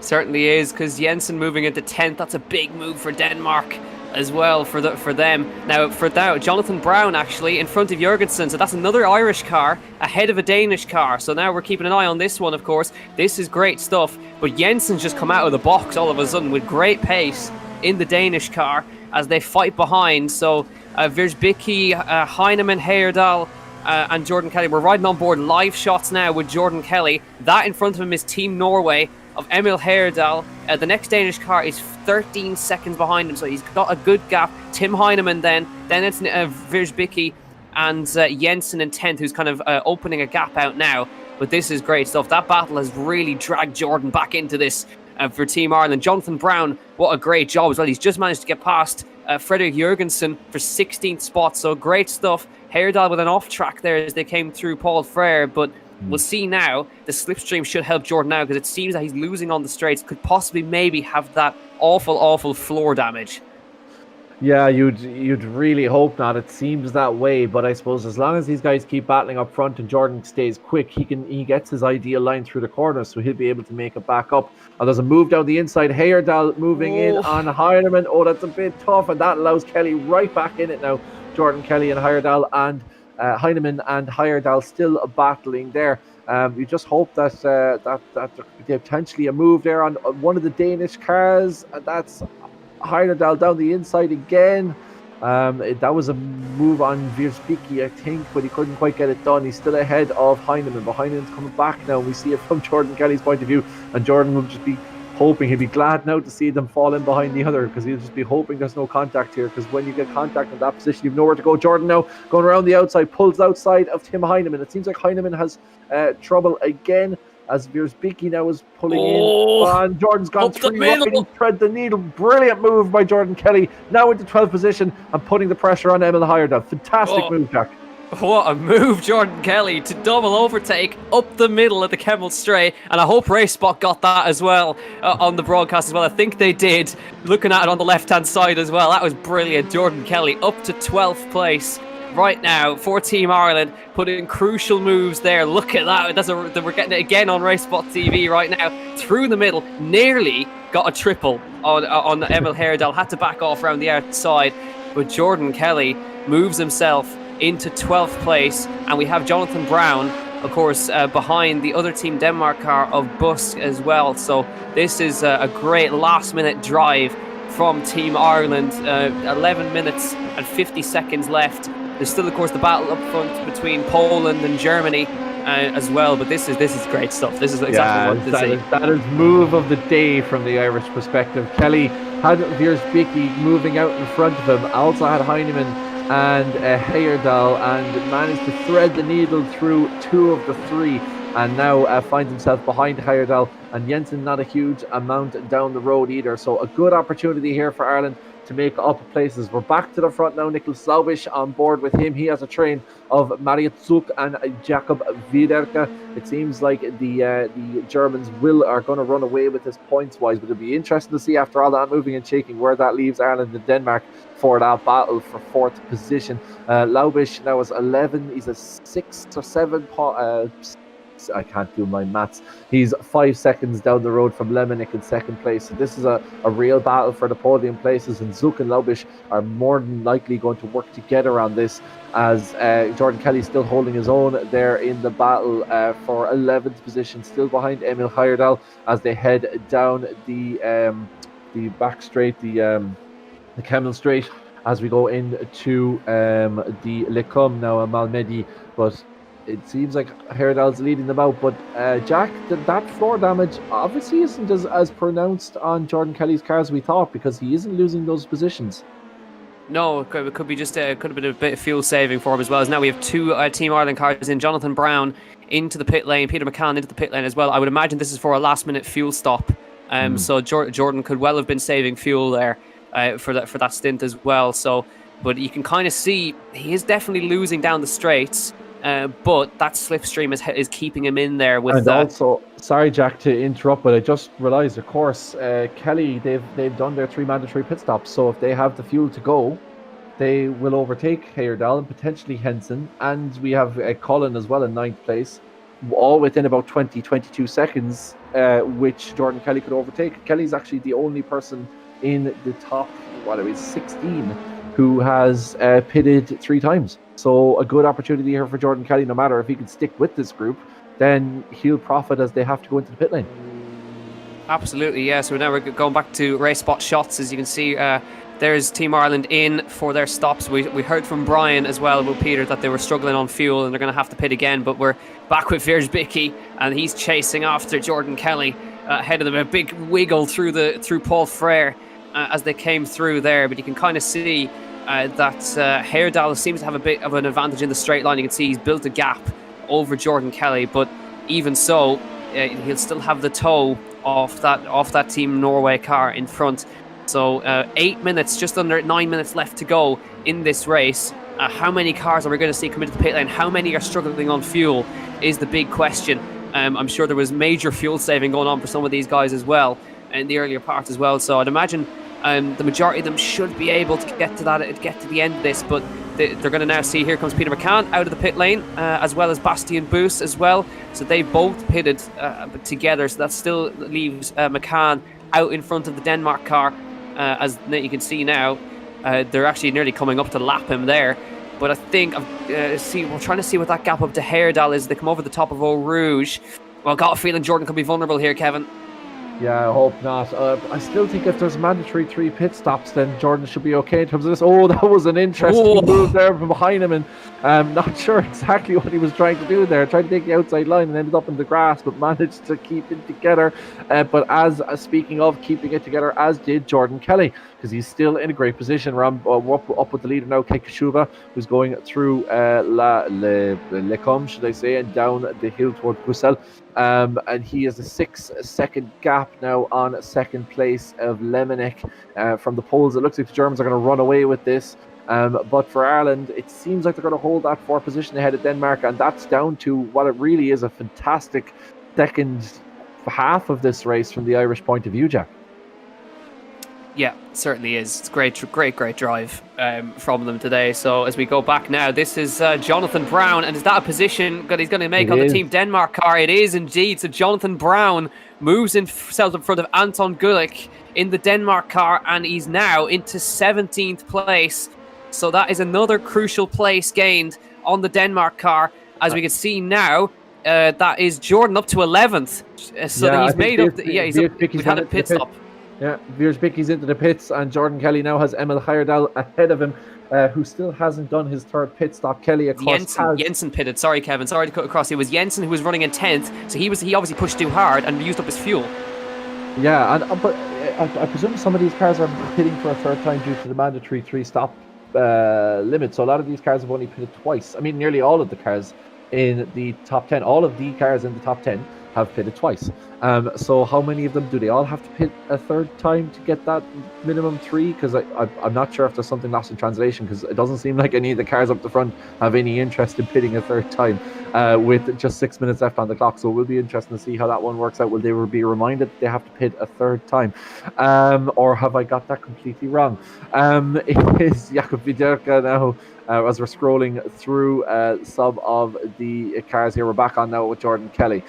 Certainly is, because Jensen moving into 10th, that's a big move for Denmark as well for them. Now, Jonathan Brown actually in front of Jurgensen, so that's another Irish car ahead of a Danish car. So now we're keeping an eye on this one, of course. This is great stuff, but Jensen's just come out of the box all of a sudden with great pace in the Danish car as they fight behind. So Versbicki, Heinemann, Heyerdahl, and Jordan Kelly. We're riding on board live shots now with Jordan Kelly. That in front of him is Team Norway of Emil Heyerdahl. The next Danish car is 13 seconds behind him, so he's got a good gap. Tim Heinemann then it's Versbicki and Jensen in 10th, who's kind of opening a gap out now. But this is great stuff. That battle has really dragged Jordan back into this for Team Ireland. Jonathan Brown, what a great job as well. He's just managed to get past Fredrik Jurgensen for 16th spot, so great stuff. Heyerdahl with an off track there as they came through Paul Frere, but we'll see now. The slipstream should help Jordan now, because it seems that he's losing on the straights. Could possibly maybe have that awful floor damage. Yeah, you'd really hope not. It seems that way, but I suppose as long as these guys keep battling up front and Jordan stays quick, he gets his ideal line through the corner, so he'll be able to make it back up. And there's a move down the inside. Heyerdahl moving in on Heinemann. Oh, that's a bit tough, and that allows Kelly right back in it now. Jordan Kelly and Heyerdahl and Heinemann and Heyerdahl still battling there. We just hope that there could be potentially a move there on one of the Danish cars. That's Heyerdahl down the inside again. That was a move on Versbicki, I think, but he couldn't quite get it done. He's still ahead of Heinemann, but Heinemann's coming back now. We see it from Jordan Kelly's point of view, and Jordan will just be hoping. He'd be glad now to see them fall in behind the other, because he'll just be hoping there's no contact here, because when you get contact in that position, you've nowhere to go. Jordan now going around the outside, pulls outside of Tim Heinemann. It seems like Heinemann has trouble again, as Versbicki now is pulling in. And Jordan's gone through, right, thread the needle. Brilliant move by Jordan Kelly, now into 12th position and putting the pressure on Emil Heyerdahl. Fantastic move, Jack. What a move, Jordan Kelly, to double overtake up the middle at the Kemmel Straight. And I hope RaceSpot got that as well on the broadcast as well. I think they did, looking at it on the left-hand side as well. That was brilliant. Jordan Kelly up to 12th place right now for Team Ireland, putting crucial moves there. Look at that. We're getting it again on RaceSpot TV right now. Through the middle, nearly got a triple on Emil Heyerdahl. Had to back off around the outside. But Jordan Kelly moves himself into 12th place, and we have Jonathan Brown, of course, behind the other Team Denmark car of Busk as well. So this is a great last-minute drive from Team Ireland. 11 minutes and 50 seconds left. There's still, of course, the battle up front between Poland and Germany as well. But this is great stuff. This is exactly what to see. That is move of the day from the Irish perspective. Kelly had Versbicki moving out in front of him. Also had Heinemann and Heyerdahl, and managed to thread the needle through 2 of the 3. and now finds himself behind Heyerdahl and Jensen, not a huge amount down the road either. So a good opportunity here for Ireland to make up places. We're back to the front now. Niklas Laubisch on board with him. He has a train of Marius Zuk and Jakob Wiederke. It seems like the Germans are going to run away with this points-wise, but it'll be interesting to see after all that moving and shaking where that leaves Ireland and Denmark for that battle for 4th position. Laubisch now is 11. He's a 6 or 7 I can't do my maths. He's 5 seconds down the road from Lemanic in 2nd place. So this is a real battle for the podium places, and Zuk and Laubisch are more than likely going to work together on this, as Jordan Kelly still holding his own there in the battle for 11th position, still behind Emil Heyerdahl as they head down the back straight, the Camel Straight, as we go into the Lecum now, Malmedy, but it seems like Heyerdahl's leading them out. But Jack, that floor damage obviously isn't as pronounced on Jordan Kelly's car as we thought, because he isn't losing those positions. No, it could be just could have been a bit of fuel saving for him as well. As now we have 2 Team Ireland cars in. Jonathan Brown into the pit lane, Peter McCann into the pit lane as well. I would imagine this is for a last-minute fuel stop. So Jordan could well have been saving fuel there for that stint as well. So, but you can kind of see he is definitely losing down the straights. But that slipstream is keeping him in there with. And also, sorry Jack to interrupt, but I just realised, of course, Kelly, they've done their 3 mandatory pit stops. So if they have the fuel to go, they will overtake Heyerdahl and potentially Henson, and we have Cullen as well in 9th place, all within about 22 seconds, which Jordan Kelly could overtake. Kelly's actually the only person in the top 16 who has pitted 3 times. So a good opportunity here for Jordan Kelly. No matter if he can stick with this group, then he'll profit as they have to go into the pit lane. Absolutely, yeah. So now we're going back to race spot shots. As you can see, there's Team Ireland in for their stops. We heard from Brian as well about Peter that they were struggling on fuel and they're going to have to pit again. But we're back with Wierzbicki, and he's chasing after Jordan Kelly ahead of them. A big wiggle through Paul Frere as they came through there. But you can kind of see that Heyerdahl seems to have a bit of an advantage in the straight line. You can see he's built a gap over Jordan Kelly, but even so, he'll still have the toe off that Team Norway car in front. So 8 minutes, just under 9 minutes left to go in this race. How many cars are we going to see come into the pit lane? How many are struggling on fuel is the big question. I'm sure there was major fuel saving going on for some of these guys as well in the earlier part as well. So I'd imagine the majority of them should be able to get to the end of this, but they're going to now see, here comes Peter McCann out of the pit lane, as well as Bastien Boos as well. So they both pitted together, so that still leaves McCann out in front of the Denmark car. As you can see now, they're actually nearly coming up to lap him there. But I think we're trying to see what that gap up to Heyerdahl is. They come over the top of Eau Rouge. Well, I've got a feeling Jordan could be vulnerable here, Kevin. Yeah, I hope not. I still think if there's mandatory 3 pit stops, then Jordan should be okay in terms of this. Oh, that was an interesting move there from behind him, and I'm not sure exactly what he was trying to do there. Tried to take the outside line and ended up in the grass, but managed to keep it together. But as speaking of keeping it together, as did Jordan Kelly, because he's still in a great position. We're up with the leader now, Kei Kashuba, who's going through Lecom, should I say, and down the hill toward Bruxelles. And he has a 6-second gap now on 2nd place of Lemanic. From the polls, it looks like the Germans are going to run away with this. But for Ireland, it seems like they're going to hold that 4th position ahead of Denmark, and that's down to what it really is, a fantastic second half of this race from the Irish point of view, Jack. Yeah, it certainly is. It's great drive from them today. So as we go back now, this is Jonathan Brown, and is that a position that he's going to make on the Team Denmark car? It is indeed. So Jonathan Brown moves himself in front of Anton Gulick in the Denmark car, and he's now into 17th place. So that is another crucial place gained on the Denmark car. As we can see now, that is Jordan up to 11th. So yeah, he's made up. We've had a pit stop. Yeah, Wierzbicki's into the pits, and Jordan Kelly now has Emil Heyerdahl ahead of him, who still hasn't done his 3rd pit stop. Kelly, of course, Jensen pitted. Sorry, Kevin. Sorry to cut across. It was Jensen who was running in 10th, so he obviously pushed too hard and used up his fuel. Yeah, but I presume some of these cars are pitting for a 3rd time due to the mandatory 3 stop limit. So a lot of these cars have only pitted twice. I mean, nearly all of the cars in the top 10. All of the cars in the top 10 have pitted twice. So how many of them do they all have to pit a third time to get that minimum 3? Because I'm not sure if there's something lost in translation, because it doesn't seem like any of the cars up the front have any interest in pitting a third time with just 6 minutes left on the clock. So it will be interesting to see how that one works out. Will they be reminded that they have to pit a third time? Or have I got that completely wrong? It is Jakub Widerka now. As we're scrolling through some of the cars here, we're back on now with Jordan Kelly,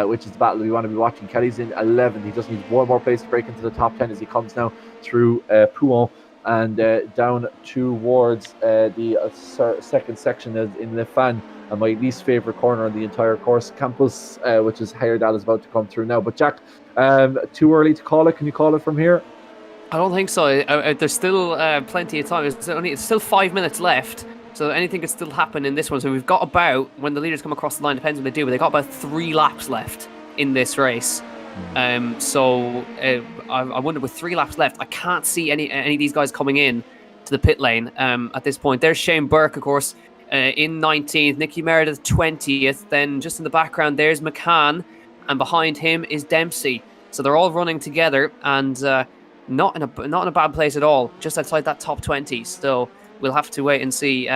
which is the battle we want to be watching. Kelly's in 11. He just needs one more place to break into the top 10 as he comes now through Pouhon and down towards the second section in Le Fan, and my least favourite corner on the entire course, Campus, which is Heyerdahl is about to come through now. But Jack, too early to call it. Can you call it from here? I don't think so. There's still plenty of time. It's still 5 minutes left, so anything could still happen in this one. So we've got about, when the leaders come across the line, depends what they do, but they've got about 3 laps left in this race. So I wonder, with 3 laps left, I can't see any of these guys coming in to the pit lane at this point. There's Shane Burke, of course, in 19th, Nicky Meredith 20th. Then just in the background, there's McCann, and behind him is Dempsey. So they're all running together, and not in a bad place at all, just outside that top 20. So we'll have to wait and see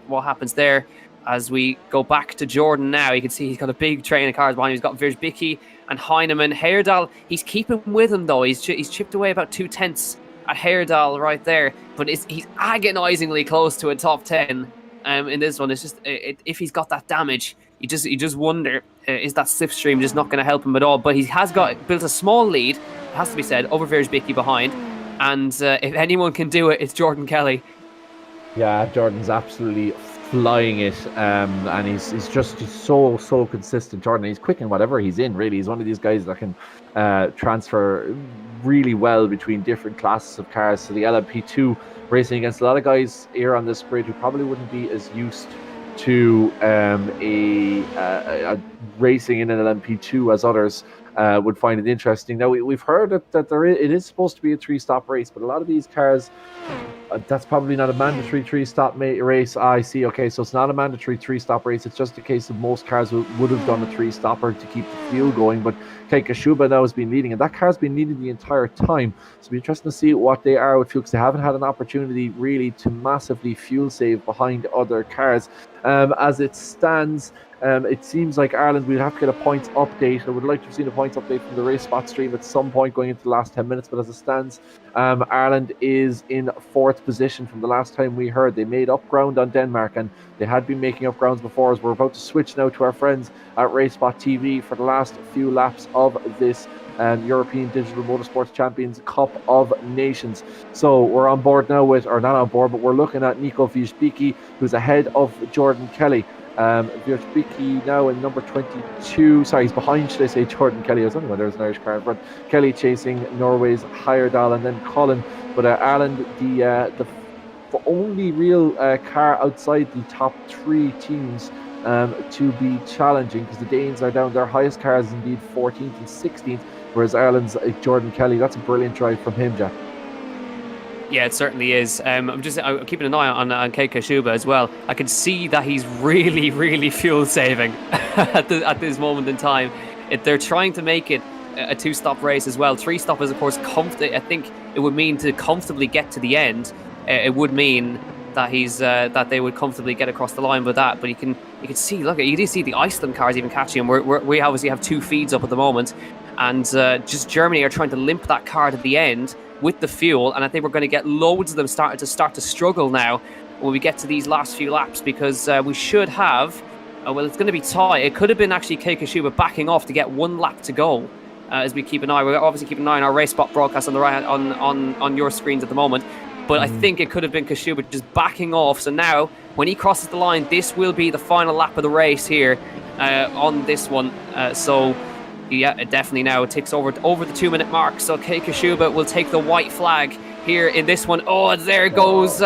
what happens there. As we go back to Jordan now, you can see he's got a big train of cars behind him. He's got Wierzbicki and Heinemann. Heyerdahl, he's keeping with him though. He's chipped away about 2/10 at Heyerdahl right there, but he's agonizingly close to a top 10 in this one. It's just if he's got that damage, you just wonder, is that slipstream just not going to help him at all? But he has built a small lead, it has to be said, over Wierzbicki behind, and if anyone can do it, it's Jordan Kelly. Yeah, Jordan's absolutely flying it, and he's so consistent. Jordan, he's quick in whatever he's in, really. He's one of these guys that can transfer really well between different classes of cars. So the LMP2, racing against a lot of guys here on this grid who probably wouldn't be as used to a racing in an LMP2 as others would find it interesting. Now we've heard that it is supposed to be a 3-stop race, but a lot of these cars, that's probably not a mandatory 3-stop race. I see. Okay, so it's not a mandatory 3-stop race. It's just a case of most cars would have done a 3-stopper to keep the fuel going. But Keika Shuba now has been leading, and that car's been leading the entire time. So it'll be interesting to see what they are with fuel, because they haven't had an opportunity really to massively fuel save behind other cars. As it stands, it seems like Ireland will have to get a points update. I would like to have seen a points update from the race spot stream at some point going into the last 10 minutes, but as it stands, Ireland is in 4th position from the last time we heard. They made up ground on Denmark, and they had been making up grounds before. As we're about to switch now to our friends at RaceSpot TV for the last few laps of this European Digital Motorsports Champions Cup of Nations. So we're on board now with, or not on board, but we're looking at Nico Wierzbicki, who's ahead of Jordan Kelly. Wierzbicki now in number 22. Sorry, he's behind, should I say, Jordan Kelly. I was wondering whether there's an Irish car in front. Kelly chasing Norway's Heyerdahl, and then Cullen. But Ireland, the only real car outside the top 3 teams to be challenging, because the Danes are down. Their highest car is indeed 14th and 16th, whereas Ireland's Jordan Kelly. That's a brilliant drive from him, Jack. Yeah, it certainly is. I'm keeping an eye on Keika Shuba as well. I can see that he's really, really fuel saving at this moment in time. They're trying to make it a 2-stop race as well. 3-stop is, of course, I think it would mean to comfortably get to the end. It would mean that that they would comfortably get across the line with that. But you can see, look, you do see the Iceland cars even catching him. We obviously have 2 feeds up at the moment, and just Germany are trying to limp that car to the end with the fuel, and I think we're going to get loads of them start to struggle now when we get to these last few laps, because we should have well, it's going to be tight. It could have been actually Keika Shuba backing off to get 1 lap to go, as we keep an eye. We're obviously keeping an eye on our race spot broadcast on the right on your screens at the moment, but I think it could have been Kashuba just backing off. So now when he crosses the line, this will be the final lap of the race here on this one. So yeah, it definitely now ticks over the 2-minute mark. So Keika Shuba will take the white flag here in this one. Oh, there goes.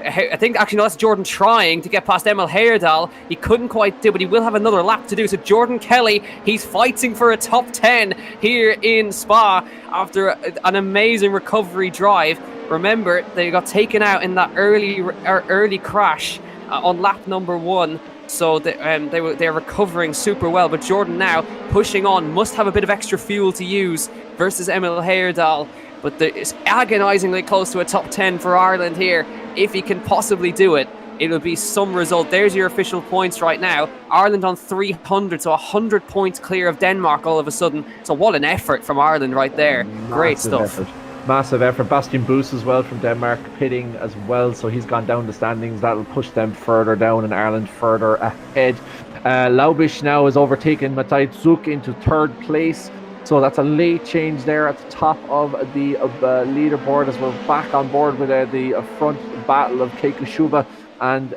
I think actually no, that's Jordan trying to get past Emil Heyerdahl. He couldn't quite do, but he will have another lap to do. So Jordan Kelly, he's fighting for a top 10 here in Spa after an amazing recovery drive. Remember, they got taken out in that early crash on lap number 1. so they're recovering super well. But Jordan now pushing on, must have a bit of extra fuel to use versus Emil Heyerdahl. But it's agonisingly close to a top 10 for Ireland here. If he can possibly do it, it'll be some result. There's your official points right now. Ireland on 300, so 100 points clear of Denmark all of a sudden. So what an effort from Ireland right there. Great stuff. Massive effort. Bastian Boos as well from Denmark pitting as well, so he's gone down the standings. That'll push them further down and Ireland further ahead. Laubisch now has overtaken Matej Zuk into third place. So that's a late change there at the top of the leaderboard as we're back on board with the front battle of Keiko Shuba and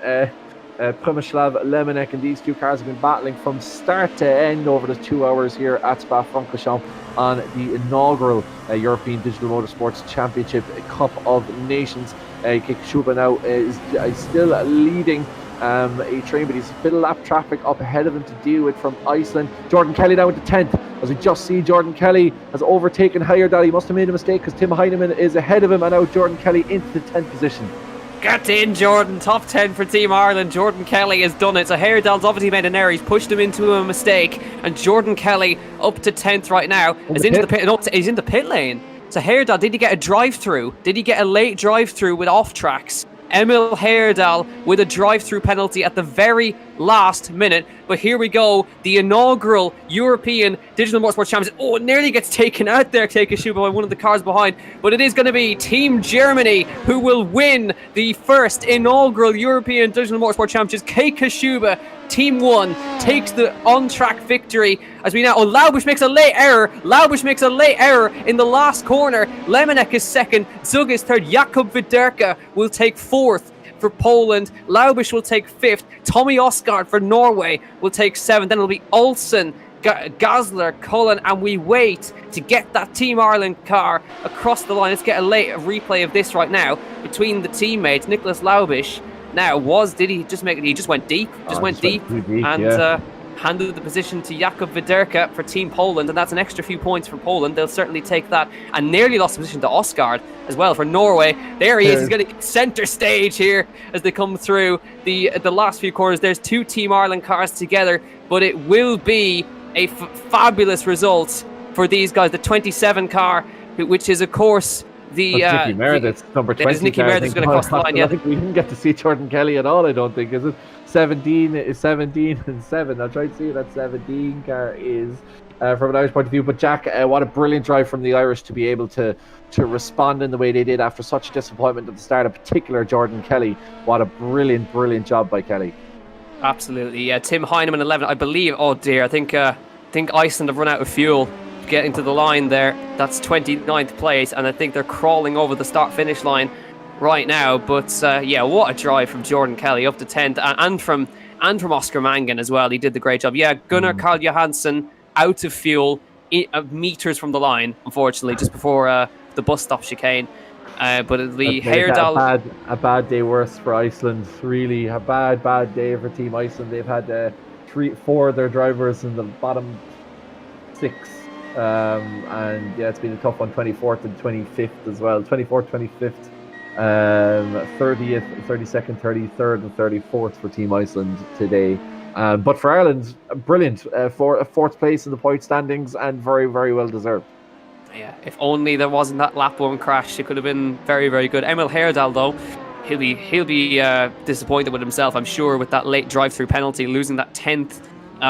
Przemysław Lemonek, and these two cars have been battling from start to end over the 2 hours here at Spa-Francorchamps on the inaugural European Digital Motorsports Championship Cup of Nations. Keiko Shuba now is still leading a train, but he's a bit of lap traffic up ahead of him to deal with from Iceland. Jordan Kelly now into 10th. As we just see, Jordan Kelly has overtaken Heyerdahl. He must have made a mistake because Tim Heinemann is ahead of him, and now Jordan Kelly into the 10th position. Get in, Jordan. Top 10 for Team Ireland. Jordan Kelly has done it. So Heyerdahl's obviously made an error. He's pushed him into a mistake, and Jordan Kelly up to 10th right now is into the pit. No, he's in the pit lane. So Heyerdahl, did he get a drive-through? Did he get a late drive-through with off-tracks? Emil Heyerdahl with a drive-through penalty at the very last minute. But here we go, the inaugural European Digital Motorsport Championship. Oh, it nearly gets taken out there, Keiko Shuba, by one of the cars behind. But it is going to be Team Germany who will win the first inaugural European Digital Motorsport Championship. Keiko Shuba, Team 1, takes the on-track victory. As we now, Laubisch makes a late error. Laubisch makes a late error in the last corner. Lemonek is second. Zug is third. Jakub Widerka will take fourth for Poland. Laubisch will take fifth. Tommy Osgaard for Norway will take seventh. Then it'll be Olsen, Gosler, Cullen, and we wait to get that Team Ireland car across the line. Let's get a replay of this right now between the teammates. Nicholas Laubisch now he just went deep, and handed the position to Jakub Widerka for Team Poland, and that's an extra few points for Poland. They'll certainly take that, and nearly lost the position to Osgaard as well for Norway. There he is. He's going to get center stage here as they come through the last few corners. There's two Team Ireland cars together, but it will be a fabulous result for these guys. The 27 car, which is of course Nicky Meredith's number 20. Nicky Meredith's going to cross the line. Yeah, I think we didn't get to see Jordan Kelly at all. I don't think, is it 17 and 7. I'll try to see what that 17 car is from an Irish point of view. But Jack, what a brilliant drive from the Irish to be able to respond in the way they did after such disappointment at the start. In particular, Jordan Kelly. What a brilliant job by Kelly. Absolutely. Yeah, Tim Heinemann 11, I believe. Oh dear, I think Iceland have run out of fuel getting to the line there. That's 29th place, and I think they're crawling over the start-finish line right now. But yeah, what a drive from Jordan Kelly up to 10th, and from Oscar Mangan as well. He did the great job. Yeah, Gunnar Karl Johansson out of fuel, meters from the line, unfortunately, just before the bus stop chicane. But it'll be Heyerdahl. A bad day worse for Iceland. Really, a bad day for Team Iceland. They've had 4 of their drivers in the bottom 6. And yeah, it's been a tough one. 24th and 25th as well. 24th, 25th, 30th, 32nd, 33rd, and 34th for Team Iceland today. But for Ireland, brilliant for a 4th place in the point standings, and very well deserved. Yeah, if only there wasn't that lap 1 crash, it could have been very good. Emil Heyerdahl, though, he'll be disappointed with himself, I'm sure, with that late drive-through penalty, losing that 10th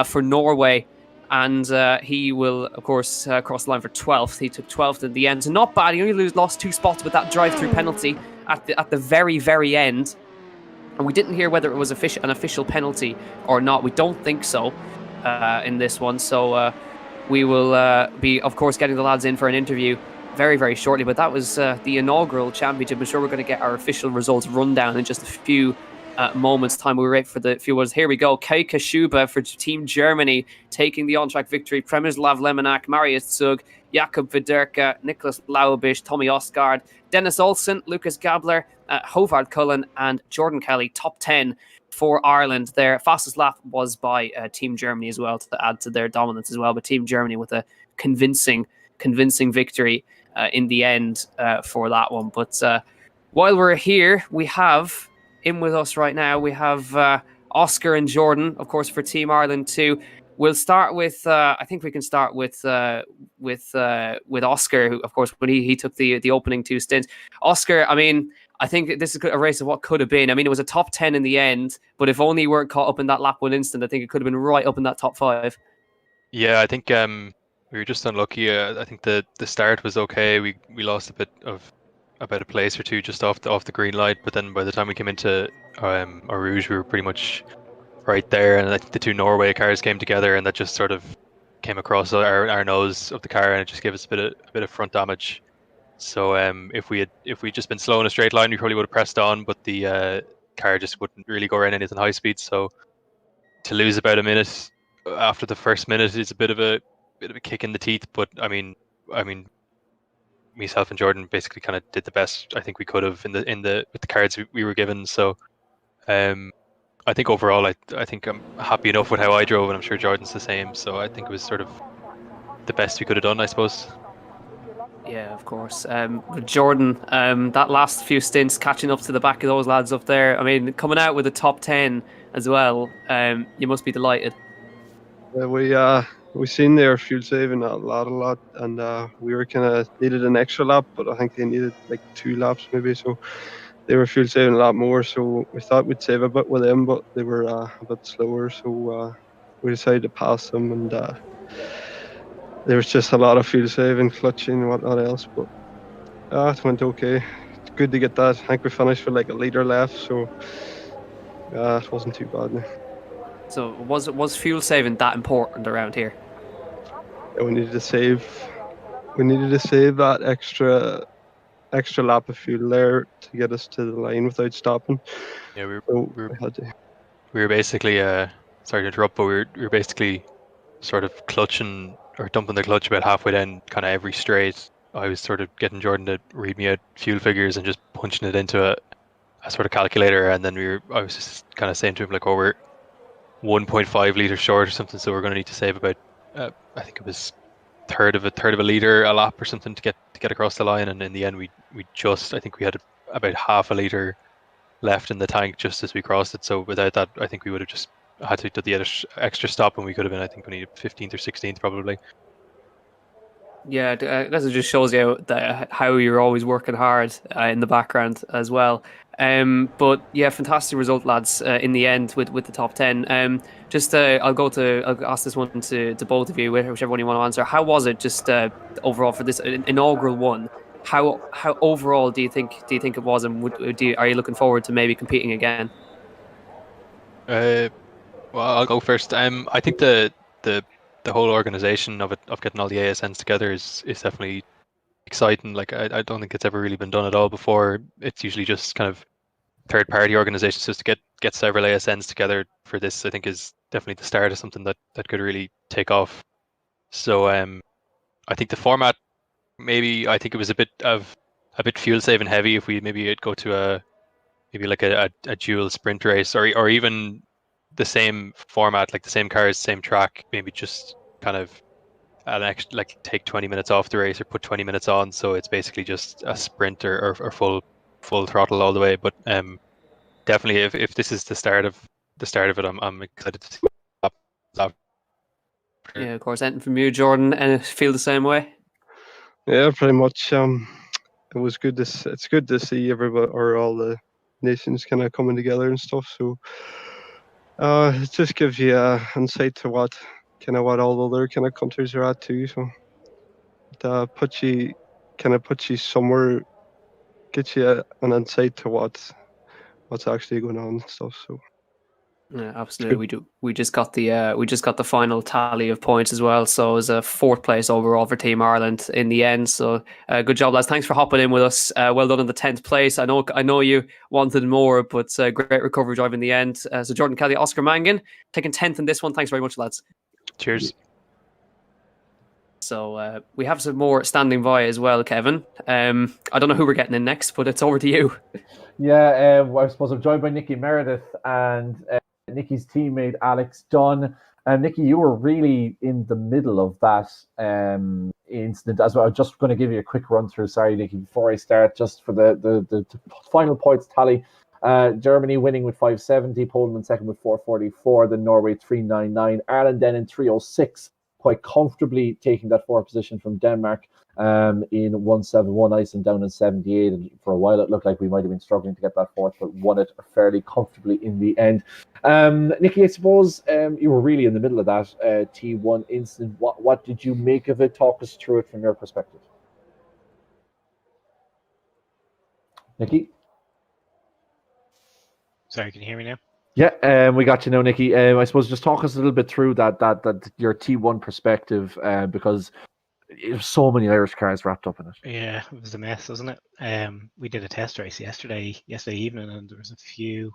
for Norway. And he will, of course, cross the line for 12th. He took 12th in the end. So not bad. He only lost 2 spots with that drive-through penalty at the very end. And we didn't hear whether it was an official penalty or not. We don't think so in this one. So we will be, of course, getting the lads in for an interview very shortly. But that was the inaugural championship. I'm sure we're going to get our official results rundown in just a few moments time. We'll wait for the few words. Here we go. Keiko Shuba for Team Germany taking the on-track victory. Przemysław Lemonek, Marius Zug, Jakub Widerka, Nicholas Laubisch, Tommy Osgaard, Dennis Olsen, Lucas Gabler, Hovard Cullen, and Jordan Kelly. Top 10 for Ireland. Their fastest lap was by Team Germany as well, to add to their dominance as well. But Team Germany with a convincing victory in the end for that one. But while we're here, we have in with us right now, we have Oscar and Jordan, of course, for Team Ireland too. We'll start with. I think we can start with Oscar, who, of course, when he took the opening 2 stints. Oscar, I mean, I think this is a race of what could have been. I mean, it was a top 10 in the end, but if only you weren't caught up in that lap 1 instant, I think it could have been right up in that top 5. Yeah, I think we were just unlucky. I think the start was okay. We lost a bit of about a place or two just off the green light, but then by the time we came into Rouge, we were pretty much right there, and I think the 2 Norway cars came together, and that just sort of came across our nose of the car, and it just gave us a bit of front damage. So if we'd just been slow in a straight line, we probably would have pressed on, but the car just wouldn't really go around anything high speed. So to lose about a minute after the first minute is a bit of a kick in the teeth. But I mean, myself and Jordan basically kind of did the best I think we could have with the cards we were given. So I think overall, I think I'm happy enough with how I drove, and I'm sure Jordan's the same. So I think it was sort of the best we could have done, I suppose. Yeah, of course. With Jordan, that last few stints catching up to the back of those lads up there. I mean, coming out with a top 10 as well. You must be delighted. Yeah, we seen their fuel saving a lot, and we were kind of needed an extra lap, but I think they needed like 2 laps maybe. So they were fuel saving a lot more. So we thought we'd save a bit with them, but they were a bit slower. So we decided to pass them, and there was just a lot of fuel saving, clutching, and whatnot else. But it went okay. It's good to get that. I think we finished with like a litre left, so it wasn't too bad now. So was fuel saving that important around here? Yeah, we needed to save that extra lap of fuel there to get us to the line without stopping. Yeah, we We were basically sorry to interrupt, but we were basically sort of clutching or dumping the clutch about halfway down kind of every straight. I was sort of getting Jordan to read me out fuel figures and just punching it into a sort of calculator, and then I was just kind of saying to him like, oh, we're 1.5 litres short or something, so we're going to need to save about I think it was third of a litre a lap or something to get across the line. And in the end we I think we had about half a litre left in the tank just as we crossed it. So without that, I think we would have just had to do the extra stop, and we could have been, I think, only 15th or 16th probably. Yeah, that just shows you how you're always working hard in the background as well. But yeah, fantastic result, lads. In the end, with the top 10. I'll ask this one to both of you, whichever one you want to answer. How was it just overall for this inaugural one? How overall do you think it was, and are you looking forward to maybe competing again? Well, I'll go first. I think the whole organization of getting all the ASNs together is definitely exciting. Like I don't think it's ever really been done at all before. It's usually just kind of third-party organizations. Just to get several ASNs together for this, I think, is definitely the start of something that could really take off. So I think the format, maybe I think it was a bit fuel saving heavy. If we maybe go to a dual sprint race, or even the same format, like the same cars, same track, maybe just kind of an extra, like take 20 minutes off the race or put 20 minutes on, so it's basically just a sprint or full throttle all the way. But definitely, if this is the start of it, I'm excited to see that. Yeah, of course. Anything from you, Jordan, and feel the same way? Yeah, pretty much. It was good it's good to see everybody, or all the nations, kind of coming together and stuff. So it just gives you insight to what all the other kind of countries are at too. So it puts you somewhere, gets you an insight to what's actually going on and stuff. So yeah, absolutely. We just got the final tally of points as well. So it was a 4th place overall for Team Ireland in the end. So good job, lads. Thanks for hopping in with us. Well done in the 10th place. I know you wanted more, but great recovery drive in the end. So Jordan Kelly, Oscar Mangan, taking 10th in this one. Thanks very much, lads. Cheers. So we have some more standing by as well, Kevin. I don't know who we're getting in next, but it's over to you. Yeah, I suppose I'm joined by Nicky Meredith and Nicky's teammate Alex Dunn. Nicky, you were really in the middle of that incident as well. I'm just going to give you a quick run through. Sorry, Nicky, before I start, just for the final points tally. Germany winning with 570, Poland in second with 444, then Norway 399, Ireland then in 306, quite comfortably taking that fourth position from Denmark in 171, Iceland down in 78, and for a while it looked like we might have been struggling to get that fourth, but won it fairly comfortably in the end. Nikki, I suppose you were really in the middle of that T1 incident. What did you make of it? Talk us through it from your perspective. Nikki? Sorry, can you hear me now? Yeah, we got you now, Nikki. I suppose just talk us a little bit through that your T1 perspective, because there's so many Irish cars wrapped up in it. Yeah, it was a mess, wasn't it? We did a test race yesterday evening, and there was a few,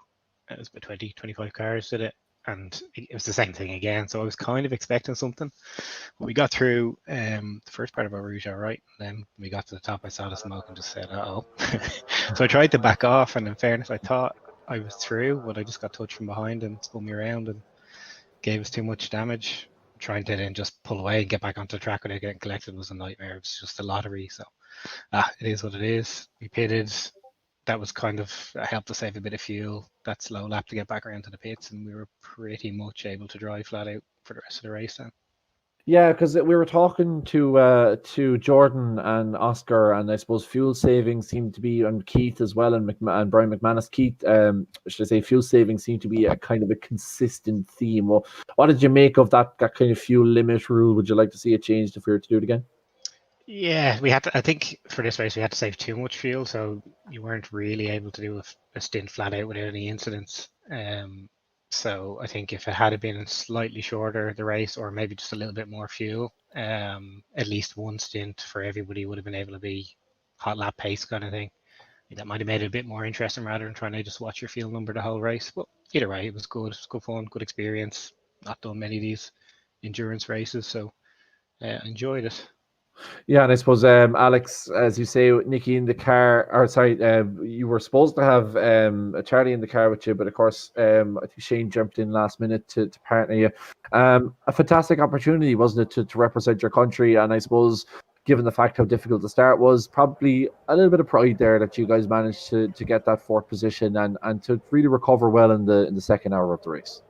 it was about 20, 25 cars did it, and it was the same thing again. So I was kind of expecting something. We got through the first part of our route all right, and then we got to the top, I saw the smoke and just said, uh-oh. So I tried to back off, and in fairness, I thought I was through, but I just got touched from behind and spun me around and gave us too much damage. Trying to then just pull away and get back onto the track without getting collected was a nightmare. It was just a lottery. So it is what it is. We pitted. That was kind of helped us save a bit of fuel. That slow lap to get back around to the pits, and we were pretty much able to drive flat out for the rest of the race then. Yeah, because we were talking to Jordan and Oscar, and I suppose fuel saving seemed to be, and Keith as well, and Brian McManus. Keith, should I say, fuel saving seemed to be a kind of a consistent theme. Well, what did you make of that kind of fuel limit rule? Would you like to see it changed if we were to do it again? Yeah, we had to. I think for this race we had to save too much fuel, so you weren't really able to do a stint flat out without any incidents. So I think if it had been slightly shorter, the race, or maybe just a little bit more fuel, at least one stint for everybody would have been able to be hot lap pace kind of thing. That might have made it a bit more interesting rather than trying to just watch your fuel number the whole race. But either way, it was good. It was good fun, good experience. Not done many of these endurance races, so enjoyed it. Yeah, and I suppose, Alex, as you say, Nikki in the car, or sorry, you were supposed to have Charlie in the car with you, but of course, I think Shane jumped in last minute to partner you. A fantastic opportunity, wasn't it, to represent your country? And I suppose, given the fact how difficult the start was, probably a little bit of pride there that you guys managed to get that fourth position and to really recover well in the second hour of the race.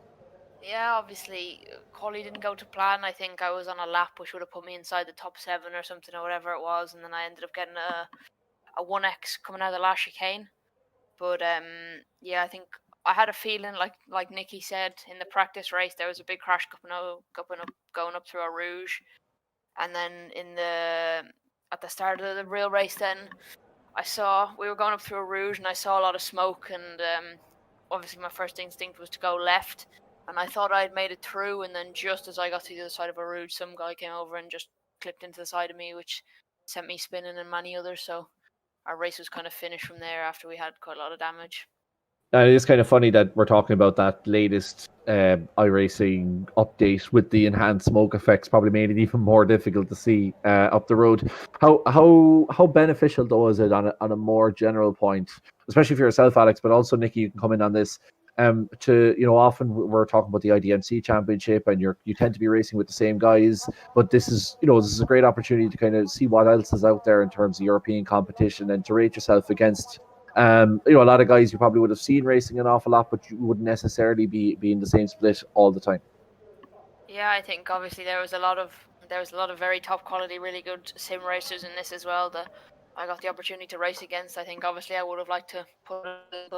Yeah, obviously, quali didn't go to plan. I think I was on a lap which would have put me inside the top 7 or something, or whatever it was, and then I ended up getting a 1x coming out of the last chicane. But yeah, I think I had a feeling, like Nikki said, in the practice race there was a big crash going up through a Rouge, and then at the start of the real race, then we were going up through a Rouge, and I saw a lot of smoke, and obviously my first instinct was to go left. And I thought I'd made it through, and then just as I got to the other side of a Rouge, some guy came over and just clipped into the side of me, which sent me spinning and many others. So our race was kind of finished from there after we had quite a lot of damage. It is kind of funny that we're talking about that latest iRacing update with the enhanced smoke effects. Probably made it even more difficult to see up the road. How beneficial though is it on a more general point, especially for yourself, Alex, but also Nikki, you can come in on this. Often we're talking about the IDMC championship, and you tend to be racing with the same guys, but this is a great opportunity to kind of see what else is out there in terms of European competition and to rate yourself against a lot of guys you probably would have seen racing an awful lot, but you wouldn't necessarily be in the same split all the time. Yeah, I think obviously there was a lot of very top quality, really good sim racers in this as well that I got the opportunity to race against. I think obviously I would have liked to put it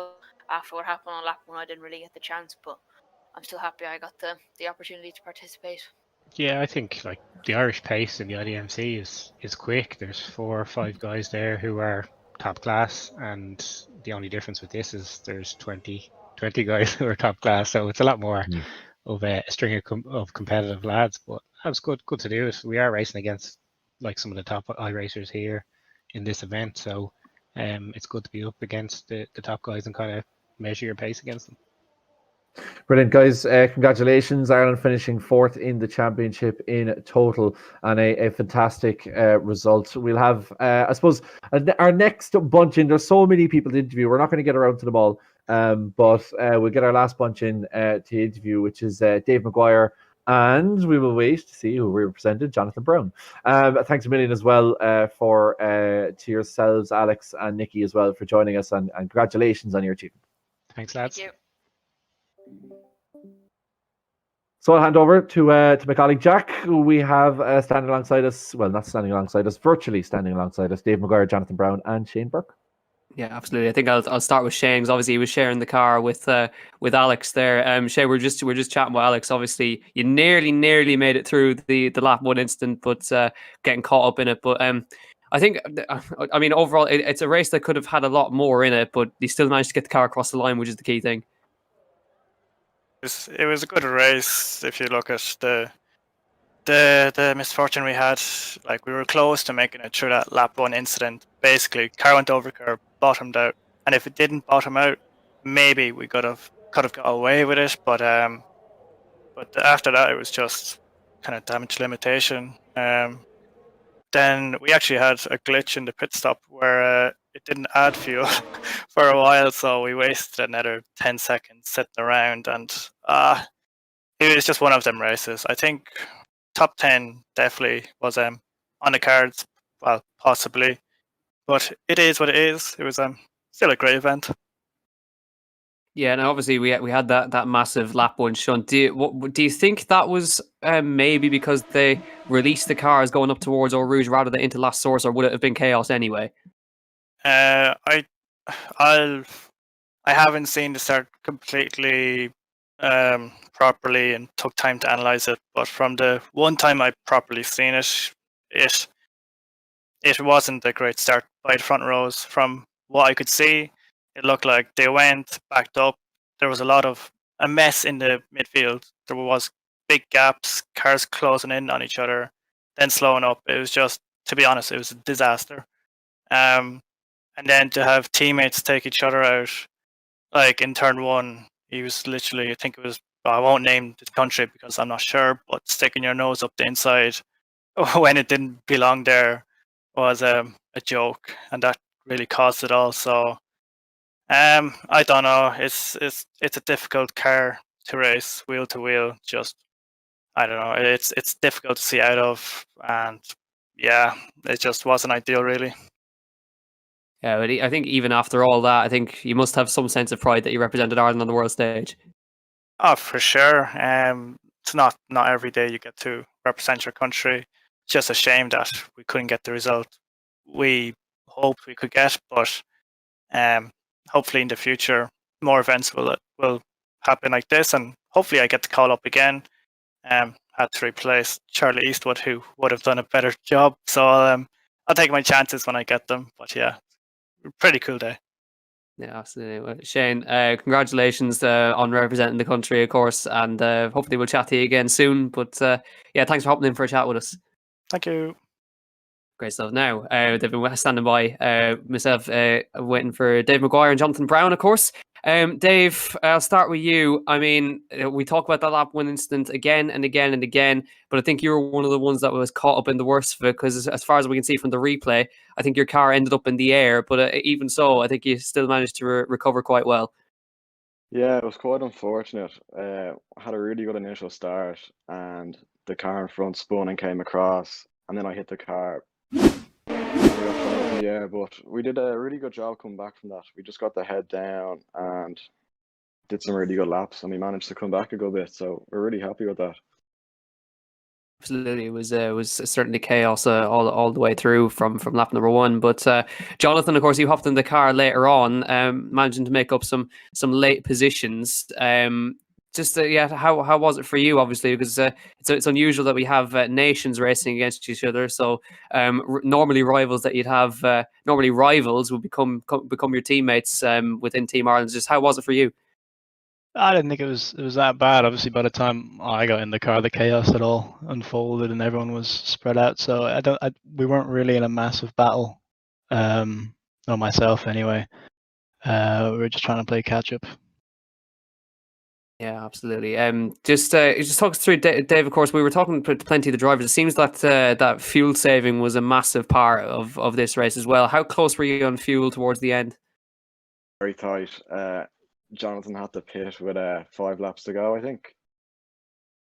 after what happened on lap 1. I didn't really get the chance, but I'm still happy I got the opportunity to participate. Yeah, I think like the Irish pace in the IDMC is quick. There's 4 or 5 guys there who are top class, and the only difference with this is there's 20 guys who are top class, so it's a lot more of a string of competitive lads. But that was good to do it. We are racing against like some of the top iRacers here in this event, so it's good to be up against the top guys and kind of measure your pace against them. Brilliant, guys. Congratulations. Ireland finishing 4th in the championship in total, and a fantastic result. We'll have, I suppose, our next bunch in. There's so many people to interview. We're not going to get around to them all, but we'll get our last bunch in to interview, which is Dave Maguire, and we will wait to see who we represented, Jonathan Brown. Thanks a million as well to yourselves, Alex and Nikki, as well, for joining us, and congratulations on your achievement. Thanks, Thank lads. you. So I'll hand over to my colleague Jack, who we have standing alongside us. Well, not standing alongside us, virtually standing alongside us. Dave Maguire, Jonathan Brown, and Shane Burke. Yeah, absolutely. I think I'll start with Shane, because obviously he was sharing the car with Alex there. Shane, we're just chatting with Alex. Obviously, you nearly made it through the lap one incident, but getting caught up in it. But I think, I mean, overall, it's a race that could have had a lot more in it, but you still managed to get the car across the line, which is the key thing. It was a good race if you look at the misfortune we had. Like, we were close to making it through that lap one incident. Basically, car went over curb, bottomed out, and if it didn't bottom out, maybe we could have got away with it. But after that, it was just kind of damage limitation. Then we actually had a glitch in the pit stop where it didn't add fuel for a while, so we wasted another 10 seconds sitting around, and it was just one of them races. I think top 10 definitely was on the cards, well, possibly, but it is what it is. It was still a great event. Yeah, and obviously we had that massive lap one shunt. Do you think that was maybe because they released the cars going up towards Eau Rouge rather than into Last Source, or would it have been chaos anyway? I haven't seen the start completely properly and took time to analyze it, but from the one time I properly seen it, it wasn't a great start by the front rows. From what I could see, it looked like they went backed up. There was a mess in the midfield. There was big gaps, cars closing in on each other, then slowing up. It was just, to be honest, it was a disaster. And then to have teammates take each other out, like in turn one, he was literally, I think it was, I won't name the country because I'm not sure, but sticking your nose up the inside when it didn't belong there was a joke, and that really caused it all. So I don't know. It's a difficult car to race wheel to wheel. Just, I don't know. It's difficult to see out of, and yeah, it just wasn't ideal, really. Yeah, but I think even after all that, I think you must have some sense of pride that you represented Ireland on the world stage. Oh, for sure. It's not every day you get to represent your country. It's just a shame that we couldn't get the result we hoped we could get, but hopefully in the future more events will happen like this, and hopefully I get to call up again. Had to replace Charlie Eastwood, who would have done a better job. So I'll take my chances when I get them. But yeah, pretty cool day. Yeah, absolutely. Well, Shane, congratulations on representing the country, of course, and hopefully we'll chat to you again soon. But yeah, thanks for hopping in for a chat with us. Thank you. Great stuff. Now, they've been standing by, myself waiting for Dave Maguire and Jonathan Brown, of course. Dave, I'll start with you. I mean, we talk about that lap one incident again and again and again, but I think you were one of the ones that was caught up in the worst of it, because as far as we can see from the replay, I think your car ended up in the air, but even so, I think you still managed to recover quite well. Yeah, it was quite unfortunate. I had a really good initial start, and the car in front spun and came across, and then I hit the car. We got thrown up in the air, but we did a really good job coming back from that. We just got the head down and did some really good laps, and we managed to come back a good bit. So we're really happy with that. Absolutely, it was certainly chaos all the way through from lap number one. But Jonathan, of course, you hopped in the car later on, managing to make up some late positions. Yeah, how was it for you? Obviously, because it's unusual that we have nations racing against each other. So normally rivals that you'd have, normally rivals would become your teammates within Team Ireland. Just how was it for you? I didn't think it was that bad. Obviously, by the time I got in the car, the chaos had all unfolded and everyone was spread out. So we weren't really in a massive battle. Not myself, anyway. We were just trying to play catch up. Yeah, absolutely. Just talk us through, Dave. Of course, we were talking to plenty of the drivers. It seems that that fuel saving was a massive part of this race as well. How close were you on fuel towards the end? Very tight. Jonathan had to pit with 5 laps to go, I think,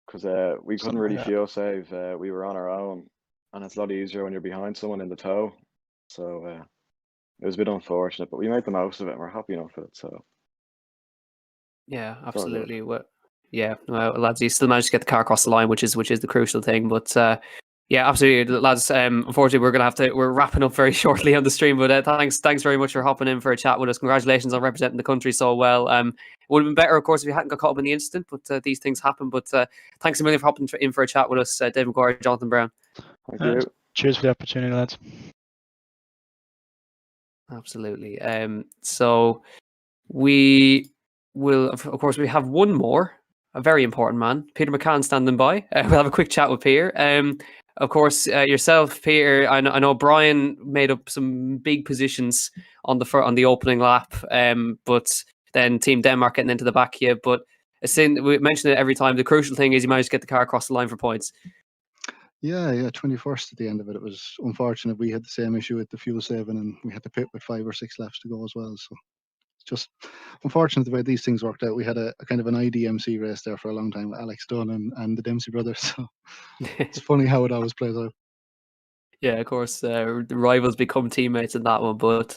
because we couldn't really fuel save. We were on our own, and it's a lot easier when you're behind someone in the tow. So it was a bit unfortunate, but we made the most of it, and we're happy enough with it. So Yeah, It's all good. absolutely. Well, lads, you still managed to get the car across the line, which is the crucial thing. But yeah, absolutely, lads. Unfortunately, we're wrapping up very shortly on the stream. But thanks very much for hopping in for a chat with us. Congratulations on representing the country so well. It would have been better, of course, if you hadn't got caught up in the incident. But these things happen. But thanks a million for hopping in for a chat with us, Dave McGuire, Jonathan Brown. Thank you. Cheers for the opportunity, lads. Absolutely. So we will, of course, we have one more, a very important man, Peter McCann, standing by. We'll have a quick chat with Peter. Of course, yourself, Peter. I know Brian made up some big positions on the opening lap, but then Team Denmark getting into the back here. But we mention it every time. The crucial thing is you managed to get the car across the line for points. Yeah, 21st at the end of it. It was unfortunate. We had the same issue with the fuel saving, and we had to pit with 5 or 6 laps to go as well. So it's just unfortunate the way these things worked out. We had a kind of an EDMC race there for a long time with Alex Dunn and the Dempsey brothers. So it's funny how it always plays out. Yeah, of course, the rivals become teammates in that one. But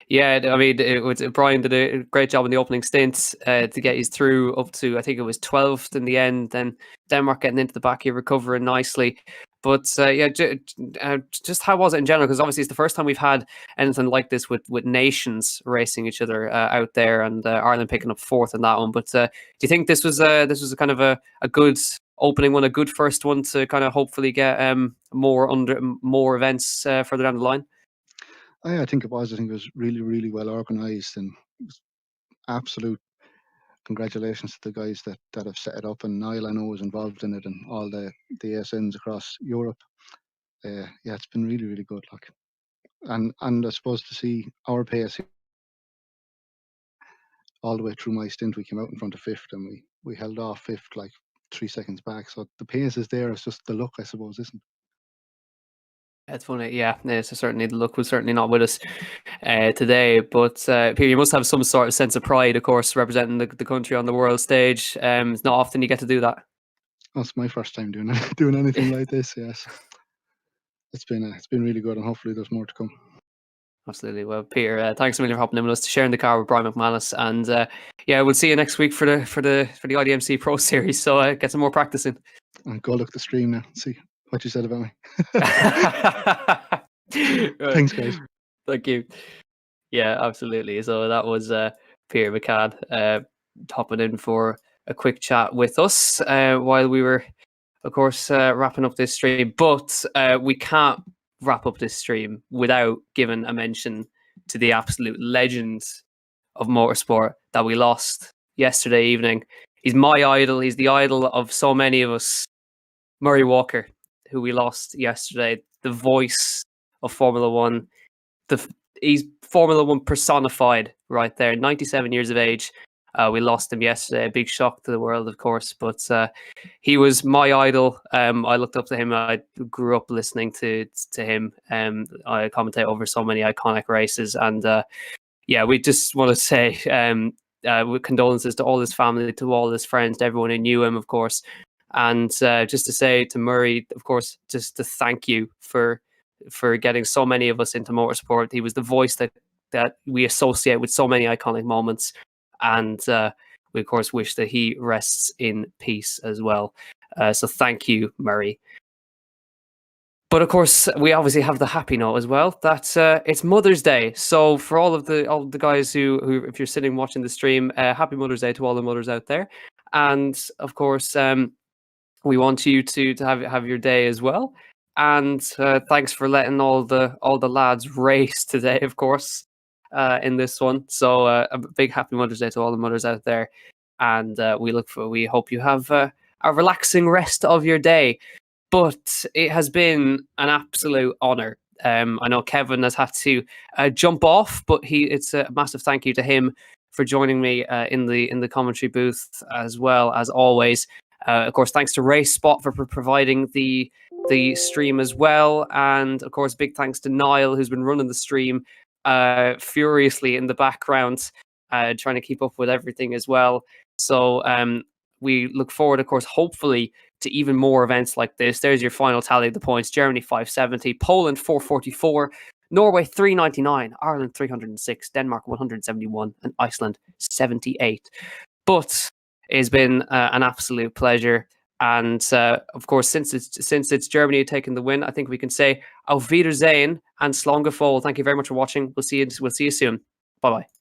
yeah, I mean, Brian did a great job in the opening stint to get you through up to, I think it was 12th in the end. Then Denmark getting into the back here, recovering nicely. But yeah, just how was it in general? Because obviously it's the first time we've had anything like this with nations racing each other out there, and Ireland picking up 4th in that one. But do you think this was a kind of a good opening one, a good first one to kind of hopefully get more events further down the line? I think it was. I think it was really, really well organised, and it was absolute congratulations to the guys that have set it up. And Niall, I know, was involved in it, and all the ASNs across Europe. Yeah, it's been really, really good. And I suppose to see our pace all the way through my stint, we came out in front of 5th, and we held off 5th like 3 seconds back. So the pace is there. It's just the luck, I suppose, isn't it? It's funny, yeah. So certainly the luck was certainly not with us today. But Peter, you must have some sort of sense of pride, of course, representing the country on the world stage. It's not often you get to do that. That's my first time doing anything like this. Yes, it's been really good, and hopefully there's more to come. Absolutely. Well, Peter, thanks a million for hopping in with us, sharing the car with Brian McManus, and yeah, we'll see you next week for the IDMC Pro Series. So get some more practice in. And go look the stream now. See what you said about me. Thanks, guys. Thank you. Yeah, absolutely. So that was Peter McCann hopping in for a quick chat with us while we were, of course, wrapping up this stream. But we can't wrap up this stream without giving a mention to the absolute legend of motorsport that we lost yesterday evening. He's my idol. He's the idol of so many of us. Murray Walker, who we lost yesterday, the voice of Formula One. He's Formula One personified right there. 97 years of age. We lost him yesterday. A big shock to the world, of course. But he was my idol. I looked up to him. I grew up listening to him. I commentate over so many iconic races. And yeah, we just want to say with condolences to all his family, to all his friends, to everyone who knew him, of course. And just to say to Murray, of course, just to thank you for getting so many of us into motorsport. He was the voice that we associate with so many iconic moments. And we, of course, wish that he rests in peace as well. So thank you, Murray. But of course, we obviously have the happy note as well. That it's Mother's Day. So for all the guys who, if you're sitting watching the stream, happy Mother's Day to all the mothers out there. And of course, we want you to have your day as well. And thanks for letting all the lads race today, of course, in this one. So a big happy Mother's Day to all the mothers out there. And we hope you have a relaxing rest of your day. But it has been an absolute honour. I know Kevin has had to jump off, but it's a massive thank you to him for joining me in the commentary booth as well as always. Of course, thanks to Race Spot for providing the stream as well, and of course, big thanks to Niall, who's been running the stream furiously in the background, trying to keep up with everything as well. So we look forward, of course, hopefully to even more events like this. There's your final tally of the points: Germany 570, Poland 444, Norway 399, Ireland 306, Denmark 171, and Iceland 78. But it's been an absolute pleasure. And of course, since it's Germany taking the win, I think we can say Auf Wiedersehen and Slán go fóill. Thank you very much for watching. We'll see you soon. Bye bye.